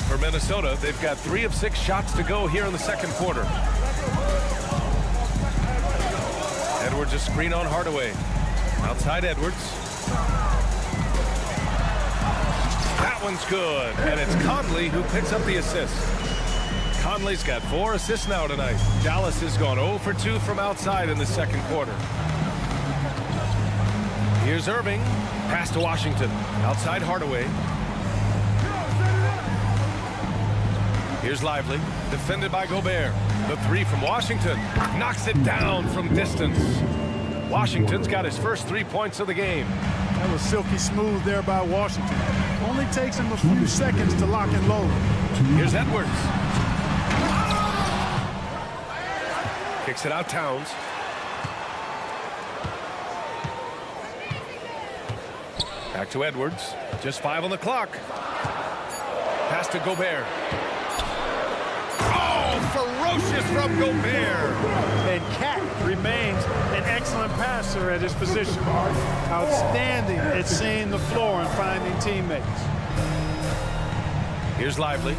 For Minnesota, they've got 3 of 6 shots to go here in the second quarter. Edwards a screen on Hardaway. Outside Edwards. That one's good, and it's Conley who picks up the assist. Conley's got 4 assists now tonight. Dallas has gone 0 for 2 from outside in the second quarter. Here's Irving. Pass to Washington. Outside Hardaway. Here's Lively. Defended by Gobert. The 3 from Washington. Knocks it down from distance. Washington's got his first 3 points of the game. That was silky smooth there by Washington. Only takes him a few seconds to lock and load. Here's Edwards. Kicks it out Towns. Back to Edwards. Just 5 on the clock. Pass to Gobert. Ferocious from Gobert. And Cat remains an excellent passer at his position. Outstanding at seeing the floor and finding teammates. Here's Lively.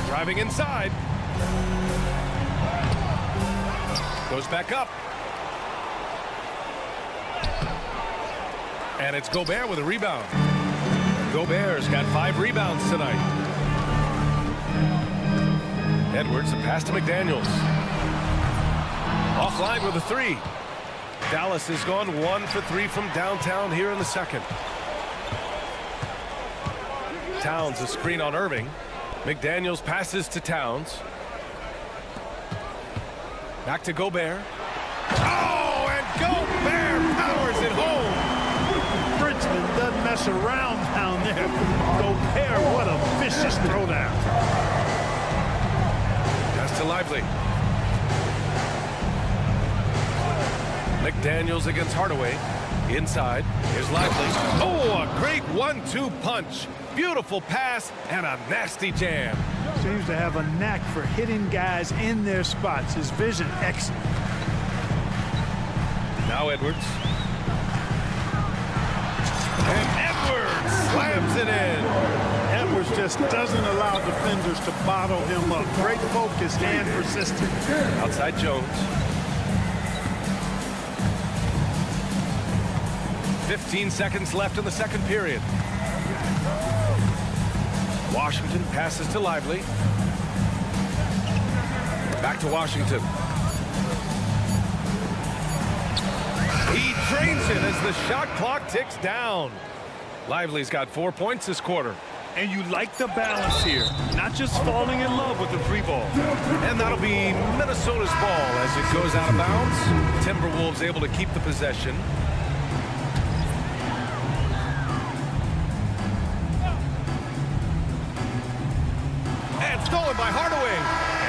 Driving inside. Goes back up. And it's Gobert with a rebound. Gobert's got 5 rebounds tonight. Edwards, a pass to McDaniels. Offline with a 3. Dallas has gone 1 for 3 from downtown here in the second. Towns a screen on Irving. McDaniels passes to Towns. Back to Gobert. Oh, and Gobert powers it home. Bridgman doesn't mess around down there. Gobert, what a vicious throwdown. To Lively. McDaniels against Hardaway. Inside. Here's Lively. Oh, a great 1-2 punch. Beautiful pass and a nasty jam. Seems to have a knack for hitting guys in their spots. His vision excellent. Now Edwards. And Edwards slams it in. Edwards just doesn't allow defenders to bottle him up. Great focus and persistence. Outside Jones. 15 seconds left in the second period. Washington passes to Lively. Back to Washington. He drains it as the shot clock ticks down. Lively's got 4 points this quarter. And you like the balance here, not just falling in love with the free ball. And that'll be Minnesota's ball as it goes out of bounds. Timberwolves able to keep the possession. And stolen by Hardaway.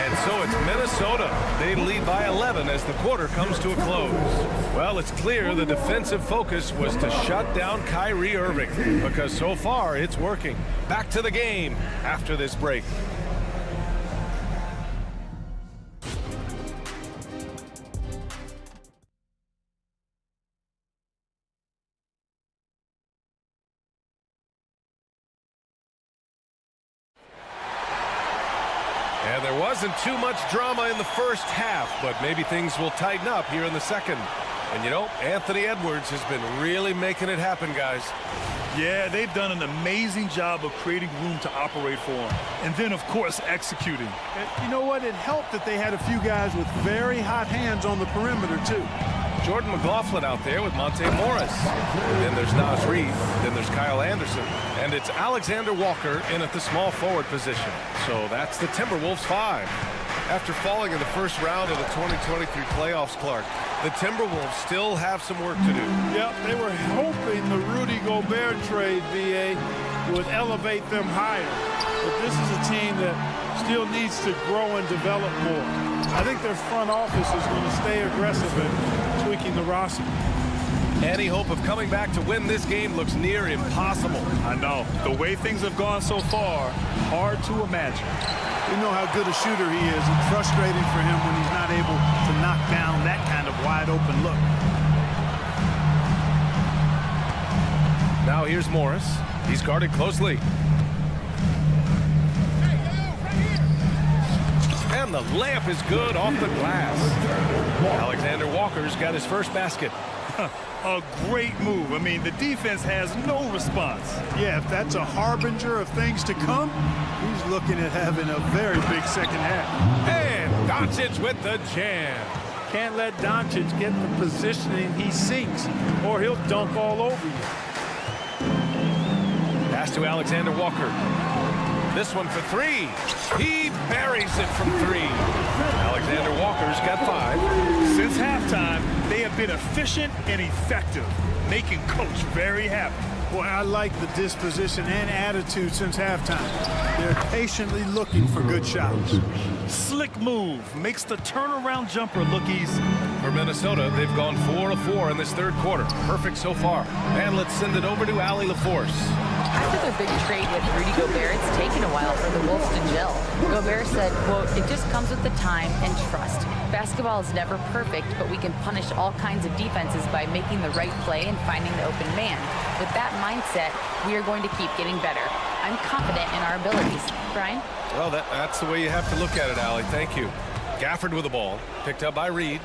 And so it's Minnesota. They lead by 11 as the quarter comes to a close. Well, it's clear the defensive focus was to shut down Kyrie Irving because so far it's working. Back to the game after this break. And there wasn't too much drama in the first half, but maybe things will tighten up here in the second. And you know, Anthony Edwards has been really making it happen, guys. Yeah, they've done an amazing job of creating room to operate for him. And then, of course, executing. And you know what? It helped that they had a few guys with very hot hands on the perimeter, too. Jordan McLaughlin out there with Monte Morris. Then there's Naz Reid. Then there's Kyle Anderson. And it's Alexander Walker in at the small forward position. So that's the Timberwolves 5. After falling in the first round of the 2023 playoffs, Clark, the Timberwolves still have some work to do. Yep, they were hoping the Rudy Gobert trade, VA, would elevate them higher. But this is a team that still needs to grow and develop more. I think their front office is going to stay aggressive in tweaking the roster. Any hope of coming back to win this game looks near impossible. I know. The way things have gone so far, hard to imagine. You know how good a shooter he is. It's frustrating for him when he's not able to knock down that kind of wide open look. Now here's Morris. He's guarded closely. And the layup is good off the glass. Alexander Walker's got his first basket. A great move. I mean, the defense has no response. Yeah, if that's a harbinger of things to come, he's looking at having a very big second half. And Doncic with the jam. Can't let Doncic get the positioning he seeks, or he'll dunk all over you. Pass to Alexander Walker. This one for three. He buries it from three. Alexander Walker's got 5. Since halftime, they have been efficient and effective, making Coach very happy. Boy, I like the disposition and attitude since halftime. They're patiently looking for good shots. Slick move makes the turnaround jumper look easy. For Minnesota, they've gone 4 of 4 in this third quarter. Perfect so far. And let's send it over to Allie LaForce. After their big trade with Rudy Gobert, it's taken a while for the Wolves to gel. Gobert said, quote, "It just comes with the time and trust. Basketball is never perfect, but we can punish all kinds of defenses by making the right play and finding the open man. With that mindset, we are going to keep getting better. I'm confident in our abilities." Brian? Well, that's the way you have to look at it, Allie. Thank you. Gafford with the ball. Picked up by Reed.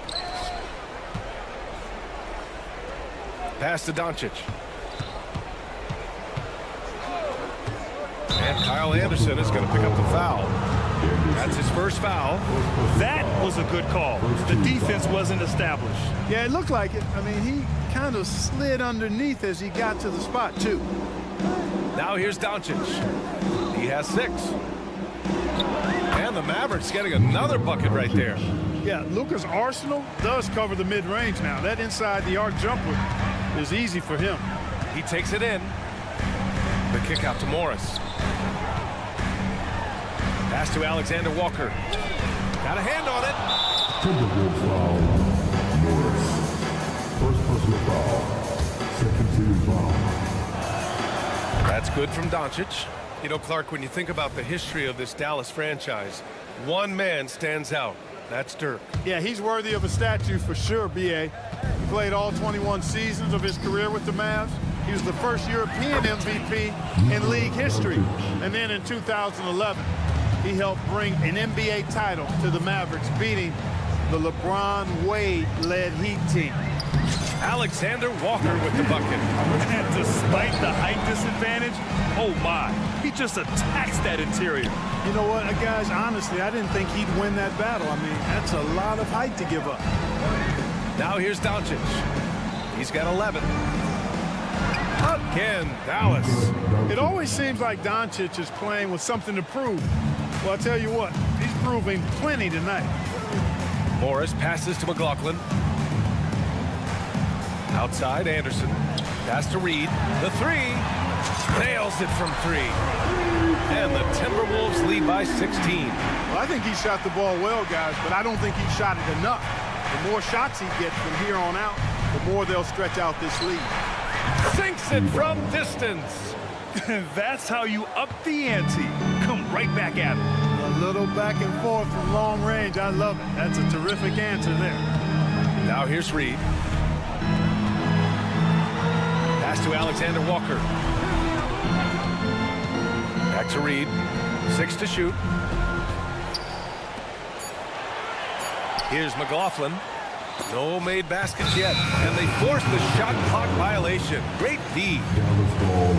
Pass to Doncic. And Kyle Anderson is going to pick up the foul. That's his first foul. That was a good call. The defense wasn't established. Yeah, it looked like it. I mean, he kind of slid underneath as he got to the spot, too. Now here's Doncic. He has 6. And the Mavericks getting another bucket right there. Yeah, Luka's arsenal does cover the mid-range now. That inside the arc jumper is easy for him. He takes it in. The kick out to Morris. Pass to Alexander Walker. Got a hand on it. Timberwolves foul. Morris. First personal foul. Second team foul. That's good from Doncic. You know, Clark, when you think about the history of this Dallas franchise, one man stands out. That's Dirk. Yeah, he's worthy of a statue for sure, B.A. He played all 21 seasons of his career with the Mavs. He was the first European MVP in league history. And then in 2011, he helped bring an NBA title to the Mavericks, beating the LeBron Wade-led Heat team. Alexander Walker with the bucket. And despite the height disadvantage, oh my, he just attacks that interior. You know what, guys, honestly, I didn't think he'd win that battle. I mean, that's a lot of height to give up. Now here's Doncic. He's got 11. Again, Dallas. It always seems like Doncic is playing with something to prove. Well, I'll tell you what, he's proving plenty tonight. Morris passes to McLaughlin. Outside, Anderson. Pass to Reed. The three. Nails it from three. And the Timberwolves lead by 16. Well, I think he shot the ball well, guys, but I don't think he shot it enough. The more shots he gets from here on out, the more they'll stretch out this lead. Sinks it from distance. That's how you up the ante. Come right back at him. A little back and forth from long range. I love it. That's a terrific answer there. Now here's Reed. Pass to Alexander Walker. Back to Reed. 6 to shoot. Here's McLaughlin. No made baskets yet. And they force the shot clock violation. Great D. Dallas ball.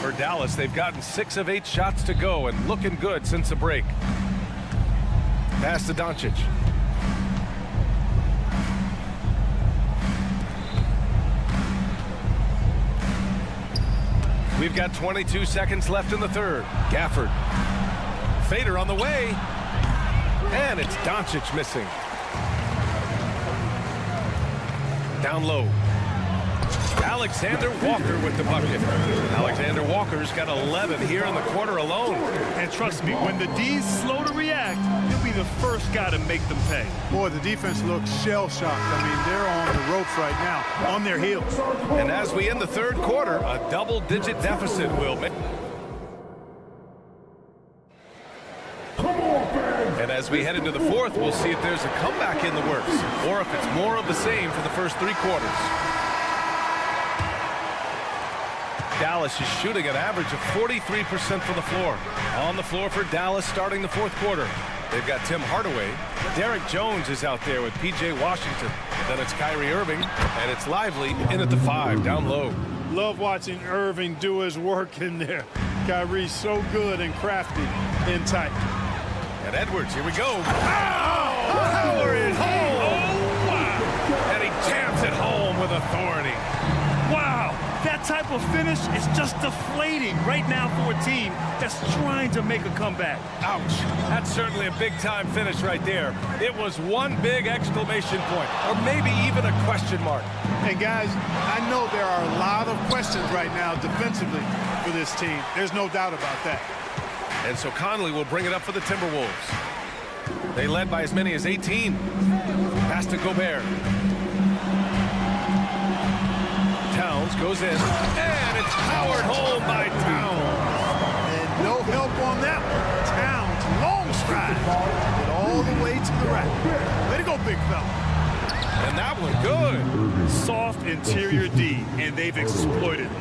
For Dallas, they've gotten 6 of 8 shots to go and looking good since the break. Pass to Doncic. We've got 22 seconds left in the third. Gafford. Fader on the way. And it's Doncic missing. Down low. Alexander Walker with the bucket. Alexander Walker's got 11 here in the quarter alone. And trust me, when the D's slow to react, he'll be the first guy to make them pay. Boy, the defense looks shell-shocked. I mean, they're on the ropes right now, on their heels. And as we end the third quarter, a double-digit deficit will make. And as we head into the fourth, we'll see if there's a comeback in the works or if it's more of the same for the first 3 quarters. Dallas is shooting an average of 43% from the floor. On the floor for Dallas starting the fourth quarter. They've got Tim Hardaway. Derek Jones is out there with P.J. Washington. Then it's Kyrie Irving, and it's Lively in at the 5, down low. Love watching Irving do his work in there. Kyrie's so good and crafty in tight. And Edwards, here we go. Power it home! Oh, wow! And he jams it home with authority. Wow, that type of finish is just deflating right now for a team that's trying to make a comeback. Ouch. That's certainly a big-time finish right there. It was one big exclamation point, or maybe even a question mark. Hey, guys, I know there are a lot of questions right now defensively for this team. There's no doubt about that. And so Conley will bring it up for the Timberwolves. They led by as many as 18. Pass to Gobert. Towns goes in, and it's powered home by Towns. And no help on that one. Towns, long stride, get all the way to the rack. Way to go, big fella. And that one good. Soft interior D, and they've exploited it.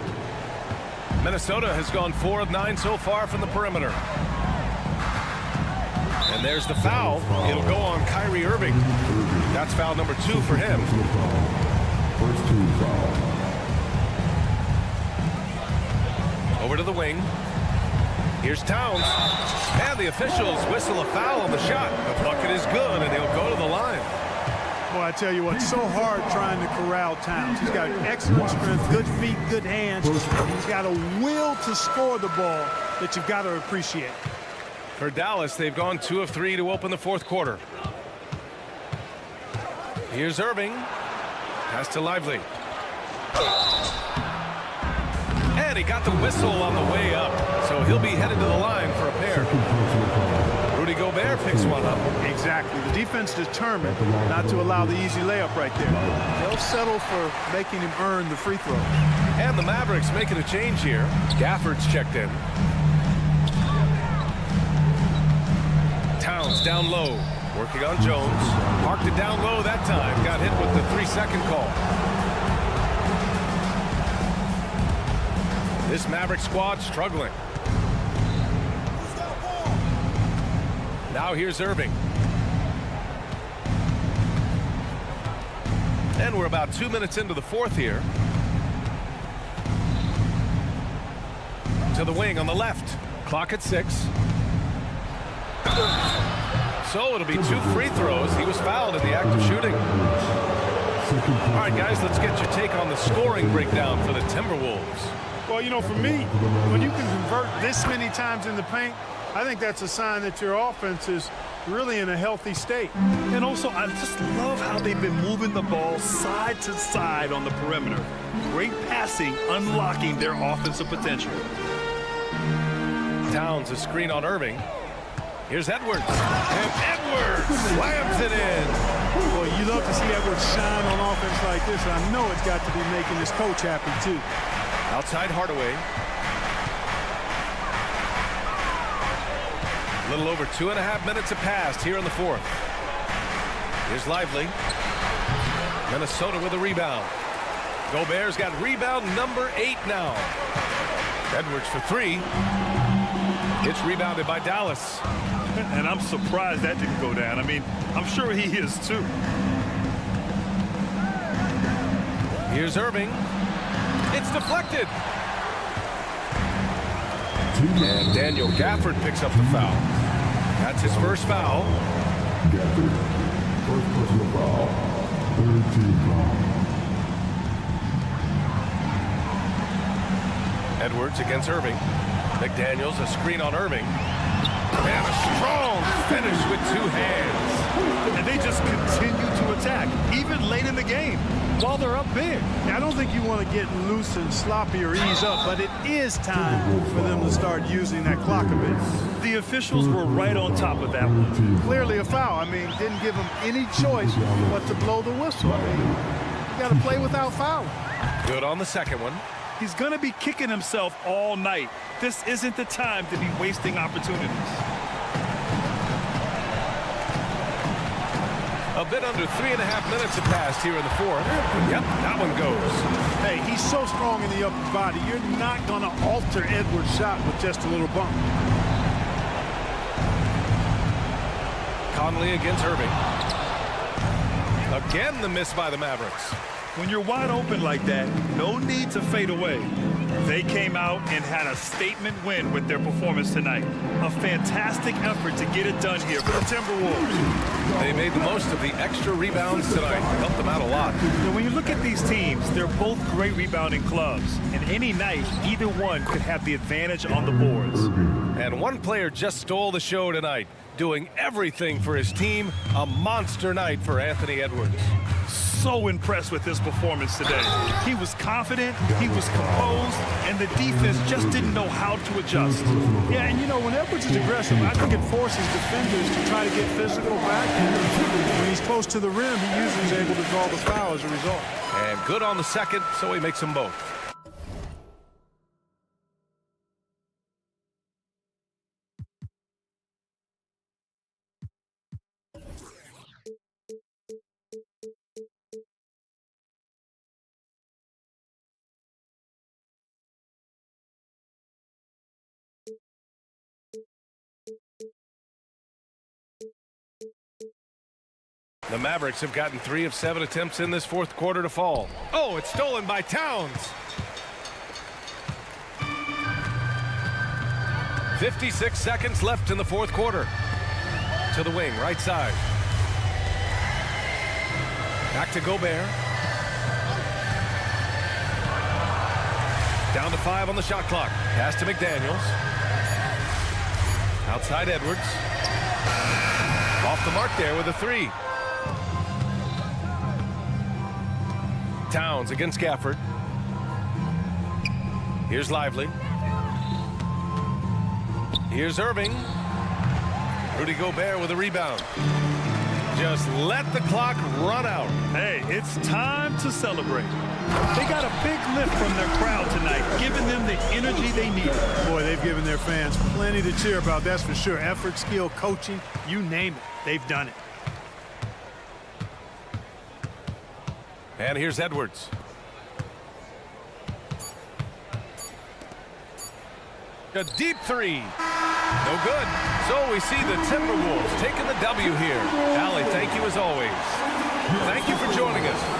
Minnesota has gone 4 of 9 so far from the perimeter. And there's the foul. It'll go on Kyrie Irving. That's foul number 2 for him. First team foul. Over to the wing. Here's Towns. And the officials whistle a foul on the shot. The bucket is good, and he'll go to the line. Boy, I tell you what, so hard trying to corral Towns. He's got excellent strength, good feet, good hands. He's got a will to score the ball that you've got to appreciate. For Dallas, they've gone 2 of 3 to open the fourth quarter. Here's Irving. Pass to Lively. And he got the whistle on the way up, so he'll be headed to the line for a pair. Rudy Gobert picks one up. Exactly. The defense determined not to allow the easy layup right there. They'll settle for making him earn the free throw. And the Mavericks making a change here. Gafford's checked in. Towns down low. Working on Jones. Marked it down low that time. Got hit with the 3-second call. This Maverick squad struggling. Now here's Irving. And we're about 2 minutes into the fourth here. To the wing on the left. Clock at 6. So it'll be 2 free throws. He was fouled in the act of shooting. All right, guys, let's get your take on the scoring breakdown for the Timberwolves. Well, you know, for me, when you can convert this many times in the paint, I think that's a sign that your offense is really in a healthy state. And also, I just love how they've been moving the ball side to side on the perimeter. Great passing, unlocking their offensive potential. Towns a screen on Irving. Here's Edwards. And Edwards slams it in. Boy, you love to see Edwards shine on offense like this. I know it's got to be making his coach happy, too. Outside Hardaway. A little over 2.5 minutes have passed here in the fourth. Here's Lively. Minnesota with a rebound. Gobert's got rebound number 8 now. Edwards for 3. It's rebounded by Dallas. And I'm surprised that didn't go down. I mean, I'm sure he is too. Here's Irving. It's deflected. And Daniel Gafford picks up the foul. That's his first foul. Gafford, first personal foul, third team foul. Edwards against Irving. McDaniels a screen on Irving. And a strong finish with 2 hands. And they just continue to attack, even late in the game, while they're up big. I don't think you want to get loose and sloppy or ease up, but it is time for them to start using that clock a bit. The officials were right on top of that one. Clearly a foul. I mean, didn't give them any choice but to blow the whistle. I mean, you got to play without fouling. Good on the second one. He's going to be kicking himself all night. This isn't the time to be wasting opportunities. A bit under 3.5 minutes have passed here in the fourth. Yep, that one goes. Hey, he's so strong in the upper body. You're not going to alter Edwards' shot with just a little bump. Conley against Irving. Again, the miss by the Mavericks. When you're wide open like that, no need to fade away. They came out and had a statement win with their performance tonight. A fantastic effort to get it done here for the Timberwolves. They made the most of the extra rebounds tonight. Helped them out a lot. When you look at these teams, they're both great rebounding clubs. And any night, either one could have the advantage on the boards. And one player just stole the show tonight, doing everything for his team. A monster night for Anthony Edwards. So impressed with his performance today. He was confident, he was composed, and the defense just didn't know how to adjust. Yeah, and you know, when Edwards is aggressive, I think it forces defenders to try to get physical back. And when he's close to the rim, he usually is able to draw the foul as a result. And good on the second, so he makes them both. The Mavericks have gotten 3 of 7 attempts in this fourth quarter to fall. Oh, it's stolen by Towns. 56 seconds left in the fourth quarter. To the wing, right side. Back to Gobert. Down to 5 on the shot clock. Pass to McDaniels. Outside Edwards. Off the mark there with a 3. Towns against Gafford. Here's Lively. Here's Irving. Rudy Gobert with a rebound. Just let the clock run out. Hey, it's time to celebrate. They got a big lift from their crowd tonight, giving them the energy they needed. Boy, they've given their fans plenty to cheer about, that's for sure. Effort, skill, coaching, you name it, they've done it. And here's Edwards. A deep 3. No good. So we see the Timberwolves taking the W here. Allie, thank you as always. Thank you for joining us.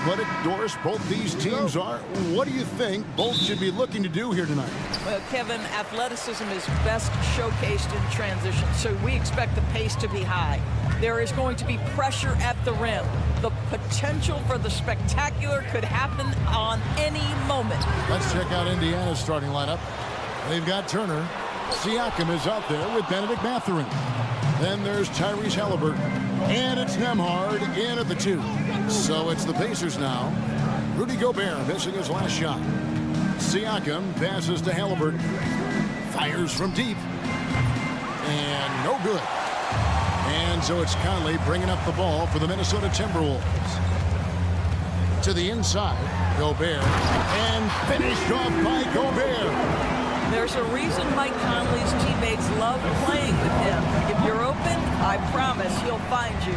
athletic, Doris, both these teams are. What do you think both should be looking to do here tonight? Well, Kevin, athleticism is best showcased in transition, so we expect the pace to be high. There is going to be pressure at the rim. The potential for the spectacular could happen on any moment. Let's check out Indiana's starting lineup. They've got Turner. Siakam is out there with Benedict Mathurin. Then there's Tyrese Halliburton. And it's Nembhard in at the 2. So it's the Pacers now. Rudy Gobert missing his last shot. Siakam passes to Halliburton. Fires from deep. And no good. And so it's Conley bringing up the ball for the Minnesota Timberwolves. To the inside, Gobert. And finished off by Gobert. There's a reason Mike Conley's teammates love playing with him. If you're open, I promise he'll find you.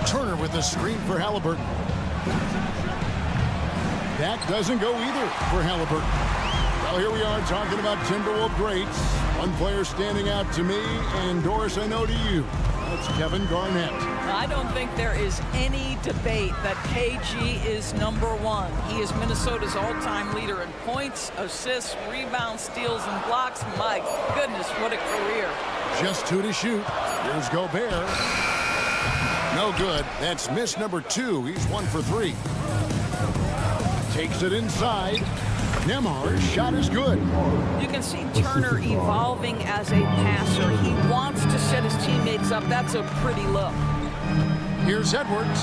Turner with the screen for Halliburton. That doesn't go either for Halliburton. Well, here we are talking about Timberwolves greats. One player standing out to me, and Doris, I know to you. That's Kevin Garnett. I don't think there is any debate that KG is #1. He is Minnesota's all-time leader in points, assists, rebounds, steals, and blocks. My goodness, what a career. Just 2 to shoot. Here's Gobert. No good. That's miss number 2. He's 1 for 3. Takes it inside. Nembhard's shot is good. You can see Turner evolving as a passer. He wants to set his teammates up. That's a pretty look. Here's Edwards.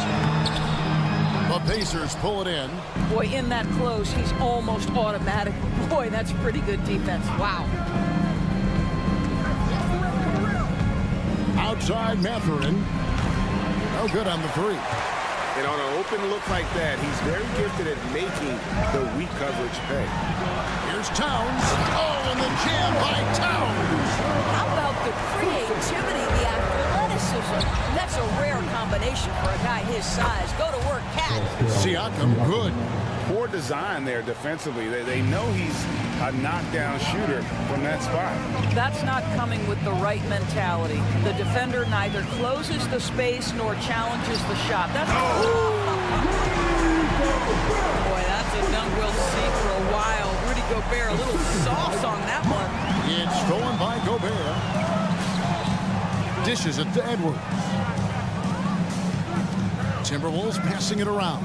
The Pacers pull it in. Boy, in that close, he's almost automatic. Boy, that's pretty good defense. Wow. Outside Mathurin. No good on the 3. And on an open look like that, he's very gifted at making the weak coverage pay. Here's Towns. Oh, and the jam by Towns. How about the creativity, the athleticism? That's a rare combination for a guy his size. Go to work, Cat. Siakam, good. Poor design there defensively. They know he's a knockdown shooter from that spot. That's not coming with the right mentality. The defender neither closes the space nor challenges the shot. That's boy, that's a dunk we'll see for a while. Rudy Gobert a little sauce on that one. It's stolen by Gobert. Dishes it to Edwards. Timberwolves passing it around.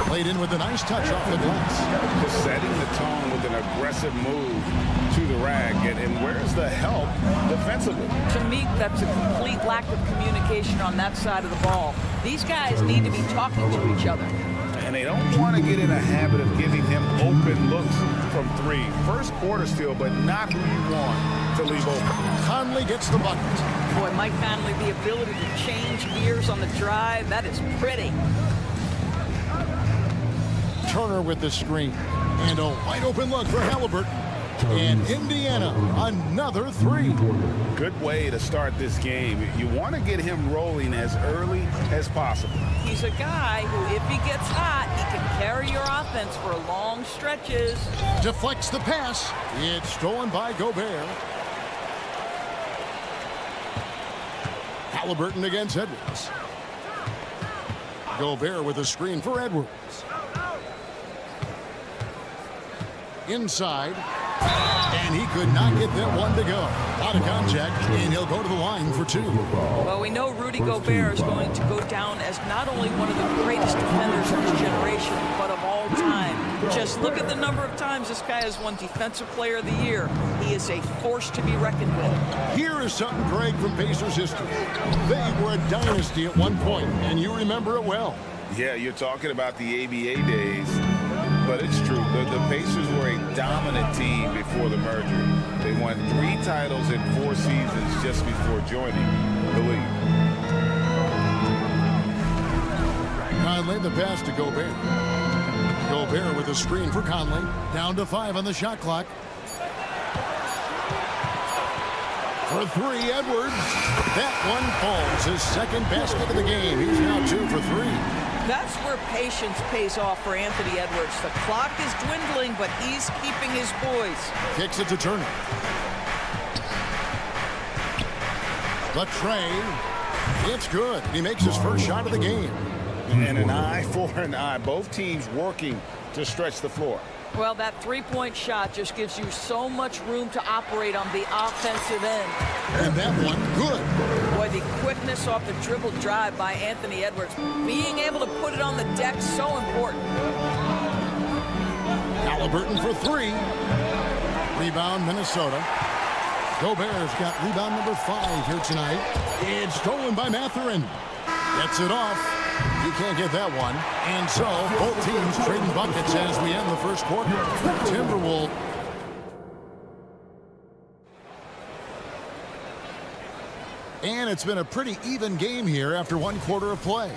Played in with a nice touch off the glass. Just setting the tone with an aggressive move to the rack. And where's the help defensively? To me, that's a complete lack of communication on that side of the ball. These guys need to be talking to each other. And they don't want to get in a habit of giving him open looks from 3. First quarter still, but not who you want to leave open. Conley gets the bucket. Boy, Mike Conley, the ability to change gears on the drive, that is pretty. Turner with the screen. And a wide open look for Halliburton. And Indiana, another 3. Good way to start this game. You want to get him rolling as early as possible. He's a guy who, if he gets hot, he can carry your offense for long stretches. Deflects the pass. It's stolen by Gobert. Halliburton against Edwards. Gobert with a screen for Edwards. Inside. And he could not get that one to go. Out of contact, and he'll go to the line for 2. Well, we know Rudy Gobert is going to go down as not only one of the greatest defenders of his generation, but of all time. Just look at the number of times this guy has won Defensive Player of the Year. He is a force to be reckoned with. Here is something, Greg, from Pacers history. They were a dynasty at one point, and you remember it well. Yeah, you're talking about the ABA days. But it's true. The Pacers were a dominant team before the merger. They won 3 titles in 4 seasons just before joining the league. Conley, the pass to Gobert. Gobert with a screen for Conley. Down to 5 on the shot clock. For 3, Edwards. That one falls. His second basket of the game. He's now 2 for 3. That's where patience pays off for Anthony Edwards. The clock is dwindling, but he's keeping his poise. Kicks it to Turner. The tray. It's good. He makes his first shot of the game. And an eye for an eye. Both teams working to stretch the floor. Well, that three-point shot just gives you so much room to operate on the offensive end. And that one, good. Boy, the quickness off the dribble drive by Anthony Edwards. Being able to put it on the deck, so important. Halliburton for three. Rebound, Minnesota. Gobert's got rebound number 5 here tonight. It's stolen by Mathurin. Gets it off. You can't get that one. And so, both teams trading buckets as we end the first quarter. Timberwolves. And it's been a pretty even game here after one quarter of play.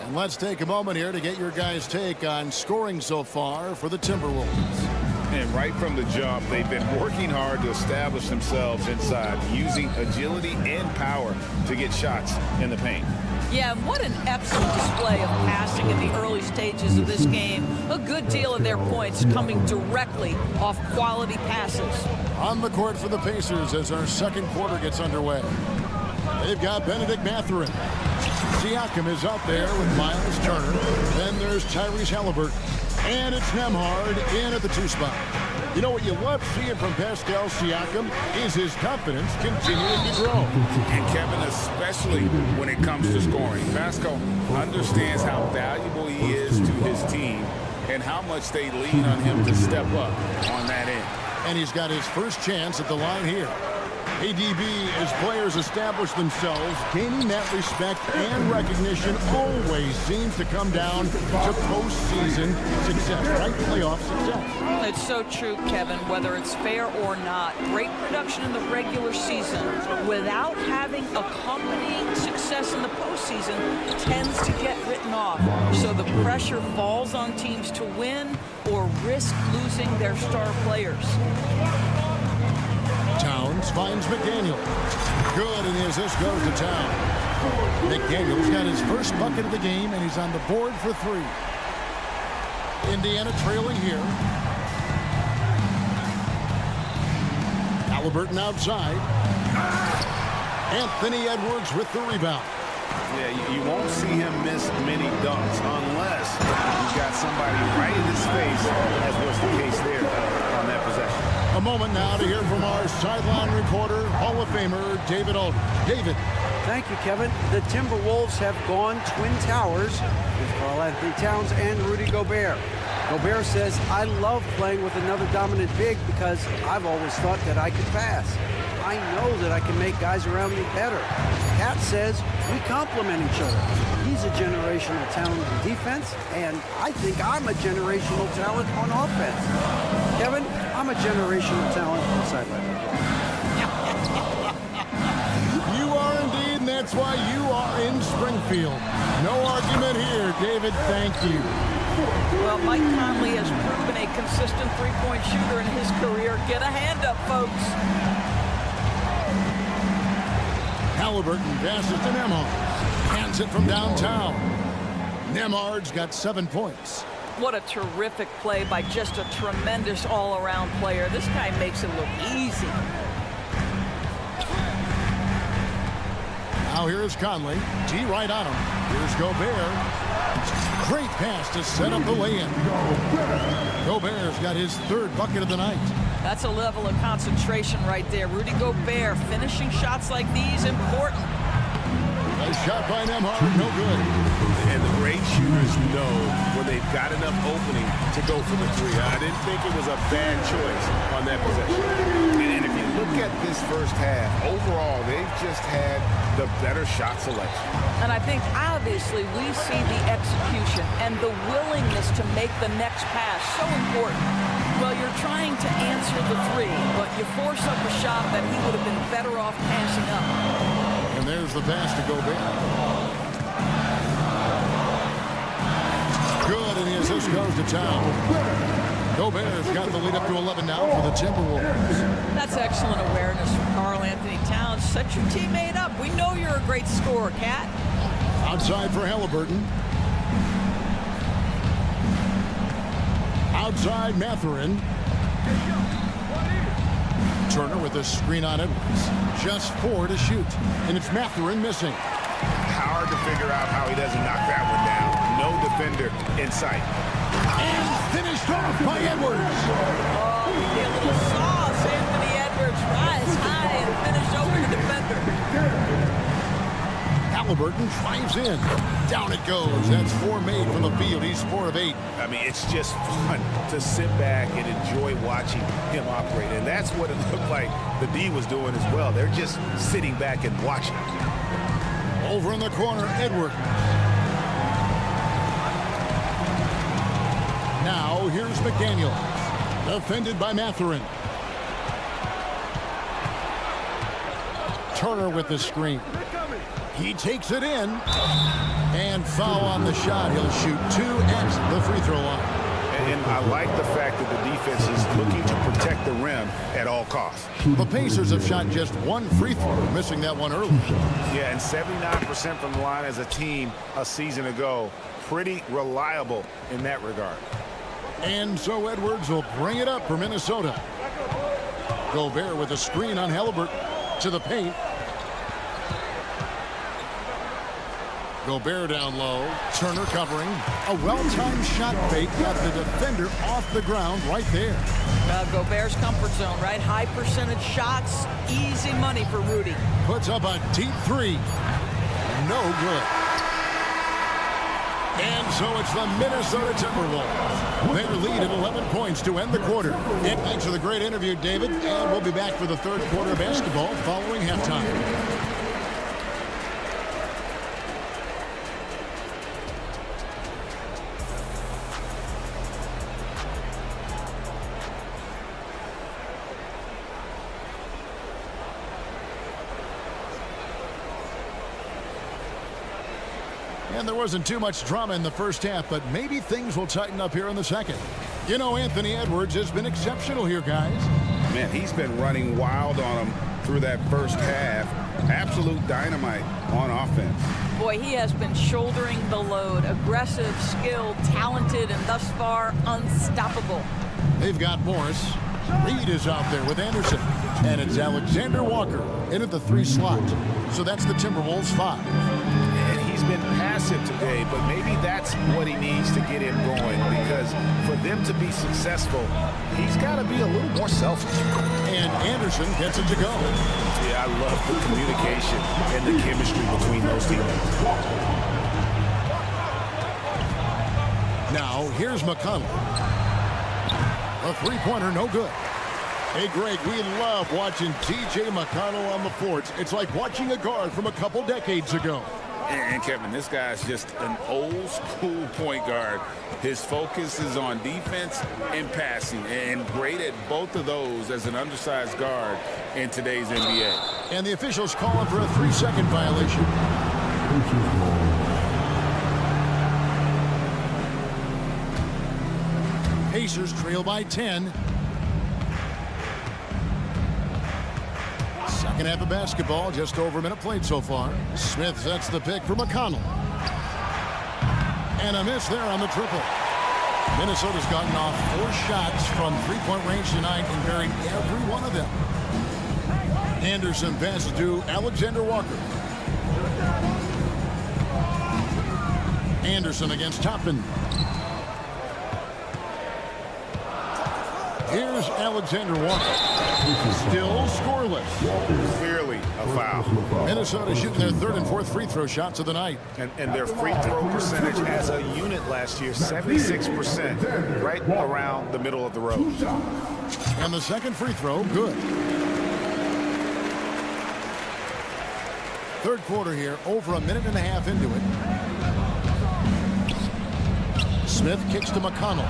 And let's take a moment here to get your guys' take on scoring so far for the Timberwolves. And right from the jump, they've been working hard to establish themselves inside, using agility and power to get shots in the paint. Yeah, and what an excellent display of passing in the early stages of this game. A good deal of their points coming directly off quality passes. On the court for the Pacers as our second quarter gets underway. They've got Benedict Mathurin. Siakam is out there with Miles Turner. Then there's Tyrese Halliburton. And it's Nemhard in at the 2 spot. You know what you love seeing from Pascal Siakam is his confidence continuing to grow. And Kevin, especially when it comes to scoring. Pascal understands how valuable he is to his team and how much they lean on him to step up on that end. And he's got his first chance at the line here. ADB, as players establish themselves, gaining that respect and recognition always seems to come down to postseason success, right? Playoff success. It's so true, Kevin, whether it's fair or not. Great production in the regular season without having accompanying success in the postseason tends to get written off. So the pressure falls on teams to win or risk losing their star players. Towns finds McDaniel. Good, and the assist goes to Towns. McDaniel's got his first bucket of the game, and he's on the board for 3. Indiana trailing here. Halliburton outside. Anthony Edwards with the rebound. Yeah, you won't see him miss many dunks unless you've got somebody right in his face, as was the case there on that possession. A moment now to hear from our sideline reporter, Hall of Famer David Aldridge. David. Thank you, Kevin. The Timberwolves have gone Twin Towers with Karl-Anthony Towns and Rudy Gobert. Gobert says, I love playing with another dominant big because I've always thought that I could pass. I know that I can make guys around me better. Cat says we complement each other. He's a generational talent in defense, and I think I'm a generational talent on offense. Kevin, I'm a generational talent on the sideline. You are indeed, and that's why you are in Springfield. No argument here, David. Thank you. Well, Mike Conley has proven a consistent three-point shooter in his career. Get a hand up, folks. Halliburton passes to Nemo. Hands it from downtown. Nemhard's got 7 points. What a terrific play by just a tremendous all-around player. This guy makes it look easy. Now here's Conley. G right on him. Here's Gobert. Great pass to set up the lay-in. Gobert's got his 3rd bucket of the night. That's a level of concentration right there. Rudy Gobert finishing shots like these, important. Nice shot by Nemhard, no good. And the great shooters know when they've got enough opening to go for the 3. I didn't think it was a bad choice on that possession. And if you look at this first half, overall, they've just had the better shot selection. And I think, obviously, we see the execution and the willingness to make the next pass so important. Well, you're trying to answer the 3, but you force up a shot that he would have been better off passing up. And there's the pass to Gobert. Good, and the assist goes to Towns. Gobert's got the lead up to 11 now for the Timberwolves. That's excellent awareness from Karl-Anthony Towns. Set your teammate up. We know you're a great scorer, Cat. Outside for Halliburton. Outside Mathurin. Turner with a screen on Edwards. Just 4 to shoot. And it's Mathurin missing. Hard to figure out how he doesn't knock that one down. No defender in sight. And finished off by Edwards. Oh, he did a little sauce. Anthony Edwards rise high and finish over the defender. Halliburton drives in. Down it goes. That's 4 made from the field. He's 4 of 8. I mean, it's just fun to sit back and enjoy watching him operate. And that's what it looked like the D was doing as well. They're just sitting back and watching. Over in the corner, Edwards. Now, here's McDaniel. Defended by Mathurin. Turner with the screen. He takes it in. And foul on the shot. He'll shoot 2 at the free throw line. And I like the fact that the defense is looking to protect the rim at all costs. The Pacers have shot just 1 free throw, missing that one early. Yeah, and 79% from the line as a team a season ago. Pretty reliable in that regard. And so Edwards will bring it up for Minnesota. Gobert with a screen on Halliburton to the paint. Gobert down low. Turner covering. A well-timed shot fake got the defender off the ground right there. Gobert's comfort zone, right? High percentage shots. Easy money for Rudy. Puts up a deep 3. No good. And so it's the Minnesota Timberwolves. They lead at 11 points to end the quarter. And thanks for the great interview, David. And we'll be back for the third quarter of basketball following halftime. And there wasn't too much drama in the first half, but maybe things will tighten up here in the second. You know, Anthony Edwards has been exceptional here, guys. Man, he's been running wild on them through that first half. Absolute dynamite on offense. Boy, he has been shouldering the load. Aggressive, skilled, talented, and thus far unstoppable. They've got Morris. Reed is out there with Anderson. And it's Alexander Walker in at the 3 slot. So that's the Timberwolves 5. And he's been passive today, but maybe that's what he needs to get him going, because for them to be successful, he's got to be a little more selfish. And Anderson gets it to go. Yeah, I love the communication and the chemistry between those teammates. Now, here's McConnell. A 3-pointer, no good. Hey, Greg, we love watching T.J. McConnell on the floor. It's like watching a guard from a couple decades ago. And Kevin, this guy's just an old school point guard. His focus is on defense and passing, and great at both of those as an undersized guard in today's NBA. And the officials calling for a 3-second violation. Pacers trail by 10. Second half of basketball, just over a minute played so far. Smith sets the pick for McConnell. And a miss there on the triple. Minnesota's gotten off 4 shots from 3-point range tonight and buried every one of them. Anderson passes to Alexander Walker. Anderson against Toppin. Here's Alexander Walker. Still scoreless. Clearly a foul. Minnesota shooting their 3rd and 4th free throw shots of the night. And their free throw percentage as a unit last year, 76%, right around the middle of the road. And the second free throw, good. Third quarter here, over a minute and a half into it. Smith kicks to McConnell.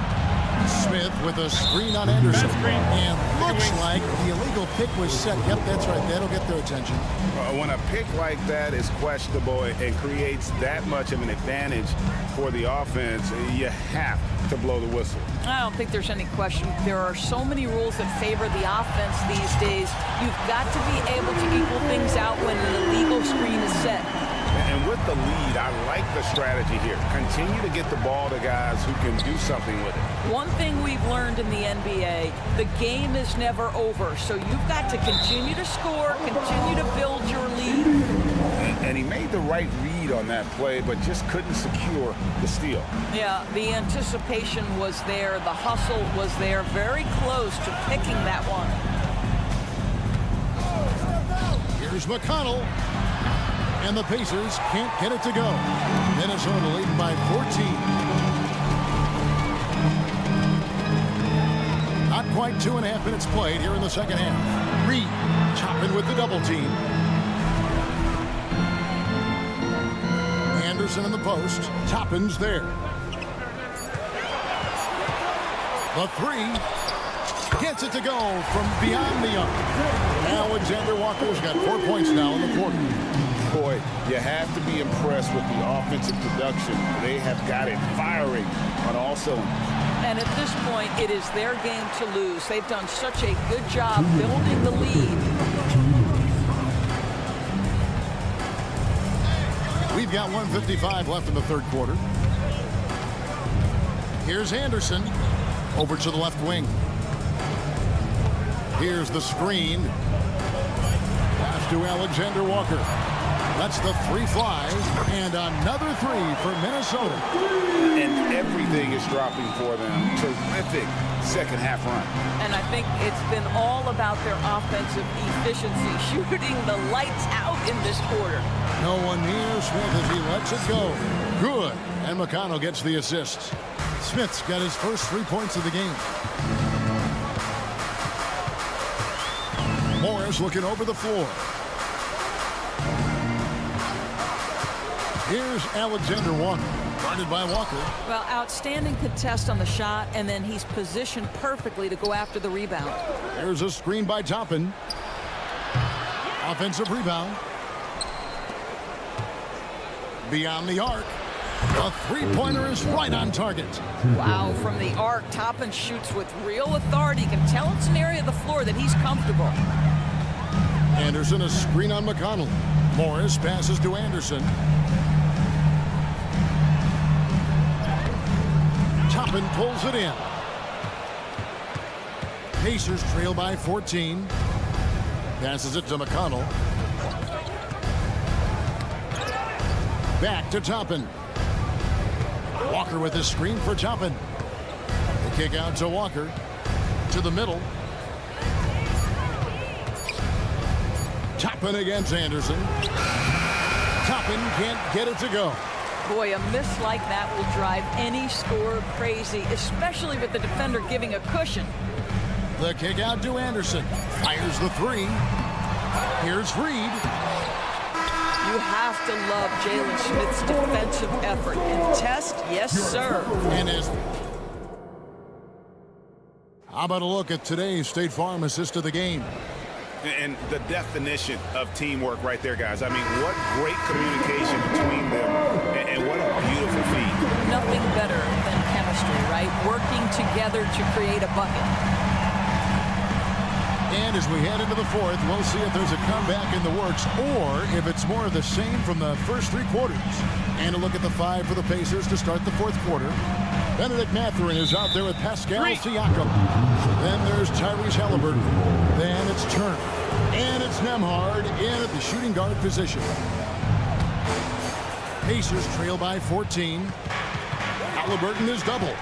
Smith with a screen on Anderson. And looks like the illegal pick was set. Yep, that's right. That'll get their attention. When a pick like that is questionable and creates that much of an advantage for the offense, you have to blow the whistle. I don't think there's any question. There are so many rules that favor the offense these days. You've got to be able to equal things out when an illegal screen is set. And with the lead, I like the strategy here. Continue to get the ball to guys who can do something with it. One thing we've learned in the NBA, the game is never over. So you've got to continue to score, continue to build your lead. And he made the right read on that play, but just couldn't secure the steal. Yeah, the anticipation was there. The hustle was there. Very close to picking that one. Here's McConnell. And the Pacers can't get it to go. Minnesota leading by 14. Not quite 2.5 minutes played here in the second half. Reed chopping with the double team. Anderson in the post. Toppin's there. The three. Gets it to go from beyond the arc. Alexander Walker's got 4 points now in the quarter. Boy, you have to be impressed with the offensive production. They have got it firing on all cylinders. And at this point, it is their game to lose. They've done such a good job building the lead. We've got 1:55 left in the third quarter. Here's Anderson over to the left wing. Here's the screen. Pass to Alexander Walker. That's the three fly, and another three for Minnesota. And everything is dropping for them. Terrific second half run. And I think it's been all about their offensive efficiency, shooting the lights out in this quarter. No one near Smith as he lets it go. Good. And McConnell gets the assist. Smith's got his first 3 points of the game. Morris looking over the floor. Here's Alexander Walker, guarded by Walker. Well, outstanding contest on the shot, and then he's positioned perfectly to go after the rebound. There's a screen by Toppin. Offensive rebound. Beyond the arc. A three-pointer is right on target. Wow, from the arc, Toppin shoots with real authority. You can tell it's an area of the floor that he's comfortable. Anderson, a screen on McConnell. Morris passes to Anderson. Toppin pulls it in. Pacers trail by 14. Passes it to McConnell. Back to Toppin. Walker with his screen for Toppin. The kick out to Walker. To the middle. Toppin against Anderson. Toppin can't get it to go. Boy, a miss like that will drive any scorer crazy, especially with the defender giving a cushion. The kick out to Anderson. Fires the three. Here's Reed. You have to love Jalen Smith's defensive effort. Contest, yes, sir. And how about a look at today's State Farm assist of the game? And the definition of teamwork right there, guys. I mean, what great communication between them, and what a beautiful feed. Nothing better than chemistry, right? Working together to create a bucket. And as we head into the fourth, we'll see if there's a comeback in the works or if it's more of the same from the first three quarters. And a look at the five for the Pacers to start the fourth quarter. Benedict Mathurin is out there with Pascal Siakam. Then there's Tyrese Halliburton. Then it's Turner. And it's Nembhard in at the shooting guard position. Pacers trail by 14. Halliburton is double.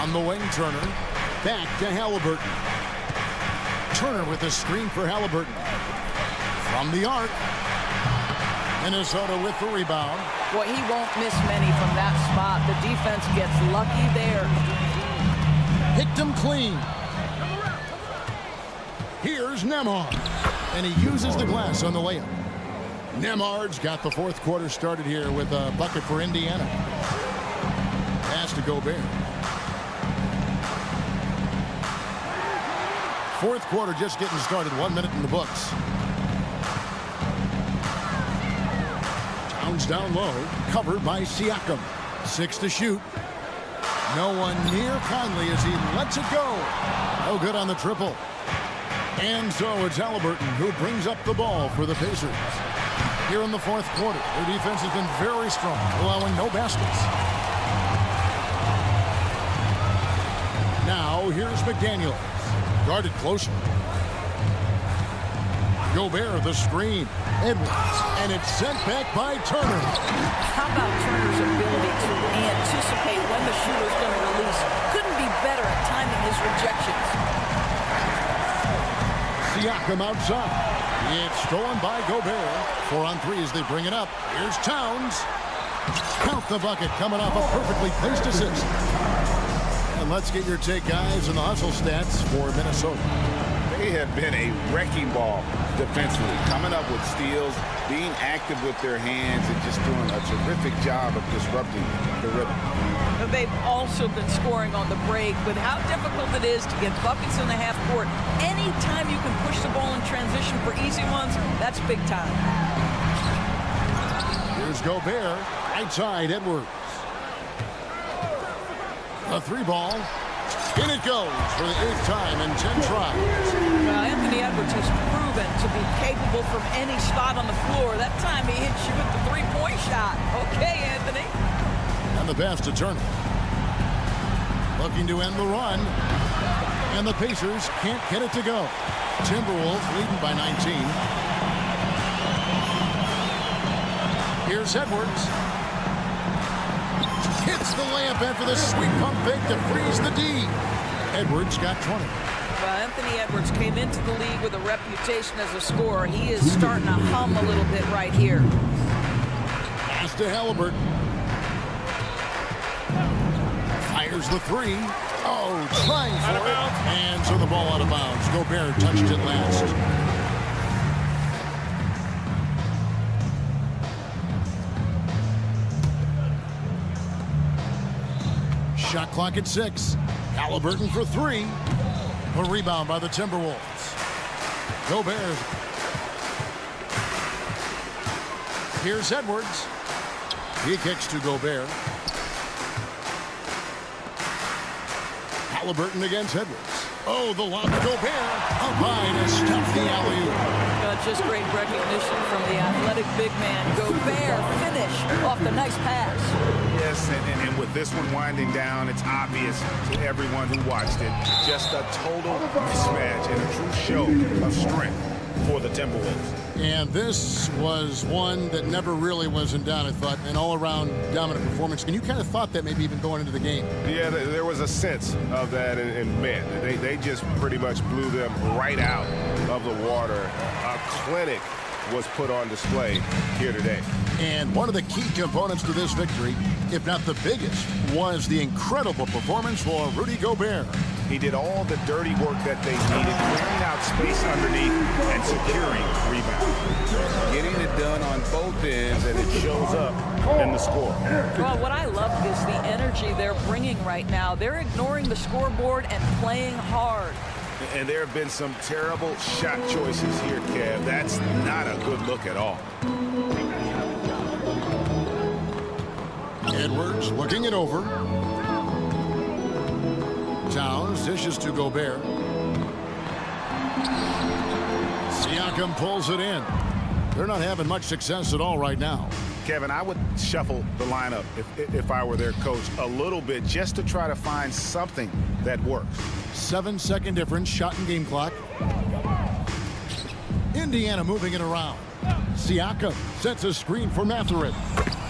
On the wing, Turner. Back to Halliburton. Turner with a screen for Halliburton. From the arc. Minnesota with the rebound. Boy, he won't miss many from that spot. The defense gets lucky there. Picked him clean. Here's Nembhard. And he uses the glass on the layup. Nembhard's got the fourth quarter started here with a bucket for Indiana. Pass to Gobert. Fourth quarter just getting started. 1 minute in the books. Towns down low. Covered by Siakam. 6 to shoot. No one near Conley as he lets it go. No good on the triple. And so it's Halliburton who brings up the ball for the Pacers. here in the fourth quarter. Their defense has been very strong, allowing no baskets. Now, here's McDaniels. Guarded closer. Gobert, the screen. Edwards, and it's sent back by Turner. How about Turner's ability to anticipate when the shooter's going to release? Couldn't be better at timing his rejections. Siakam outside. It's stolen by Gobert. 4 on 3 as they bring it up. Here's Towns. Count the bucket coming off a perfectly placed assist. And let's get your take, guys, on the hustle stats for Minnesota. They have been a wrecking ball defensively, coming up with steals, being active with their hands, and just doing a terrific job of disrupting the rhythm. They've also been scoring on the break, but how difficult it is to get buckets in the half court. Anytime you can push the ball in transition for easy ones, that's big time. Here's Gobert, right side, Edwards. A 3 ball. In it goes for the 8th time in 10 tries. Well, Anthony Edwards has proven to be capable from any spot on the floor. That time he hit you with the 3-point shot. Okay, Anthony. And the pass to Turner. Looking to end the run. And the Pacers can't get it to go. Timberwolves leading by 19. Here's Edwards. Hits the layup after the sweet pump fake to freeze the D. Edwards got 20. Well, Anthony Edwards came into the league with a reputation as a scorer. He is starting to hum a little bit right here. Pass to Halliburton. Fires the 3. Oh, trying for it. And so the ball out of bounds. Gobert touched it last. Shot clock at 6. Halliburton for 3. A rebound by the Timberwolves. Gobert. Here's Edwards. He kicks to Gobert. Halliburton against Edwards. Oh, the lob to Gobert. Up high to stop the alley-oop. Just great recognition from the athletic big man. Gobert finish off the nice pass. Yes, and with this one winding down, it's obvious to everyone who watched it. Just a total mismatch and a true show of strength for the Timberwolves. And this was one that never really was in doubt, I thought, an all-around dominant performance. And you kind of thought that maybe even going into the game. Yeah, there was a sense of that, and man, they just pretty much blew them right out of the water. A clinic was put on display here today. And one of the key components to this victory, if not the biggest, was the incredible performance for Rudy Gobert. He did all the dirty work that they needed, clearing out space underneath and securing rebounds. Getting it done on both ends, and it shows up in the score. Well, what I love is the energy they're bringing right now. They're ignoring the scoreboard and playing hard. And there have been some terrible shot choices here, Kev. That's not a good look at all. Edwards looking it over. Towns dishes to Gobert. Siakam pulls it in. They're not having much success at all right now. Kevin, I would shuffle the lineup if I were their coach a little bit just to try to find something that works. 7-second difference, shot and game clock. Indiana moving it around. Siakam sets a screen for Mathurin.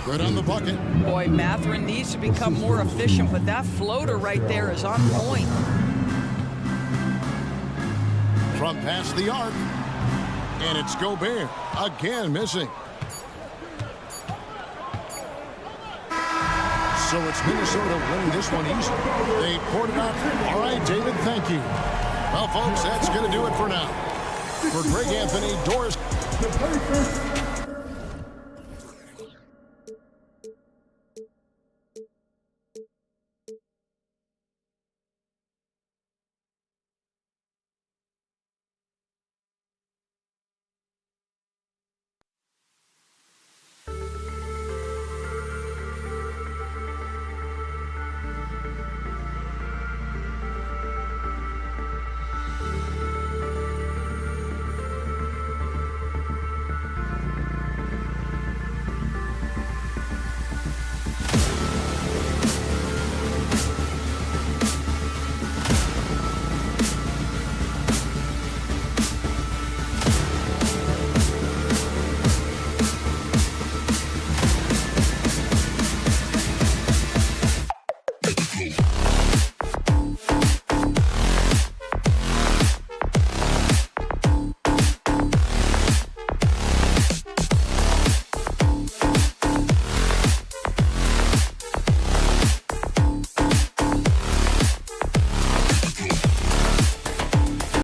Good on the bucket. Boy, Mathurin needs to become more efficient, but that floater right there is on point. From past the arc. And it's Gobert again missing. So it's Minnesota winning this one easy. They poured it out. All right, David, thank you. Well, folks, that's going to do it for now. For Greg Anthony, Doris.